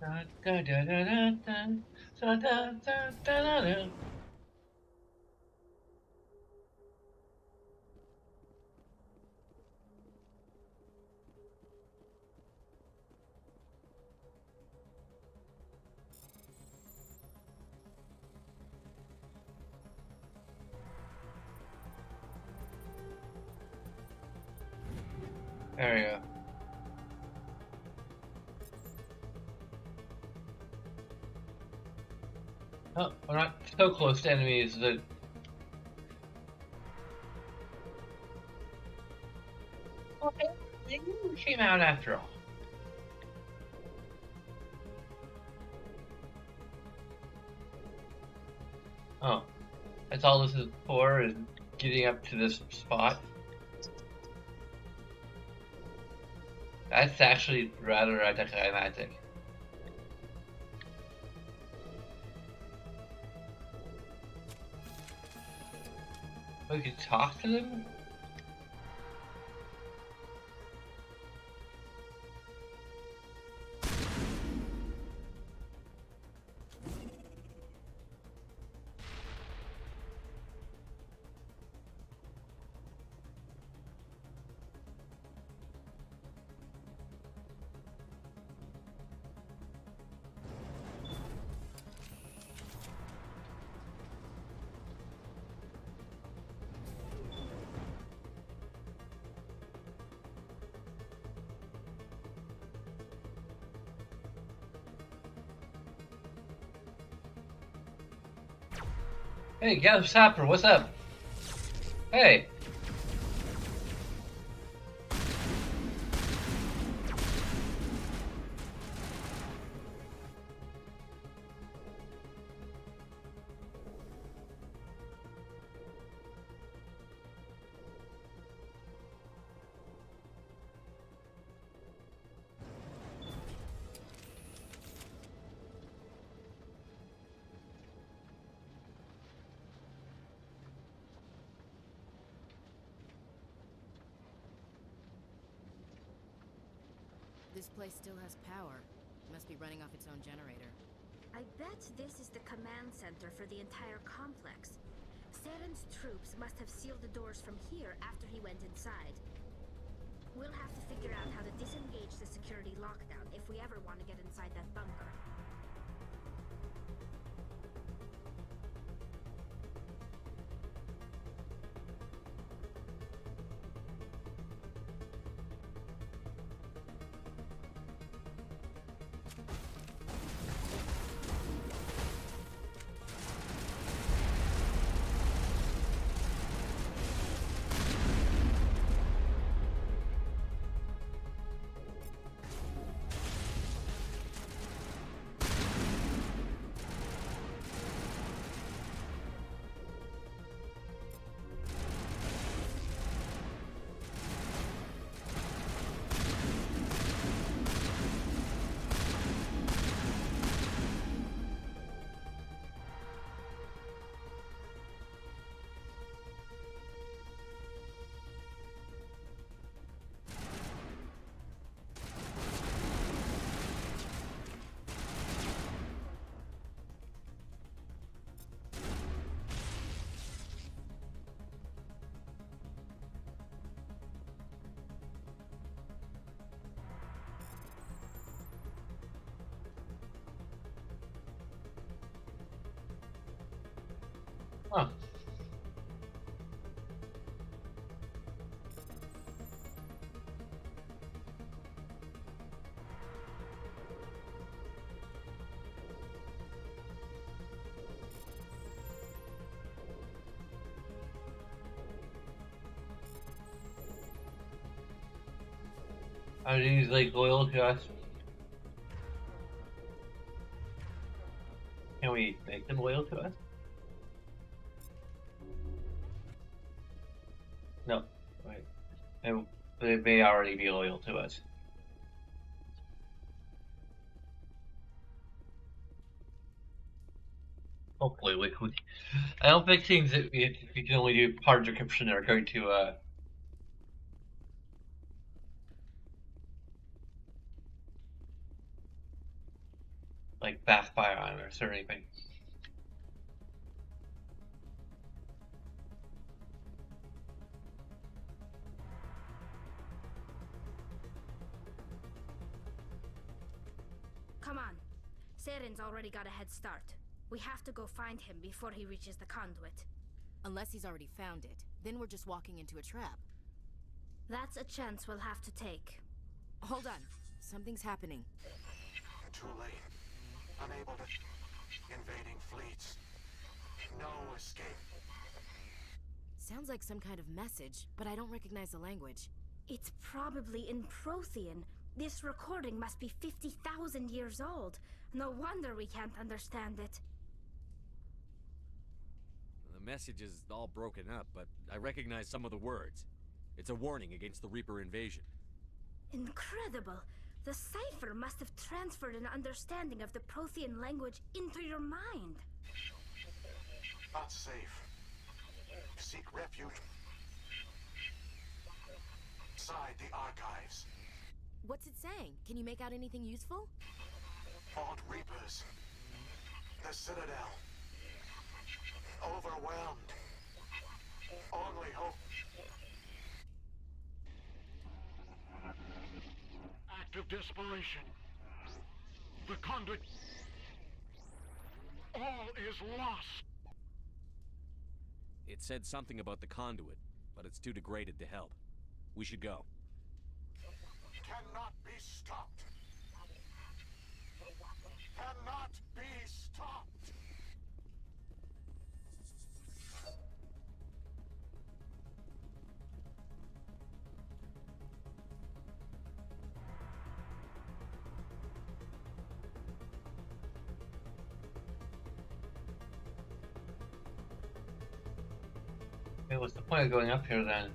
Da, da, da, da, da, da, da, da, da, da. There we go. Oh, we're not so close to enemies that. Okay, they came out after all. Oh, that's all this is for, is getting up to this spot. That's actually rather anticlimactic. We could talk to them? Hey, Gavin Sapper, what's up? Hey. This place still has power. Must be running off its own generator. I bet this is the command center for the entire complex. Saren's troops must have sealed the doors from here after he went inside. We'll have to figure out how to disengage the security lockdown if we ever want to get inside that bunker. Huh. Are these like loyal to us? Can we make them loyal to us? No. Right. They may already be loyal to us. Hopefully, I don't think things that we can only do part decryption are going to like backfire on us or anything. Come on. Saren's already got a head start. We have to go find him before he reaches the conduit. Unless he's already found it. Then we're just walking into a trap. That's a chance we'll have to take. Hold on. Something's happening. Too late. Unable to... Invading fleets. No escape. Sounds like some kind of message, but I don't recognize the language. It's probably in Prothean. This recording must be 50,000 years old. No wonder we can't understand it. The message is all broken up, but I recognize some of the words. It's a warning against the Reaper invasion. Incredible! The cipher must have transferred an understanding of the Prothean language into your mind. Not safe. Seek refuge. Inside the archives. What's it saying? Can you make out anything useful? Vault Reapers. The Citadel. Overwhelmed. Only hope. Act of desperation. The conduit. All is lost. It said something about the conduit, but it's too degraded to help. We should go. Cannot be stopped. Cannot be stopped. Hey, what's the point of going up here then?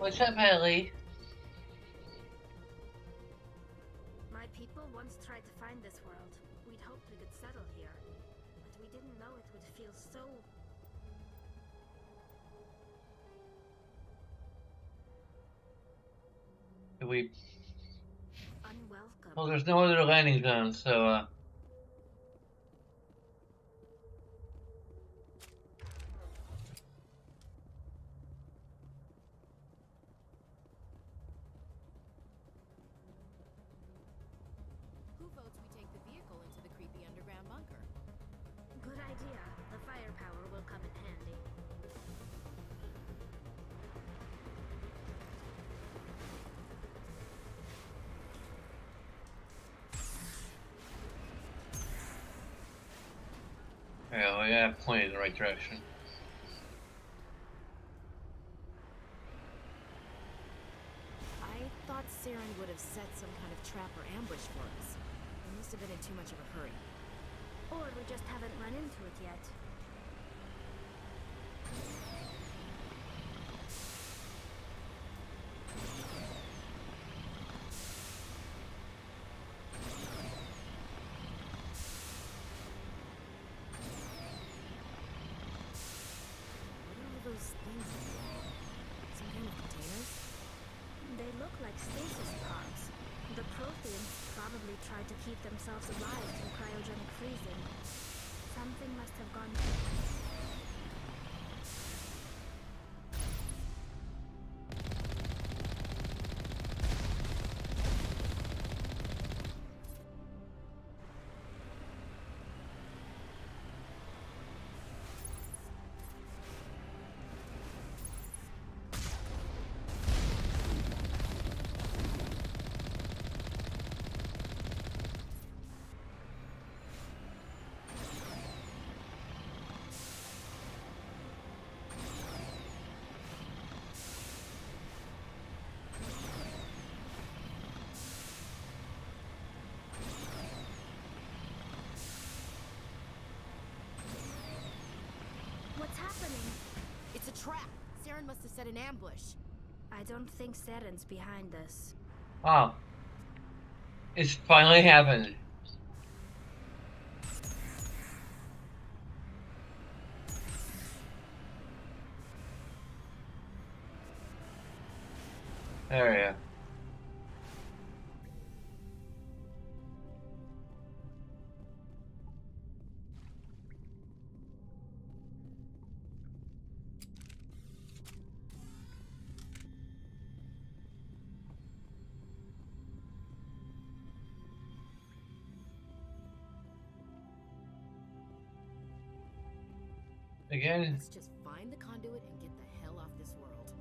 What's up, Ellie? My people once tried to find this world. We'd hoped we could settle here. But we didn't know it would feel so... We... unwelcome. Well, there's no other landing zone, so, Who votes we take the vehicle into the creepy underground bunker? Good idea. The firepower will come in handy. yeah, we have pointed in the right direction. I thought Saren would have set some kind of trap or ambush for us. We must have been in too much of a hurry. Or we just haven't run into it yet. Stasis pods. The Protheans probably tried to keep themselves alive through cryogenic freezing. Something must have gone. What's happening? It's a trap. Saren must have set an ambush. I don't think Saren's behind us. Wow. It's finally happened. There we go. Again. Let's just find the conduit and get the hell off this world.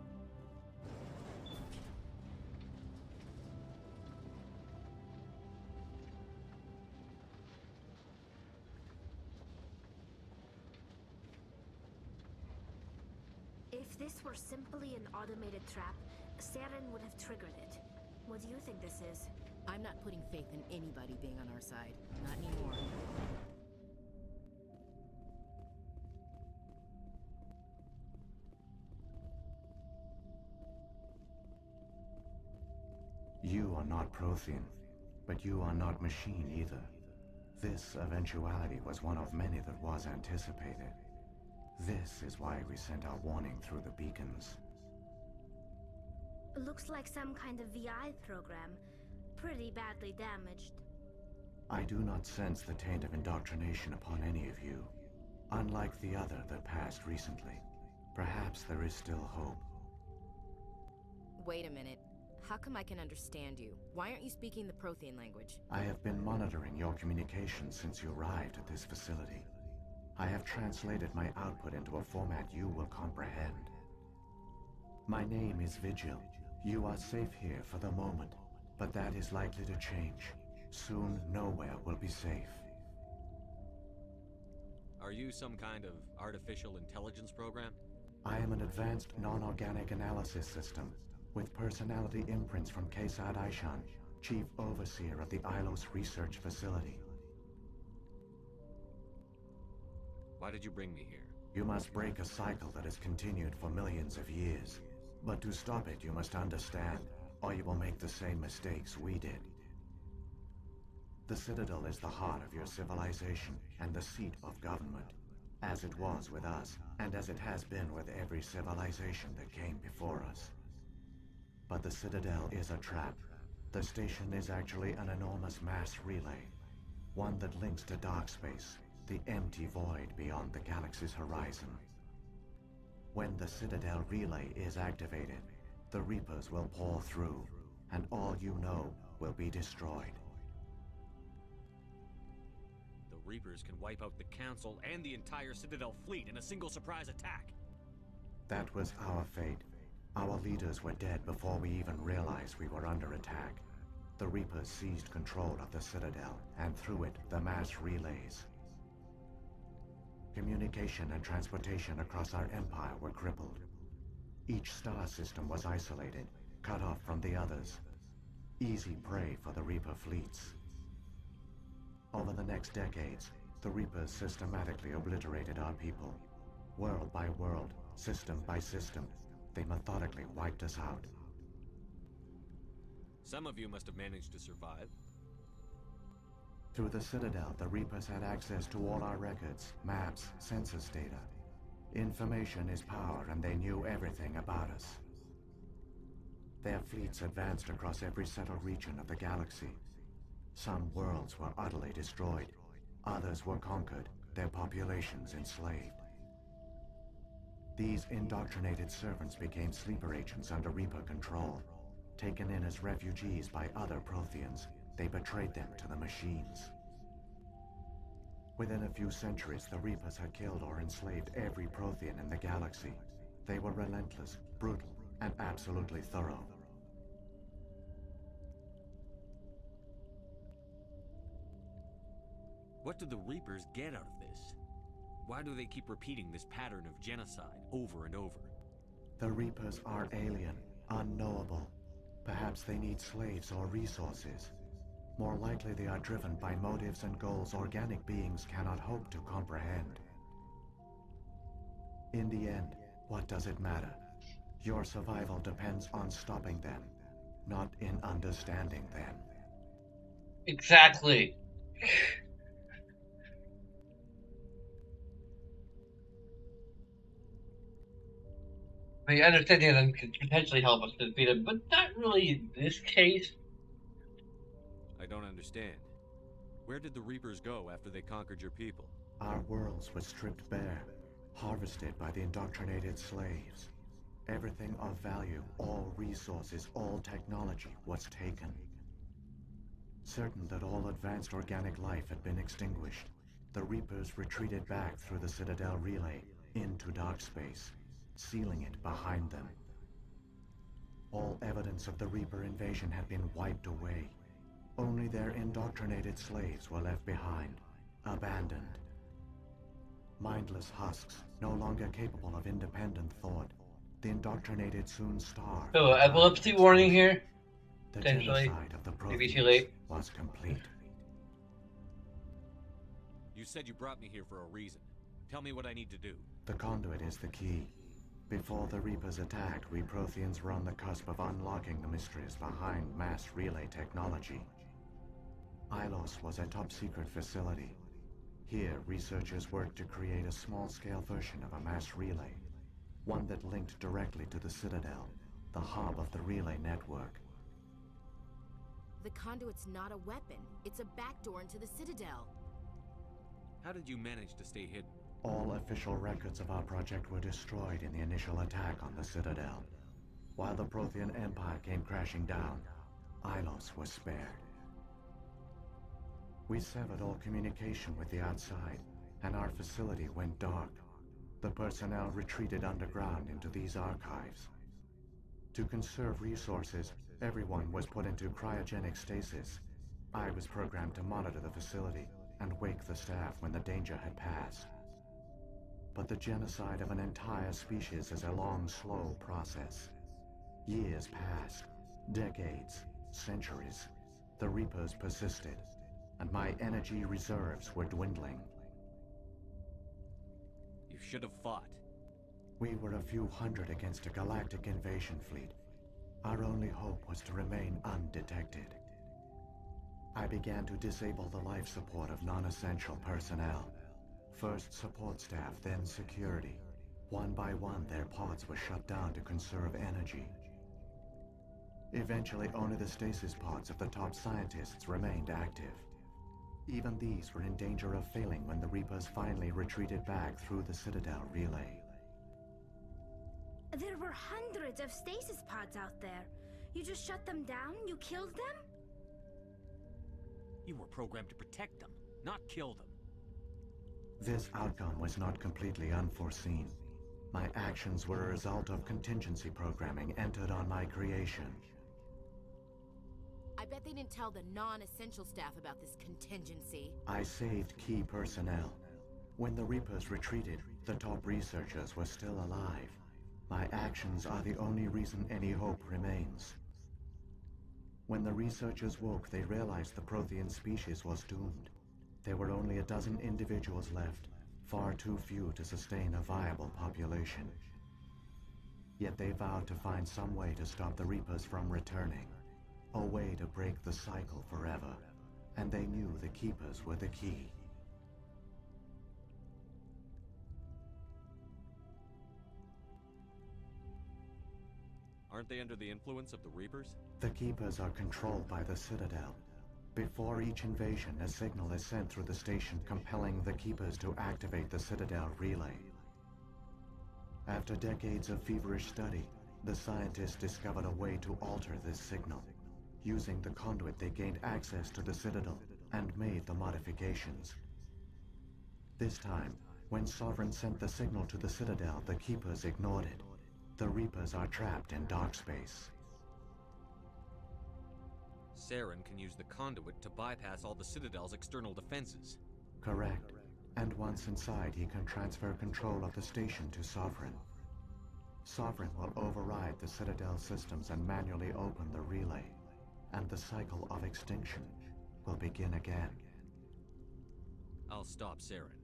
If this were simply an automated trap, Saren would have triggered it. What do you think this is? I'm not putting faith in anybody being on our side. Not anymore. You are not Prothean, but you are not machine either. This eventuality was one of many that was anticipated. This is why we sent our warning through the beacons. Looks like some kind of VI program. Pretty badly damaged. I do not sense the taint of indoctrination upon any of you. Unlike the other that passed recently. Perhaps there is still hope. Wait a minute. How come I can understand you? Why aren't you speaking the Prothean language? I have been monitoring your communications since you arrived at this facility. I have translated my output into a format you will comprehend. My name is Vigil. You are safe here for the moment, but that is likely to change. Soon, nowhere will be safe. Are you some kind of artificial intelligence program? I am an advanced non-organic analysis system, with personality imprints from Kesad Aishan, Chief Overseer of the Ilos Research Facility. Why did you bring me here? You must break a cycle that has continued for millions of years. But to stop it, you must understand, or you will make the same mistakes we did. The Citadel is the heart of your civilization and the seat of government, as it was with us, and as it has been with every civilization that came before us. But the Citadel is a trap. The station is actually an enormous mass relay, one that links to dark space, the empty void beyond the galaxy's horizon. When the Citadel relay is activated, the Reapers will pour through, and all you know will be destroyed. The Reapers can wipe out the Council and the entire Citadel fleet in a single surprise attack. That was our fate. Our leaders were dead before we even realized we were under attack. The Reapers seized control of the Citadel, and through it, the mass relays. Communication and transportation across our empire were crippled. Each star system was isolated, cut off from the others. Easy prey for the Reaper fleets. Over the next decades, the Reapers systematically obliterated our people. World by world, system by system, they methodically wiped us out. Some of you must have managed to survive. Through the Citadel, the Reapers had access to all our records, maps, census data. Information is power, and they knew everything about us. Their fleets advanced across every settled region of the galaxy. Some worlds were utterly destroyed. Others were conquered, their populations enslaved. These indoctrinated servants became sleeper agents under Reaper control. Taken in as refugees by other Protheans, they betrayed them to the machines. Within a few centuries, the Reapers had killed or enslaved every Prothean in the galaxy. They were relentless, brutal, and absolutely thorough. What do the Reapers get out of this? Why do they keep repeating this pattern of genocide over and over? The Reapers are alien, unknowable. Perhaps they need slaves or resources. More likely they are driven by motives and goals organic beings cannot hope to comprehend. In the end, what does it matter? Your survival depends on stopping them, not in understanding them. Exactly. I mean, understanding them could potentially help us defeat him, but not really in this case. I don't understand. Where did the Reapers go after they conquered your people? Our worlds were stripped bare, harvested by the indoctrinated slaves. Everything of value, all resources, all technology was taken. Certain that all advanced organic life had been extinguished, the Reapers retreated back through the Citadel relay into dark space, sealing it behind them. All evidence of the Reaper invasion had been wiped away. Only their indoctrinated slaves were left behind, abandoned. Mindless husks, no longer capable of independent thought. The indoctrinated soon starved. So, epilepsy warning here. The Potentially. genocide of the Maybe too Protheans late. was complete. You said you brought me here for a reason. Tell me what I need to do. The conduit is the key. Before the Reapers attacked, we Protheans were on the cusp of unlocking the mysteries behind mass relay technology. Ilos was a top-secret facility. Here, researchers worked to create a small-scale version of a mass relay, one that linked directly to the Citadel, the hub of the relay network. The conduit's not a weapon. It's a backdoor into the Citadel. How did you manage to stay hidden? All official records of our project were destroyed in the initial attack on the Citadel. While the Prothean Empire came crashing down, Ilos was spared. We severed all communication with the outside, and our facility went dark. The personnel retreated underground into these archives. To conserve resources, everyone was put into cryogenic stasis. I was programmed to monitor the facility and wake the staff when the danger had passed. But the genocide of an entire species is a long, slow process. Years passed, decades, centuries. The Reapers persisted, and my energy reserves were dwindling. You should have fought. We were a few hundred against a galactic invasion fleet. Our only hope was to remain undetected. I began to disable the life support of non-essential personnel. First support staff, then security. One by one, their pods were shut down to conserve energy. Eventually, only the stasis pods of the top scientists remained active. Even these were in danger of failing when the Reapers finally retreated back through the Citadel relay. There were hundreds of stasis pods out there. You just shut them down? You killed them? You were programmed to protect them, not kill them. This outcome was not completely unforeseen. My actions were a result of contingency programming entered on my creation. I bet they didn't tell the non-essential staff about this contingency. I saved key personnel. When the Reapers retreated, the top researchers were still alive. My actions are the only reason any hope remains. When the researchers woke, they realized the Prothean species was doomed. There were only a dozen individuals left, far too few to sustain a viable population. Yet they vowed to find some way to stop the Reapers from returning. A way to break the cycle forever. And they knew the Keepers were the key. Aren't they under the influence of the Reapers? The Keepers are controlled by the Citadel. Before each invasion, a signal is sent through the station compelling the Keepers to activate the Citadel relay. After decades of feverish study, the scientists discovered a way to alter this signal. Using the conduit, they gained access to the Citadel and made the modifications. This time, when Sovereign sent the signal to the Citadel, the Keepers ignored it. The Reapers are trapped in dark space. Saren can use the conduit to bypass all the Citadel's external defenses. Correct. And once inside, he can transfer control of the station to Sovereign. Sovereign will override the Citadel systems and manually open the relay, and the cycle of extinction will begin again. I'll stop Saren.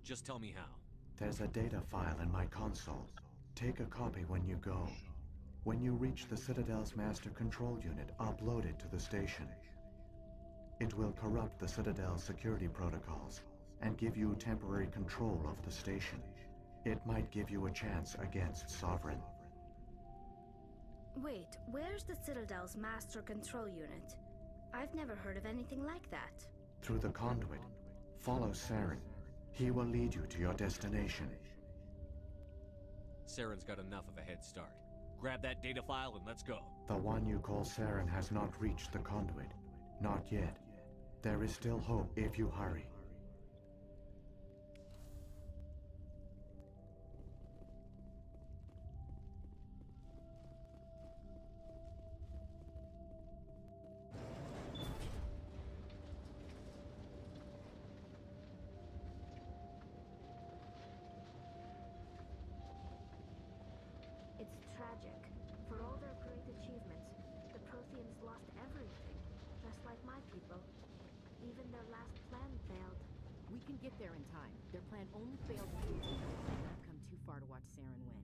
Just tell me how. There's a data file in my console. Take a copy when you go. When you reach the Citadel's master control unit, upload it to the station. It will corrupt the Citadel's security protocols and give you temporary control of the station. It might give you a chance against Sovereign. Wait, where's the Citadel's master control unit? I've never heard of anything like that. Through the conduit, follow Saren. He will lead you to your destination. Saren's got enough of a head start. Grab that data file and let's go. The one you call Saren has not reached the conduit. Not yet. There is still hope if you hurry. It's tragic. For all their great achievements, the Protheans lost everything, just like my people. Even their last plan failed. We can get there in time. Their plan only failed because we've come too far to watch Saren win.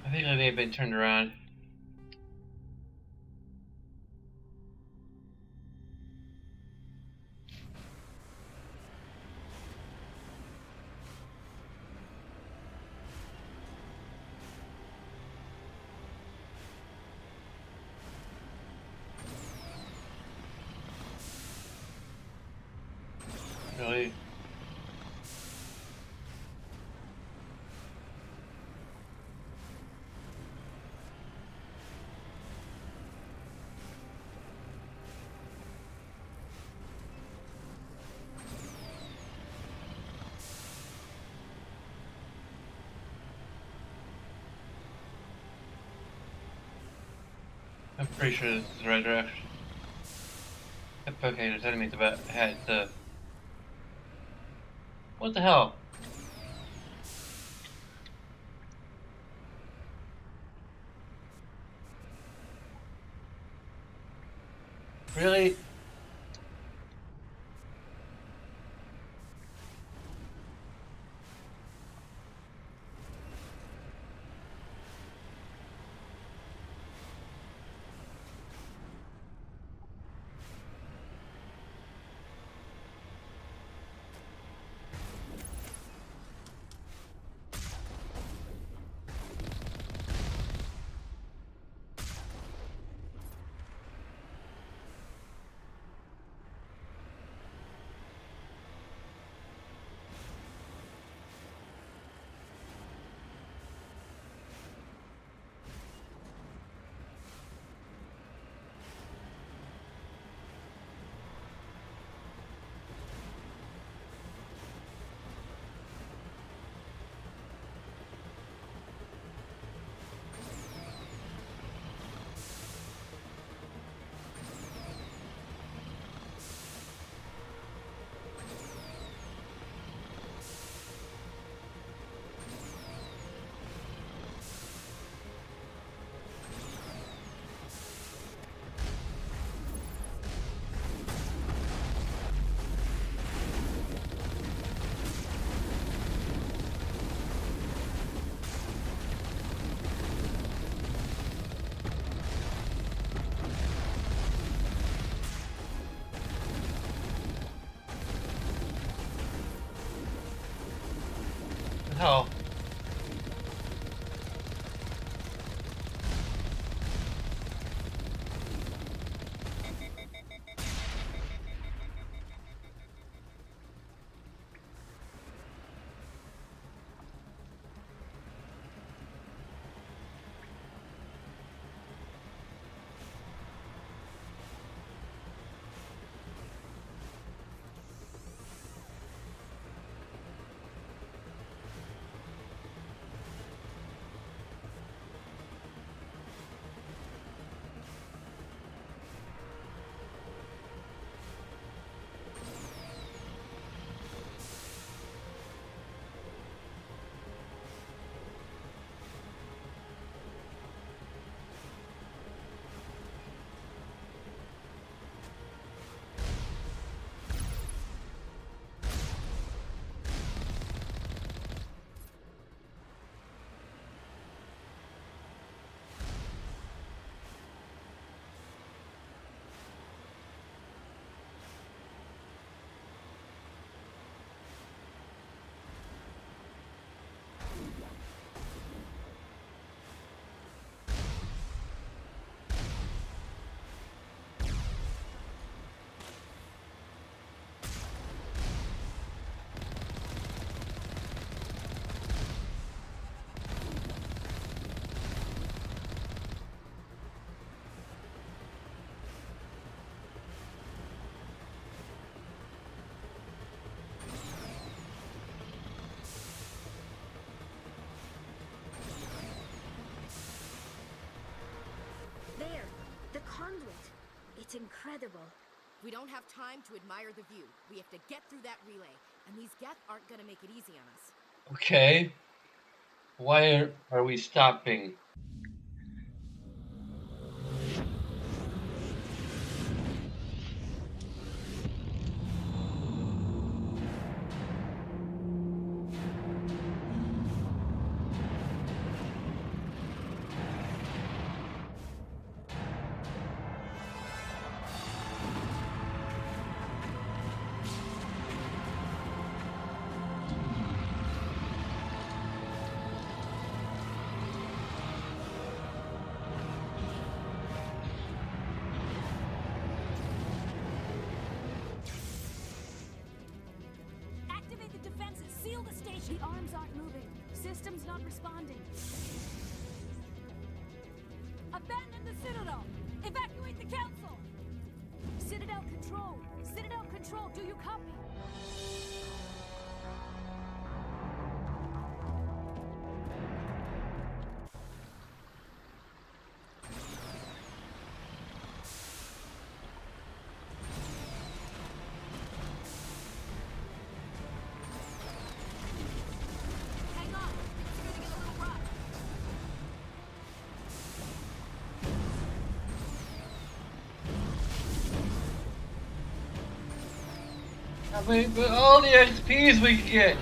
I think I may have been turned around. Really? I'm pretty sure this is the right direction. Yep, okay, there's enemies about ahead, so... What the hell? Really? hell? There! The conduit! It's incredible. We don't have time to admire the view. We have to get through that relay, and these Geth aren't gonna make it easy on us. Okay. Why are we stopping? Activate the defenses! Seal the station! The arms aren't moving. System's not responding. Abandon the Citadel! Evacuate the Council! Citadel Control! Citadel Control, do you copy? Hang on! It's gonna get a little rough. I mean, but all the XPs we get.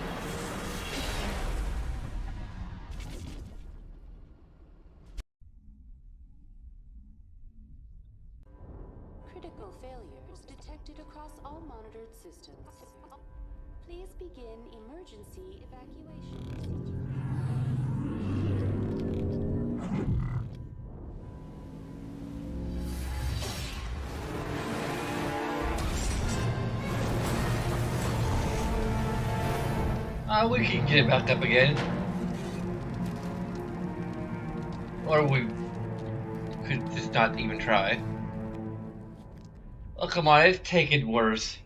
Critical failures detected across all monitored systems. Please begin emergency evacuation. We can get it back up again. Or we could just not even try. Oh, come on, it's taken worse.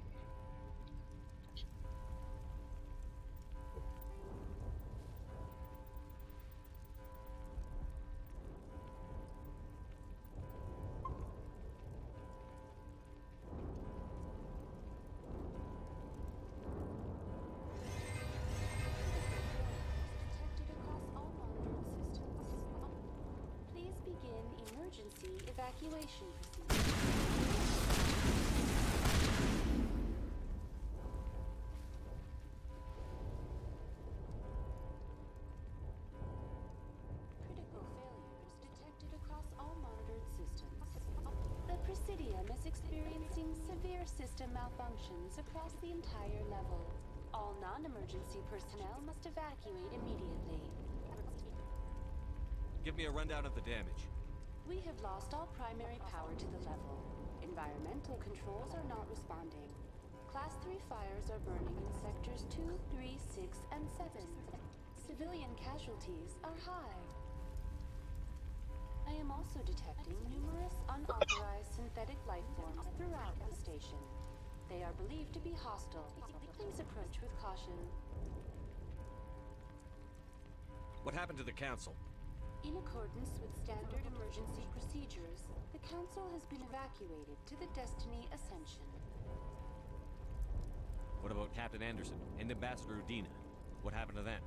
Please begin emergency evacuation procedure. Critical failures detected across all monitored systems. The Presidium is experiencing severe system malfunctions across the entire level. All non-emergency personnel must evacuate immediately. Give me a rundown of the damage. We have lost all primary power to the level. Environmental controls are not responding. Class 3 fires are burning in sectors 2, 3, 6, and 7. Civilian casualties are high. I am also detecting numerous unauthorized synthetic life forms throughout the station. They are believed to be hostile. Please approach with caution. What happened to the council? In accordance with standard emergency procedures, the council has been evacuated to the Destiny Ascension. What about Captain Anderson and Ambassador Udina? What happened to them?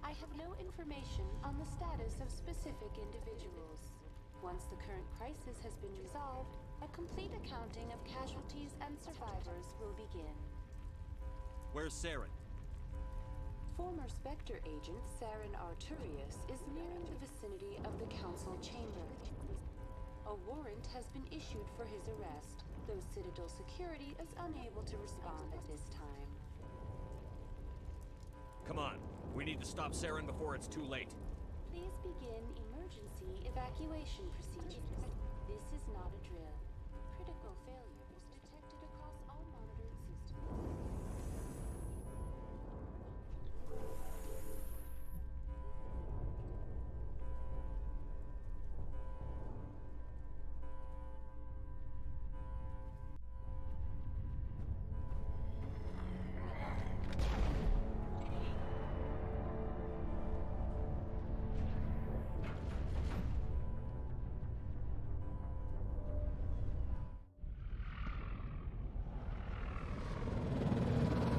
I have no information on the status of specific individuals. Once the current crisis has been resolved, a complete accounting of casualties and survivors will begin. Where's Saren? Former Spectre agent Saren Arturius is nearing the vicinity of the council chamber. A warrant has been issued for his arrest, though Citadel security is unable to respond at this time. Come on, we need to stop Saren before it's too late. Please begin emergency evacuation procedures. This is not a drill. Critical failures detected across all monitoring systems.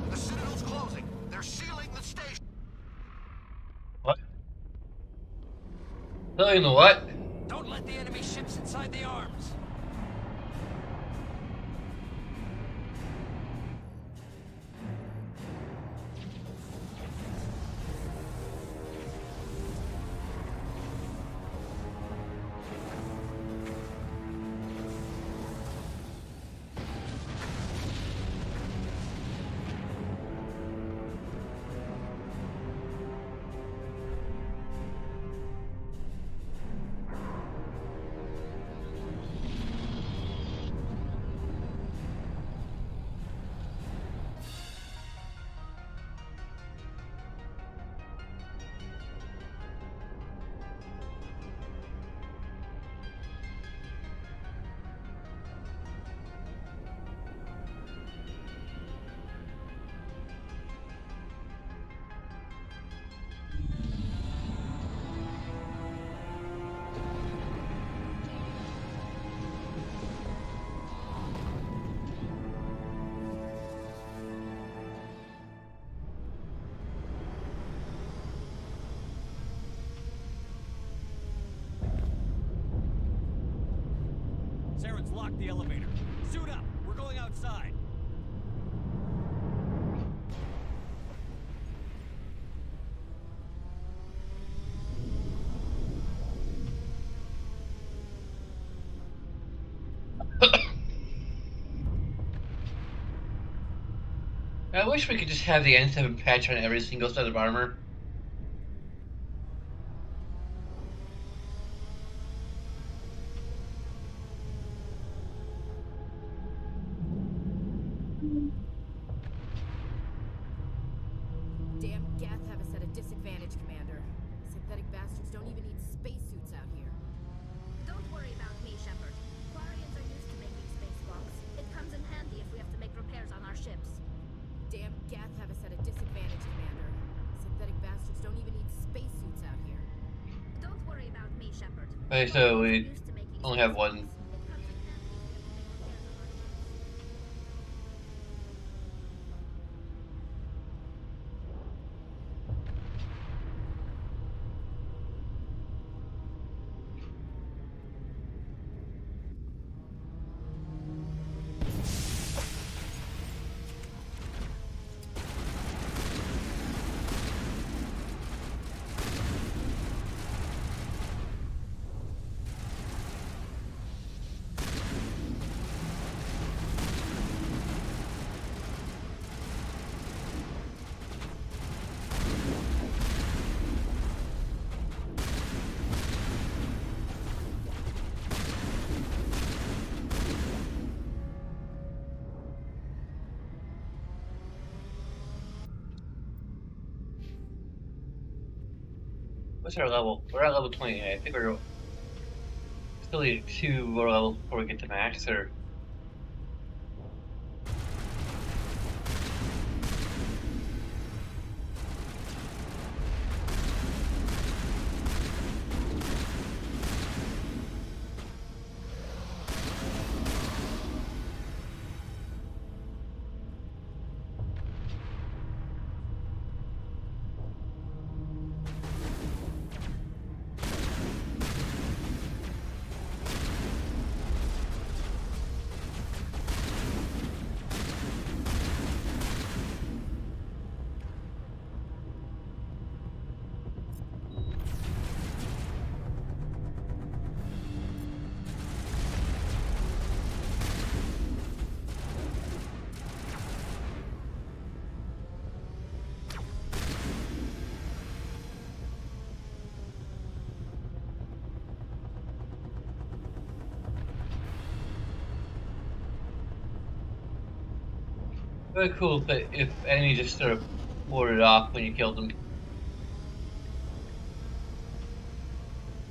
The Citadel's closing. They're sealing the station. What? Filling the what? Don't let the enemy ships inside the arms. Saren's locked the elevator. Suit up! We're going outside! I wish we could just have the N7 patch on every single set of armor. Damn Gath have us at a disadvantage, Commander. Synthetic bastards don't even need spacesuits out here. Don't worry about me, Shepard. Quarians are used to making spacewalks. It comes in handy if we have to make repairs on our ships. Damn Gath have us at a disadvantage, Commander. Synthetic bastards don't even need spacesuits out here. Don't worry about me, Shepard. Okay, so we only have one. What's our level? We're at level 20. I think we're still need 2 more levels before we get to max, or... Very cool if enemies just sort of warded off when you killed them.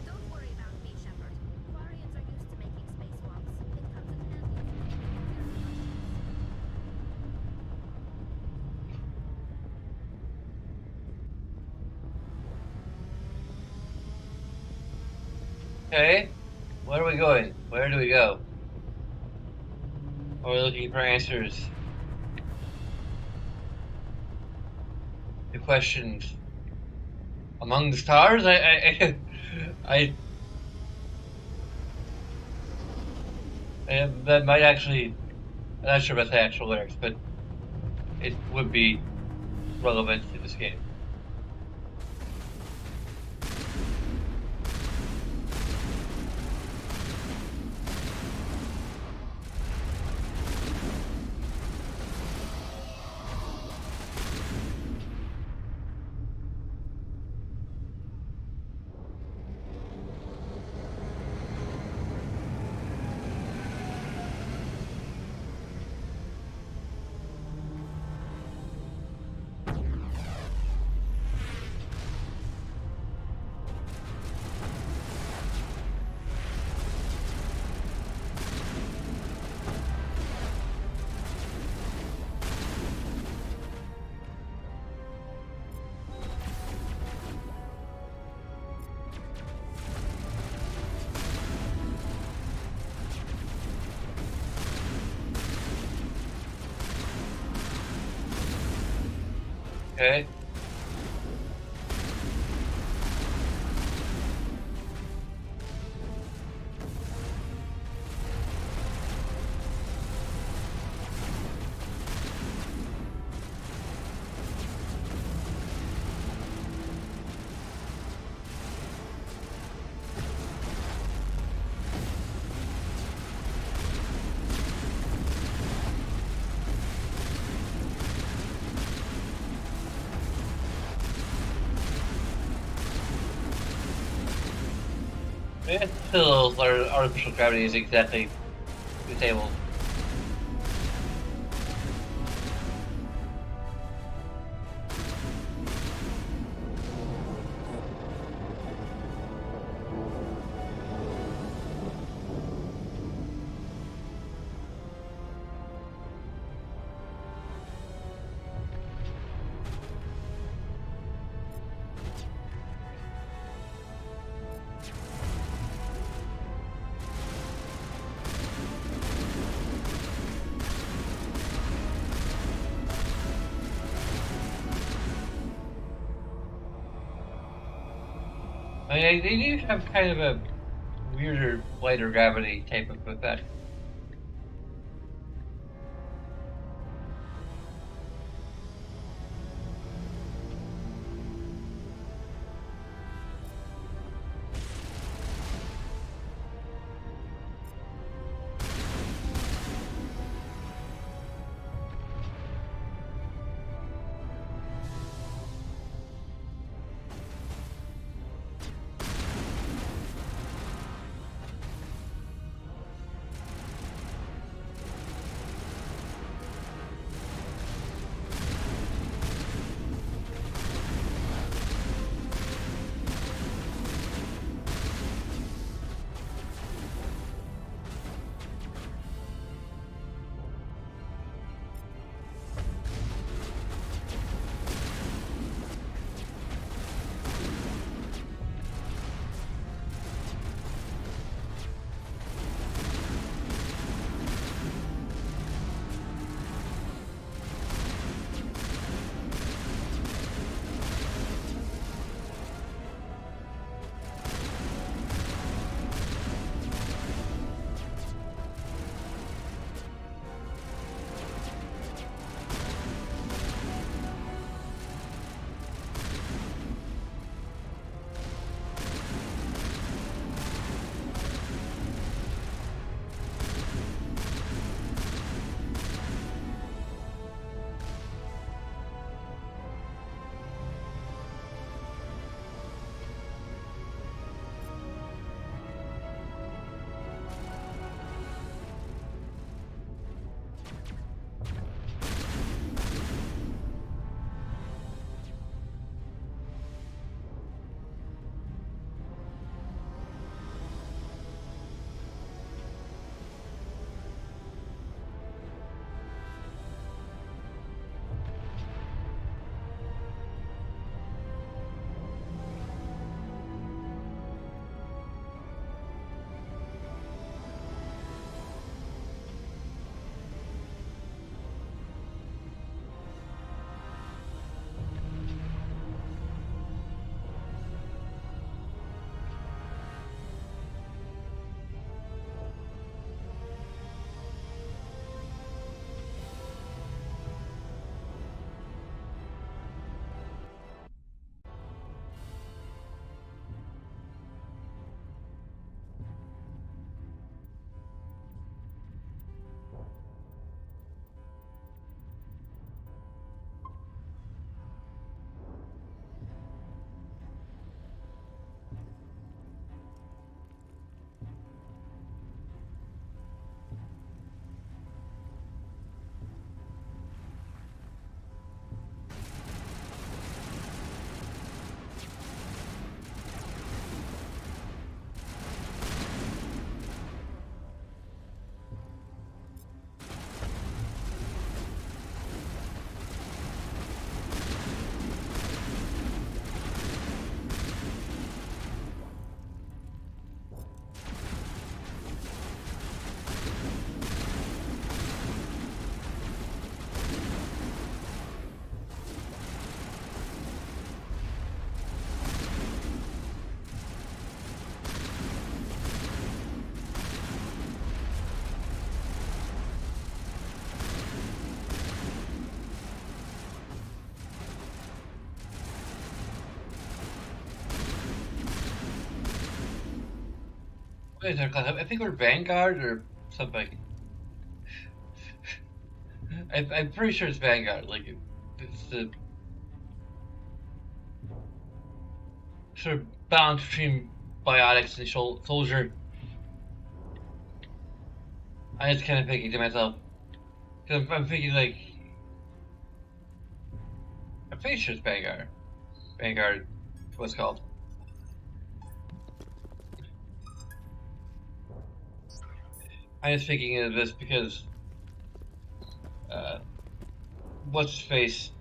Don't worry about me, Shepard. Quarians are used to making spacewalks. It comes in handy. Okay, where are we going? Where do we go? Are we looking for answers to questions among the stars? That might actually, I'm not sure about the actual lyrics, but it would be relevant to this game. Okay. It's still artificial gravity is exactly disabled. I mean, they do have kind of a weirder, lighter gravity type of effect. What is our class? I think we're Vanguard or something. I'm pretty sure it's Vanguard. Like, it's the sort of balance between biotics and soldier. I was kind of thinking to myself, because I'm thinking like, I'm pretty sure it's Vanguard. Vanguard, what's it called? I was thinking of this because, what's his face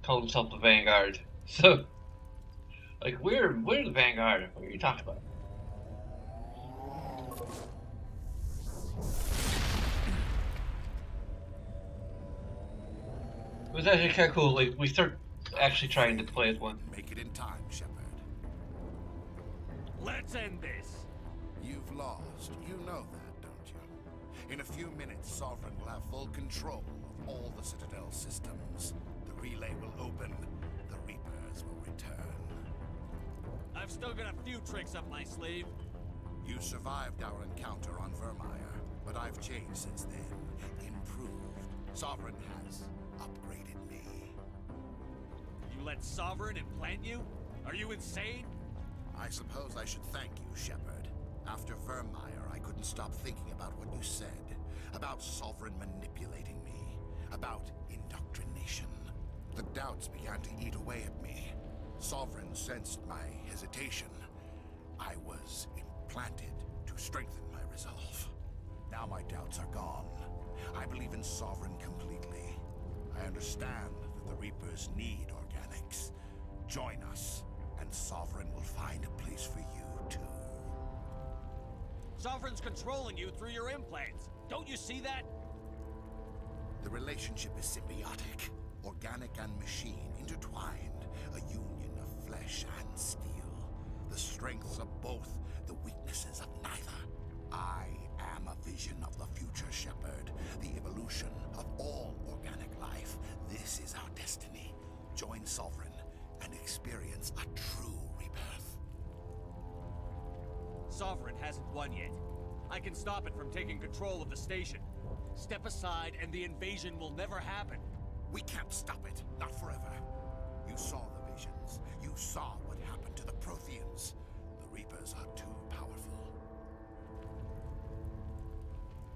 called himself the Vanguard. So, like, we're the Vanguard. What are you talking about? It was actually kind of cool. Like, we start actually trying to play as one. Make it in time, Shepard. Let's end this. You've lost. You know that, don't you? In a few minutes, Sovereign will have full control of all the Citadel systems. The relay will open. The Reapers will return. I've still got a few tricks up my sleeve. You survived our encounter on Vermeer, but I've changed since then. Improved. Sovereign has upgraded me. You let Sovereign implant you? Are you insane? I suppose I should thank you, Shepard. After Vermeer, I couldn't stop thinking about what you said. About Sovereign manipulating me. About indoctrination. The doubts began to eat away at me. Sovereign sensed my hesitation. I was implanted to strengthen my resolve. Now my doubts are gone. I believe in Sovereign completely. I understand that the Reapers need organics. Join us, and Sovereign will find a place for you, too. Sovereign's controlling you through your implants. Don't you see that? The relationship is symbiotic. Organic and machine intertwined. A union of flesh and steel. The strengths of both, the weaknesses of neither. I am a vision of the future, Shepard. The evolution of all organic life. This is our destiny. Join Sovereign and experience a true rebirth. Sovereign hasn't won yet. I can stop it from taking control of the station. Step aside and the invasion will never happen. We can't stop it. Not forever. You saw the visions. You saw what happened to the Protheans. The Reapers are too powerful.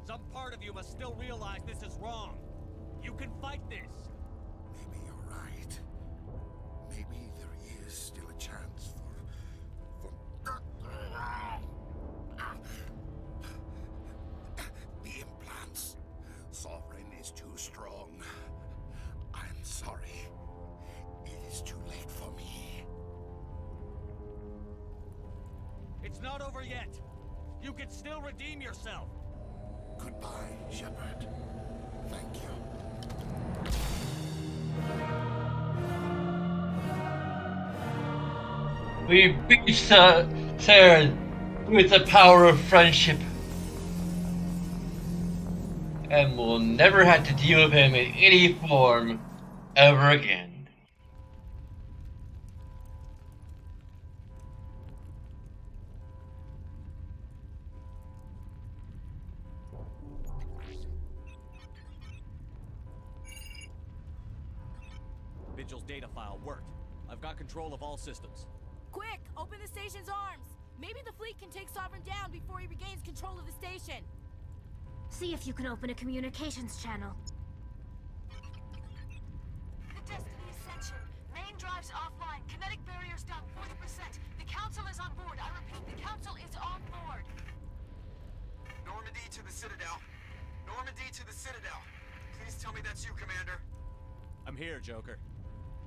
Some part of you must still realize this is wrong. You can fight this. Maybe you're right. Maybe there is still a chance for... The implants. Sovereign is too strong. I'm sorry. It is too late for me. It's not over yet. You can still redeem yourself. Goodbye, Shepard. Thank you. We beat Saren with the power of friendship. And we'll never have to deal with him in any form ever again. Vigil's data file worked. I've got control of all systems. Quick, open the station's arms. Maybe the fleet can take Sovereign down before he regains control of the station. See if you can open a communications channel. The Destiny Ascension. Main drives offline. Kinetic barriers down 40%. The Council is on board. I repeat, the Council is on board. Normandy to the Citadel. Normandy to the Citadel. Please tell me that's you, Commander. I'm here, Joker.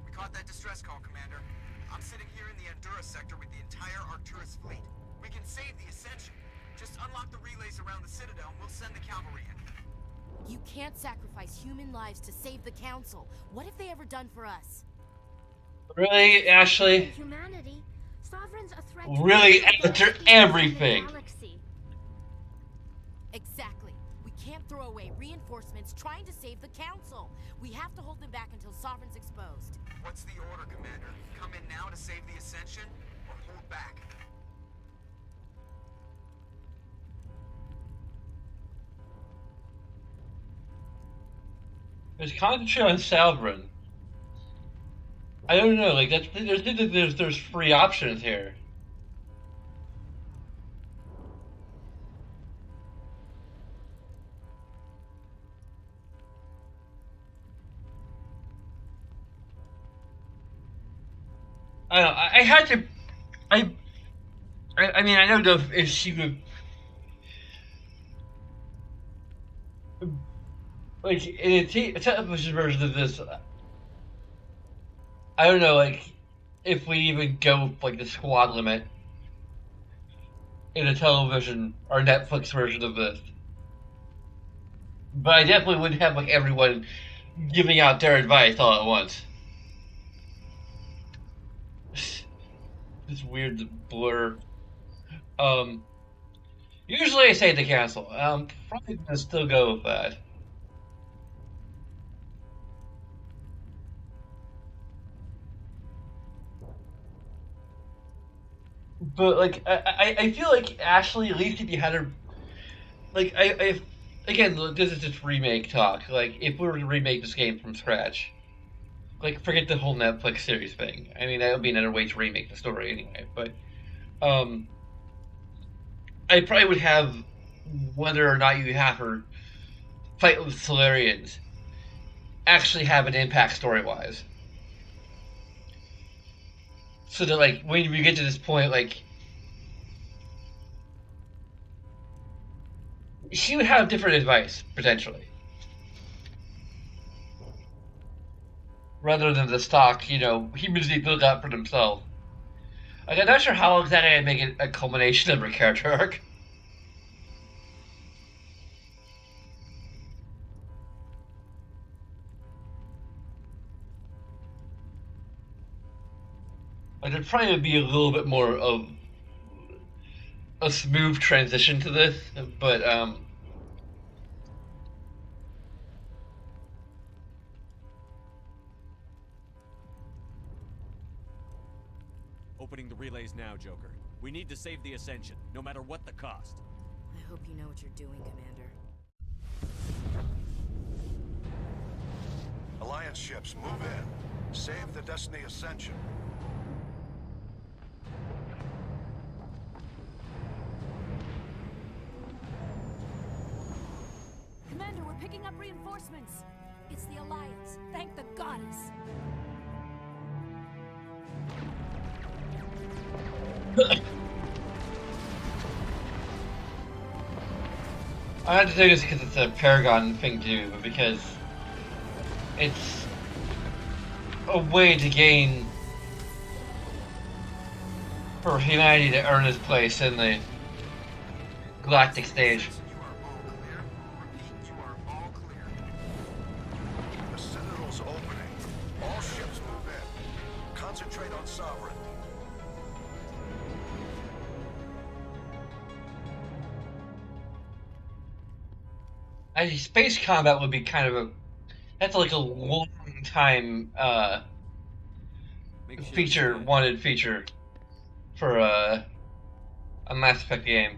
We caught that distress call, Commander. I'm sitting here in the Andurra sector with the entire Arcturus fleet. We can save the Ascension. Just unlock the relays around the Citadel and we'll send the cavalry in. You can't sacrifice human lives to save the Council. What have they ever done for us? Really, Ashley? Humanity. Sovereign's a threat. Really after everything. Exactly. We can't throw away reinforcements trying to save the Council. We have to hold them back until Sovereign's exposed. What's the order, Commander? Come in now to save the Ascension, or hold back? Let's concentrate on Salvin. I don't know, like there's free options here. I don't know. I had to. I mean, I don't know if she would. Like, in a television version of this, I don't know, like, if we even go with, like, the squad limit in a television or Netflix version of this. But I definitely wouldn't have, like, everyone giving out their advice all at once. It's weird to blur. Usually I say to cancel. Probably gonna still go with that. But like I feel like Ashley, at least if you had her, like I again, this is just remake talk. Like if we were to remake this game from scratch, like forget the whole Netflix series thing. I mean that would be another way to remake the story anyway. But I probably would have whether or not you have her fight with Solarians actually have an impact story wise. So that like when we get to this point, like she would have different advice potentially, rather than the stock, humans need to build up for themselves. Like I'm not sure how exactly I make it a culmination of her character arc. Like there'd probably be a little bit more of a smooth transition to this, but Opening the relays now, Joker. We need to save the Ascension, no matter what the cost. I hope you know what you're doing, Commander. Alliance ships, move in. Save the Destiny Ascension. Commander, we're picking up reinforcements. It's the Alliance. Thank the goddess. I had to do this because it's a Paragon thing to do, but because it's a way to gain for humanity to earn its place in the galactic stage. The Citadel's opening. All ships move in. Concentrate on Sovereign. Actually, space combat would be kind of that's like a long time wanted feature for a Mass Effect game.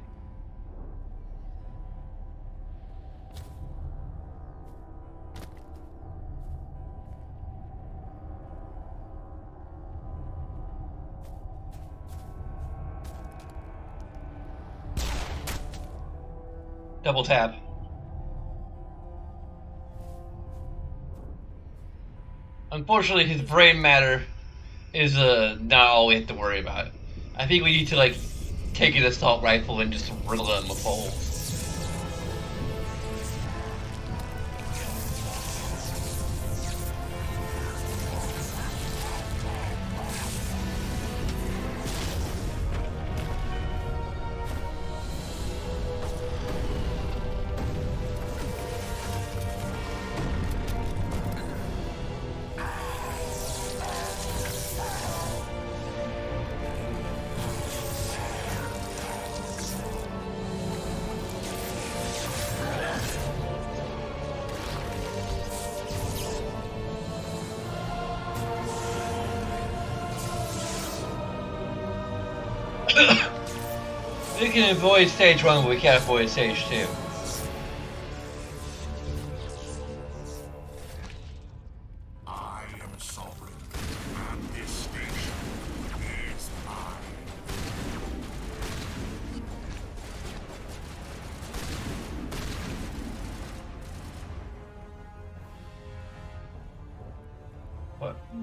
Double tap. Unfortunately, his brain matter is not all we have to worry about. I think we need to like take an assault rifle and just riddle him with holes. We can avoid stage 1, but we can't avoid stage 2.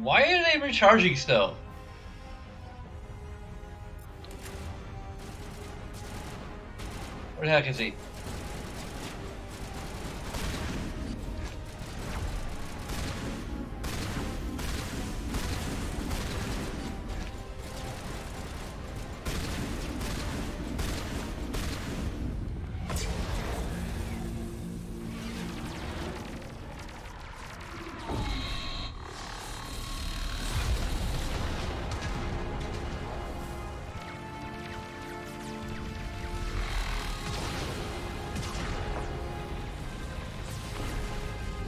Why are they recharging still? Where the heck is he?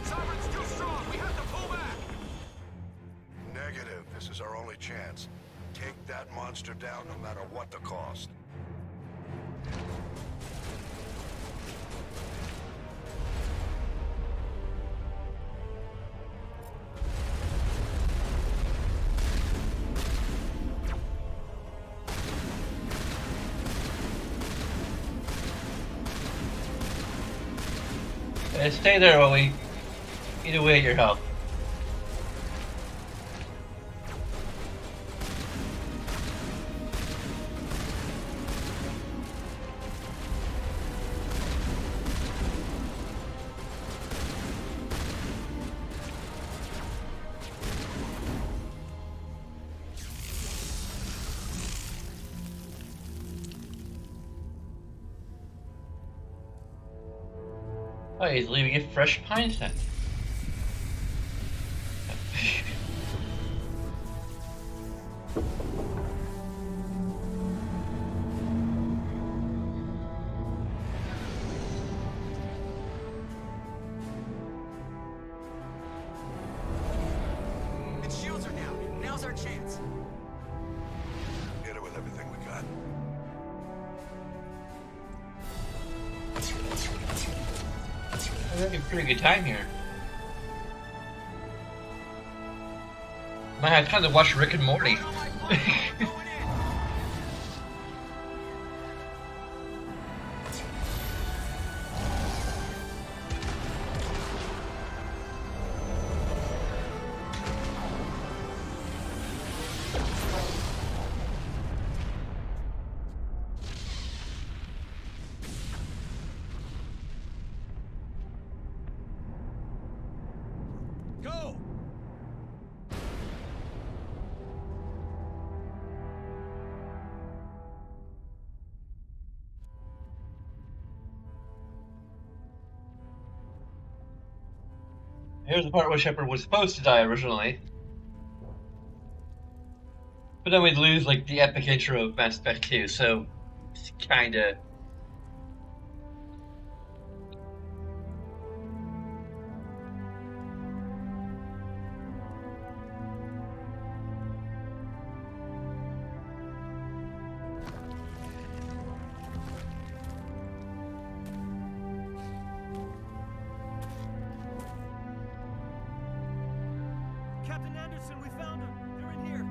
Sovereign's too strong. We have to pull back. Negative. This is our only chance. Take that monster down no matter what the cost. Stay there while we eat away at your health. Oh, he's leaving a fresh pine scent. Its shields are down. Now's our chance. Hit it with everything we got. I'm having a pretty good time here. Man, I kind of watched Rick and Morty. Go! Here's the part where Shepard was supposed to die originally. But then we'd lose like the epic intro of Mass Effect 2, so it's kinda. Captain Anderson, we found them. They're in here.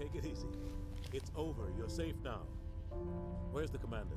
Take it easy. It's over. You're safe now. Where's the commander?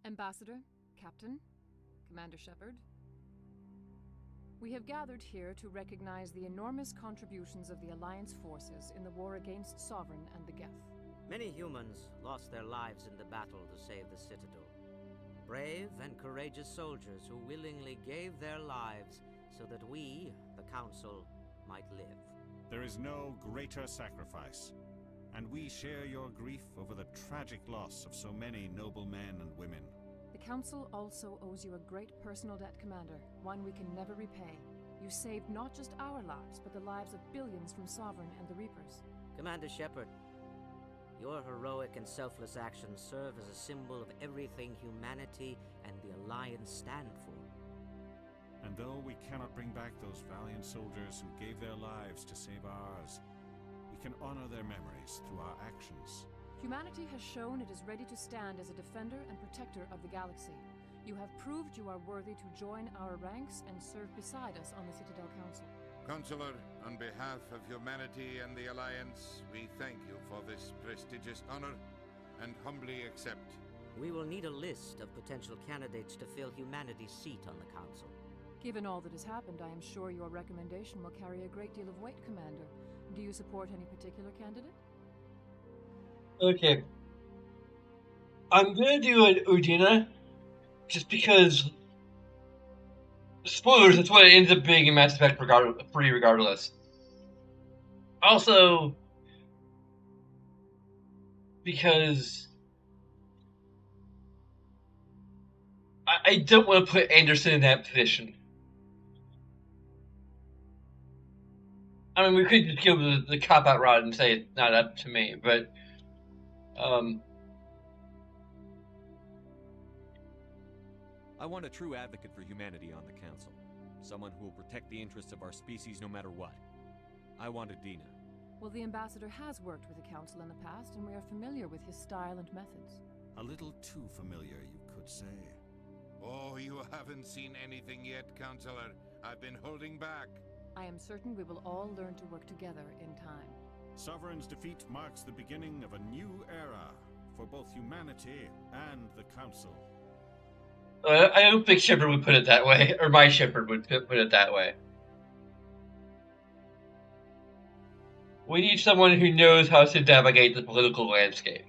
Ambassador, Captain, Commander Shepard. We have gathered here to recognize the enormous contributions of the Alliance forces in the war against Sovereign and the Geth. Many humans lost their lives in the battle to save the Citadel. Brave and courageous soldiers who willingly gave their lives so that we, the Council, might live. There is no greater sacrifice, and we share your grief over the tragic loss of so many noble men and women. The Council also owes you a great personal debt, Commander, one we can never repay. You saved not just our lives, but the lives of billions from Sovereign and the Reapers. Commander Shepard, your heroic and selfless actions serve as a symbol of everything humanity and the Alliance stand for. And though we cannot bring back those valiant soldiers who gave their lives to save ours, we can honor their memories through our actions. Humanity has shown it is ready to stand as a defender and protector of the galaxy. You have proved you are worthy to join our ranks and serve beside us on the Citadel Council. Consular, on behalf of humanity and the Alliance, we thank you for this prestigious honor and humbly accept. We will need a list of potential candidates to fill humanity's seat on the Council. Given all that has happened, I am sure your recommendation will carry a great deal of weight, Commander. Do you support any particular candidate? Okay. I'm gonna do an Udina, just because... Spoilers, that's what it ends up being in Mass Effect regardless. Also, because... I don't want to put Anderson in that position. I mean, we could just give the cop-out route and say it's not up to me, but... I want a true advocate for humanity on the Council. Someone who will protect the interests of our species no matter what. I want Adina. Well, the Ambassador has worked with the Council in the past, and we are familiar with his style and methods. A little too familiar, you could say. Oh, you haven't seen anything yet, Counselor. I've been holding back. I am certain we will all learn to work together in time. Sovereign's defeat marks the beginning of a new era for both humanity and the Council. I don't think Shepard would put it that way, or my Shepard would put it that way. We need someone who knows how to navigate the political landscape.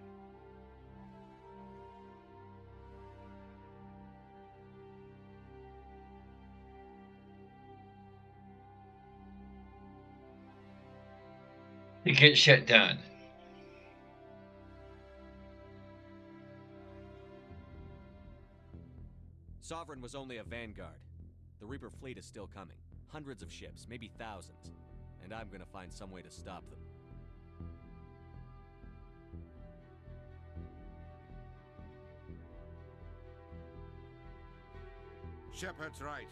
To get shit done. Sovereign was only a vanguard. The Reaper fleet is still coming. Hundreds of ships, maybe thousands. And I'm gonna find some way to stop them. Shepard's right.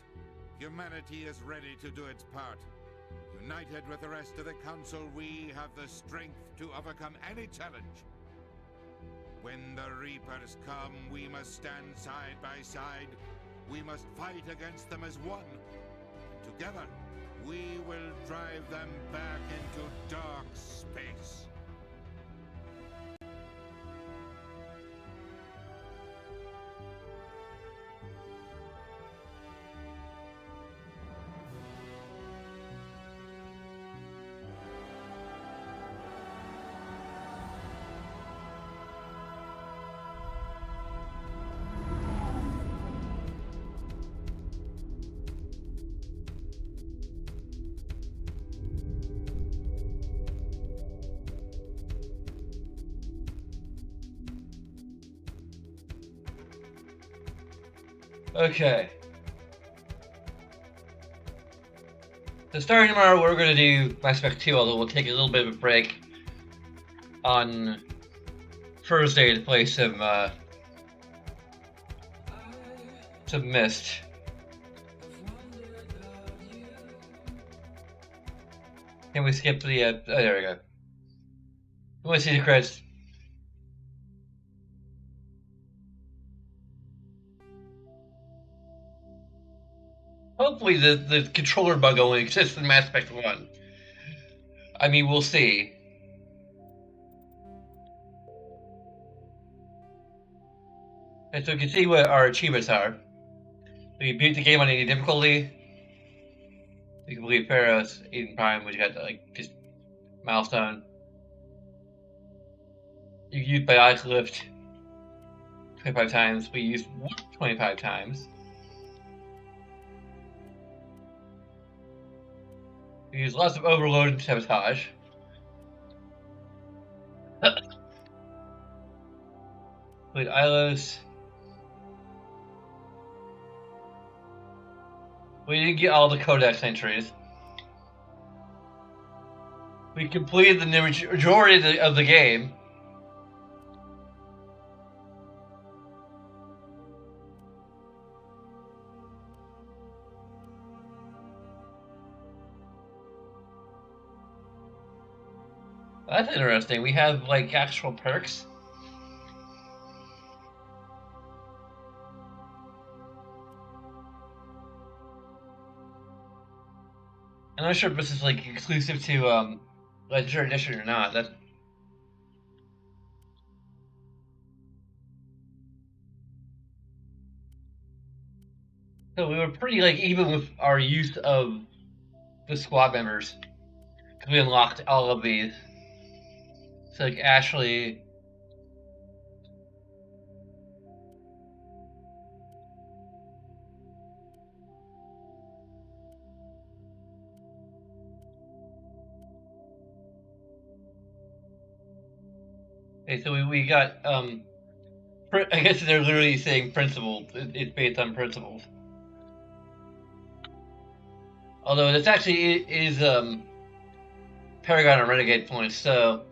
Humanity is ready to do its part. United with the rest of the Council, we have the strength to overcome any challenge. When the Reapers come, we must stand side by side. We must fight against them as one. Together, we will drive them back into dark space. Okay. So starting tomorrow, we're going to do Mass Effect 2, although we'll take a little bit of a break on Thursday to play some Myst. Can we skip the, oh, there we go. I want to see the credits. Hopefully the controller bug only exists in Mass Effect 1. I mean, we'll see. And so you can see what our achievements are. We beat the game on any difficulty. We complete Pharaoh's Eden Prime, which got like just milestone. You can use by Lift. 25 times. We used warp 25 times. We used lots of overload and sabotage. With Ilos. We didn't get all the codex entries. We completed the majority of the game. That's interesting. We have like actual perks. I'm not sure if this is like exclusive to Legendary Edition or not. That so we were pretty like even with our use of the squad members because we unlocked all of these. So like Ashley. Okay, so we got I guess they're literally saying principles. It's based on principles. Although this actually is Paragon and Renegade points, so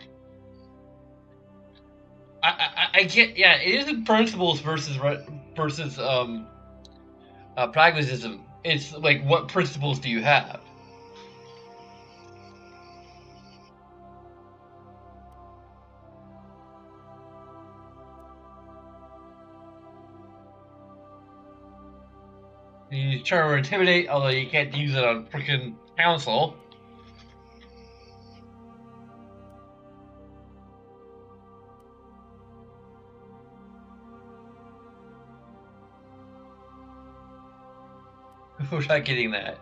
I get, yeah, it isn't principles versus pragmatism. It's like, what principles do you have? You use charm or intimidate, although you can't use it on freaking council. We're not getting that.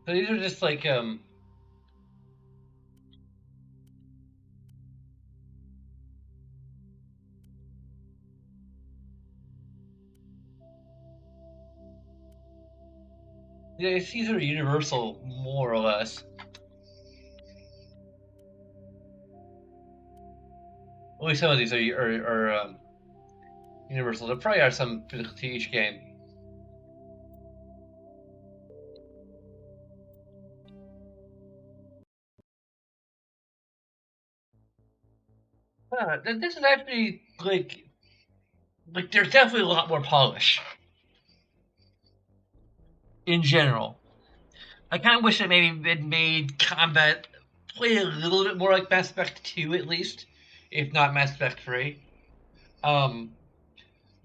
So these are just like yeah, these are universal more or less. At least some of these are universal. There probably are some to each game. This is actually like there's definitely a lot more polish in general. I kind of wish it maybe it made combat play a little bit more like Mass Effect 2 at least, if not Mass Effect 3.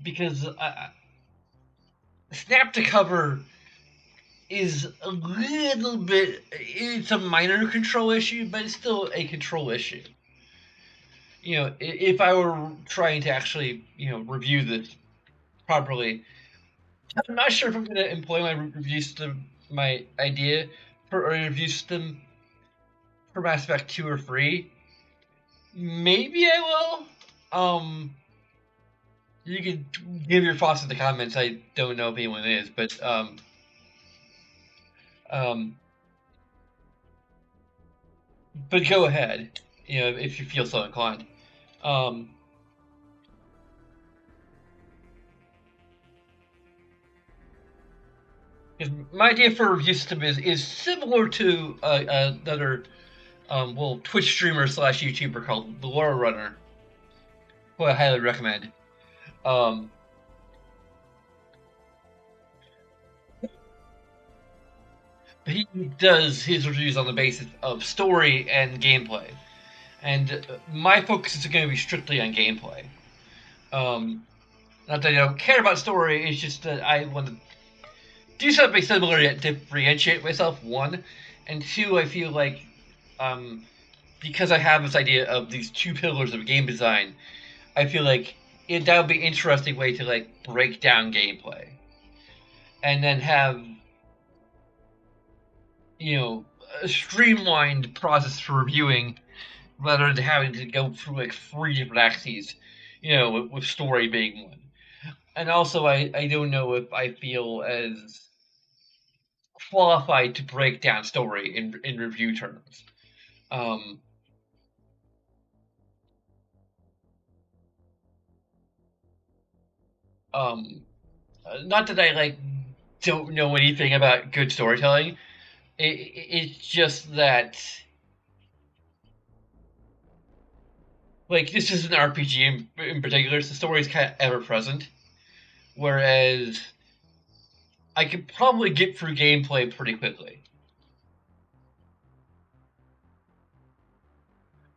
Because Snap to Cover is a little bit, it's a minor control issue, but it's still a control issue. You know, if I were trying to actually, review this properly, I'm not sure if I'm going to employ my review system, my idea for a review system for Mass Effect 2 or 3. Maybe I will. You can give your thoughts in the comments. I don't know if anyone is, but but go ahead. If you feel so inclined. Because my idea for a review system is similar to another Twitch streamer / YouTuber called The Lore Runner, who I highly recommend. He does his reviews on the basis of story and gameplay, and my focus is going to be strictly on gameplay. Not that I don't care about story, it's just that I want to do something similar yet differentiate myself, one, and two, I feel like because I have this idea of these two pillars of game design, I feel like that would be an interesting way to like break down gameplay, and then have a streamlined process for reviewing rather than having to go through like 3 different axes, with story being one. And also, I don't know if I feel as qualified to break down story in review terms. Um, um, Not that I like don't know anything about good storytelling. It's just that like this is an RPG in particular, so the story is kind of ever present. Whereas I could probably get through gameplay pretty quickly.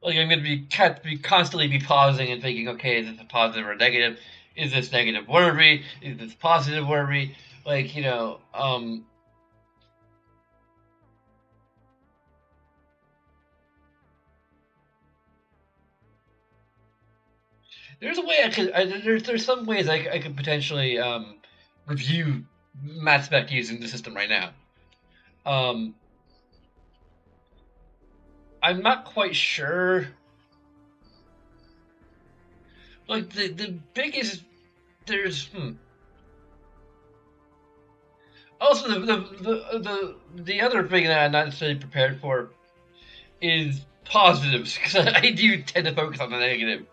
Like I'm going to be constantly be pausing and thinking, okay, is this a positive or a negative? Is this negative worthy? Is this positive worthy? Like there's a way there's some ways I could potentially review Mass Spec using the system right now. Um, I'm not quite sure. Like the biggest there's also the other thing that I'm not necessarily prepared for is positives because I do tend to focus on the negative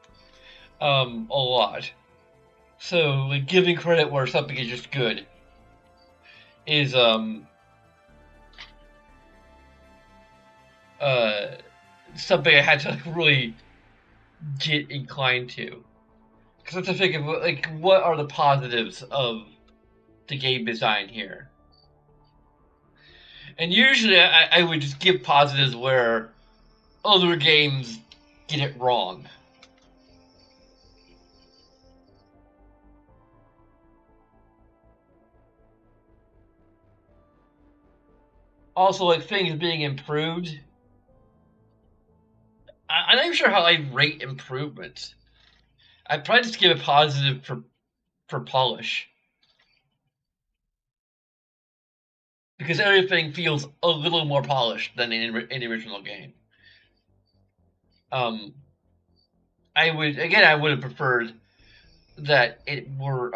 a lot. So like giving credit where something is just good is uh something I had to like, really get inclined to. Because I have to think of like what are the positives of the game design here. And usually I would just give positives where other games get it wrong. Also, like things being improved. I'm not even sure how I rate improvements. I'd probably just give a positive for polish. Because everything feels a little more polished than in the original game. Um, I would have preferred that it were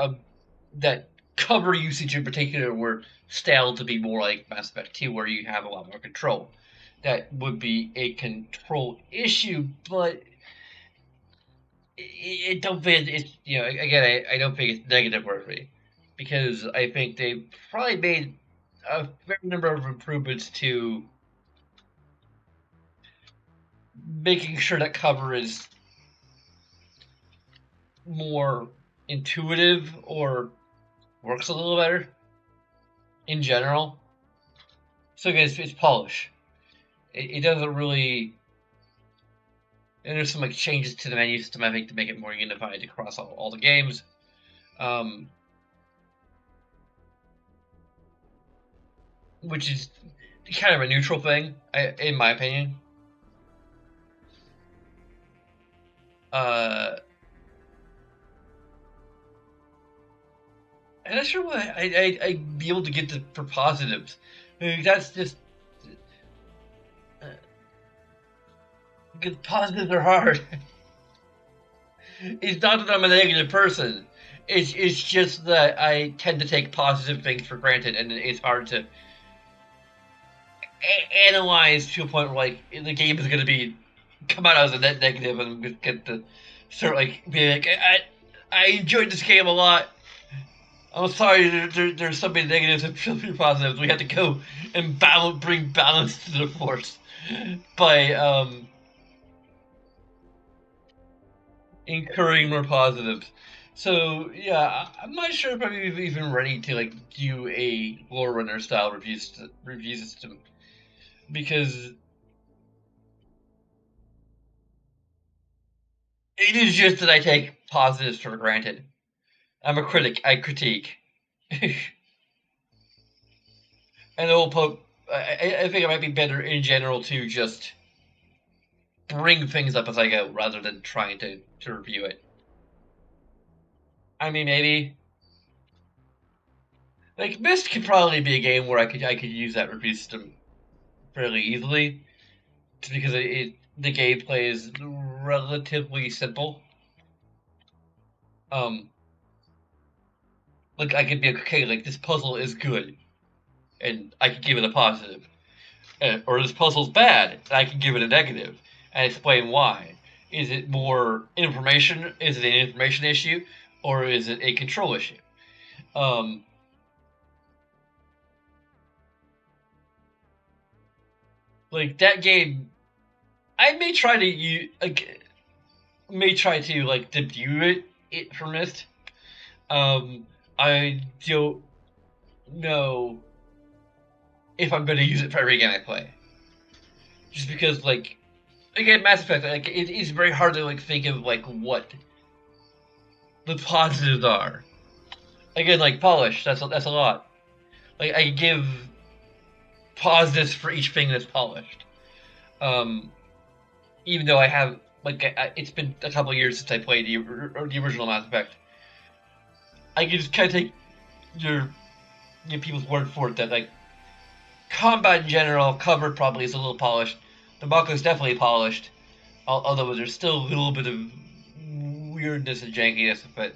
that cover usage in particular were styled to be more like Mass Effect 2, where you have a lot more control. That would be a control issue, but it don't think it's again I don't think it's negative worthy because I think they probably made a fair number of improvements to making sure that cover is more intuitive or works a little better in general. So again, it's polish. It doesn't really. And there's some like changes to the menu system, I think, to make it more unified across all the games. Um, which is kind of a neutral thing, in my opinion. I'm not sure why I'd be able to get for positives. That's just because positives are hard. It's not that I'm a negative person. It's just that I tend to take positive things for granted, and it's hard to analyze to a point where like the game is going to be come out as a net negative, and get to start like being like I enjoyed this game a lot. I'm sorry, there's so many negatives and so many positives. We have to go and bring balance to the force by incurring more positives. So yeah, I'm not sure if I'm even ready to like do a lore runner style review system because it is just that I take positives for granted. I'm a critic. I critique, and I think it might be better in general to just bring things up as I go rather than trying to review it. I mean, maybe like Mist could probably be a game where I could use that review system fairly easily, just because the gameplay is relatively simple. Like I could be okay, like this puzzle is good, and I could give it a positive, or this puzzle's bad, and I can give it a negative, and explain why. Is it more information? Is it an information issue, or is it a control issue? Um, like that game, I may try to like debut it for Myst. I don't know if I'm going to use it for every game I play, just because like again, Mass Effect, like it is very hard to like think of like what the positives are. Again, like polish, that's a lot. Like I give positives for each thing that's polished. Um, Even though I have like it's been a couple years since I played the original Mass Effect, I can just kind of take your people's word for it that like combat in general, cover probably is a little polished. The Mako is definitely polished, although there's still a little bit of weirdness and jankiness with it.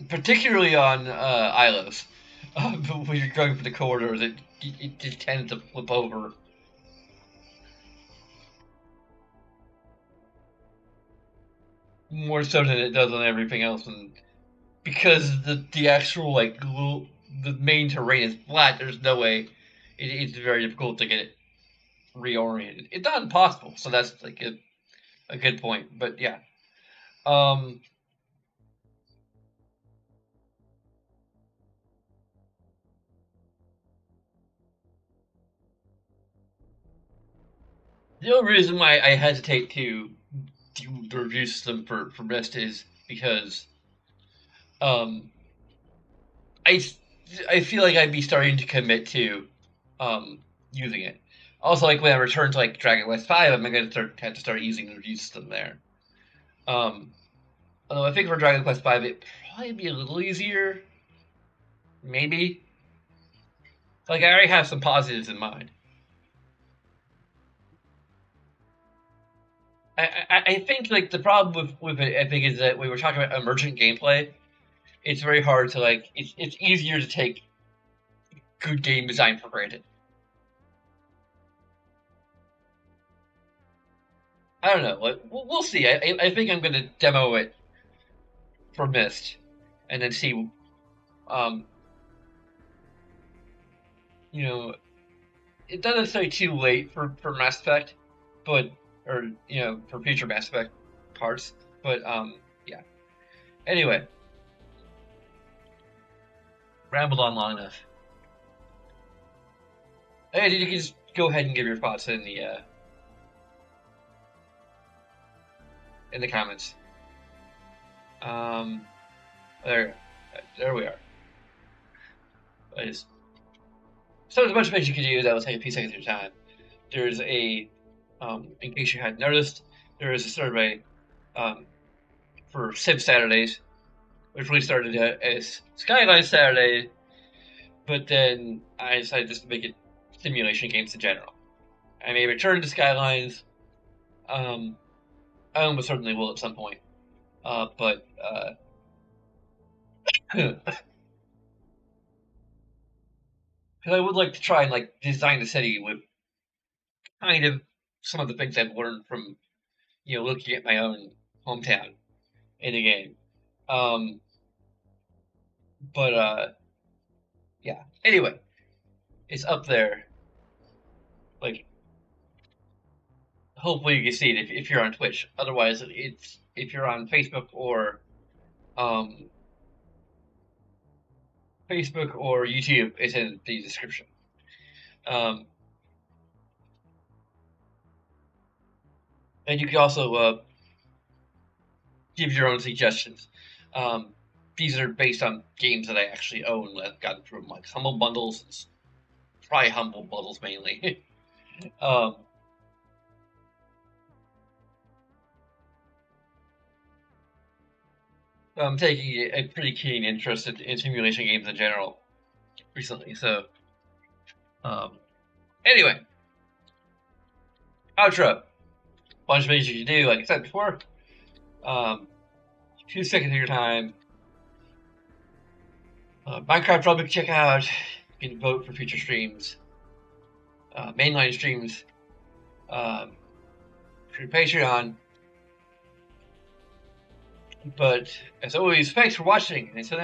Particularly on Ilos. When you're going for the corridors, it just tends to flip over. More so than it does on everything else, and because the actual like the main terrain is flat, there's no way. It's very difficult to get it reoriented. It's not impossible, so that's like a good point. But yeah, um, the only reason why I hesitate to do the review system for Rest is because um, I I feel like I'd be starting to commit to using it. Also, like when I return to like Dragon Quest V, I'm gonna have to start using the review system there. Um, Although I think for Dragon Quest V, it'd probably be a little easier. Maybe. Like I already have some positives in mind. I think like the problem with it, I think, is that when we're talking about emergent gameplay, it's very hard to like. It's easier to take good game design for granted. I don't know. Like, we'll see. I think I'm going to demo it for Myst, and then see. Um, you know, it doesn't say too late for Mass Effect, but or for future Mass Effect parts. But yeah. Anyway, rambled on long enough. Hey, you can just go ahead and give your thoughts in the comments. Um, there we are. So there's a bunch of things you can do that will take a few seconds of your time. There's in case you hadn't noticed, there is a survey for Sim Saturdays, which really started as Skyline Saturday, but then I decided just to make it simulation games in general. I may return to Skylines. I almost certainly will at some point. But because I would like to try and like design the city with kind of some of the things I've learned from looking at my own hometown in the game. Um, but yeah. Anyway, it's up there. Like, hopefully you can see it if you're on Twitch. Otherwise, it's if you're on um, Facebook or YouTube, it's in the description. Um, and you can also give your own suggestions. These are based on games that I actually own that I've gotten from like Humble Bundles, probably Humble Bundles mainly. I'm taking a pretty keen interest in simulation games in general recently, so Anyway, outro. Bunch of things you can do, like I said before. 2 seconds of your time. Minecraft Drop, check out. You can vote for future streams. Mainline streams. Through Patreon. But as always, thanks for watching. And until next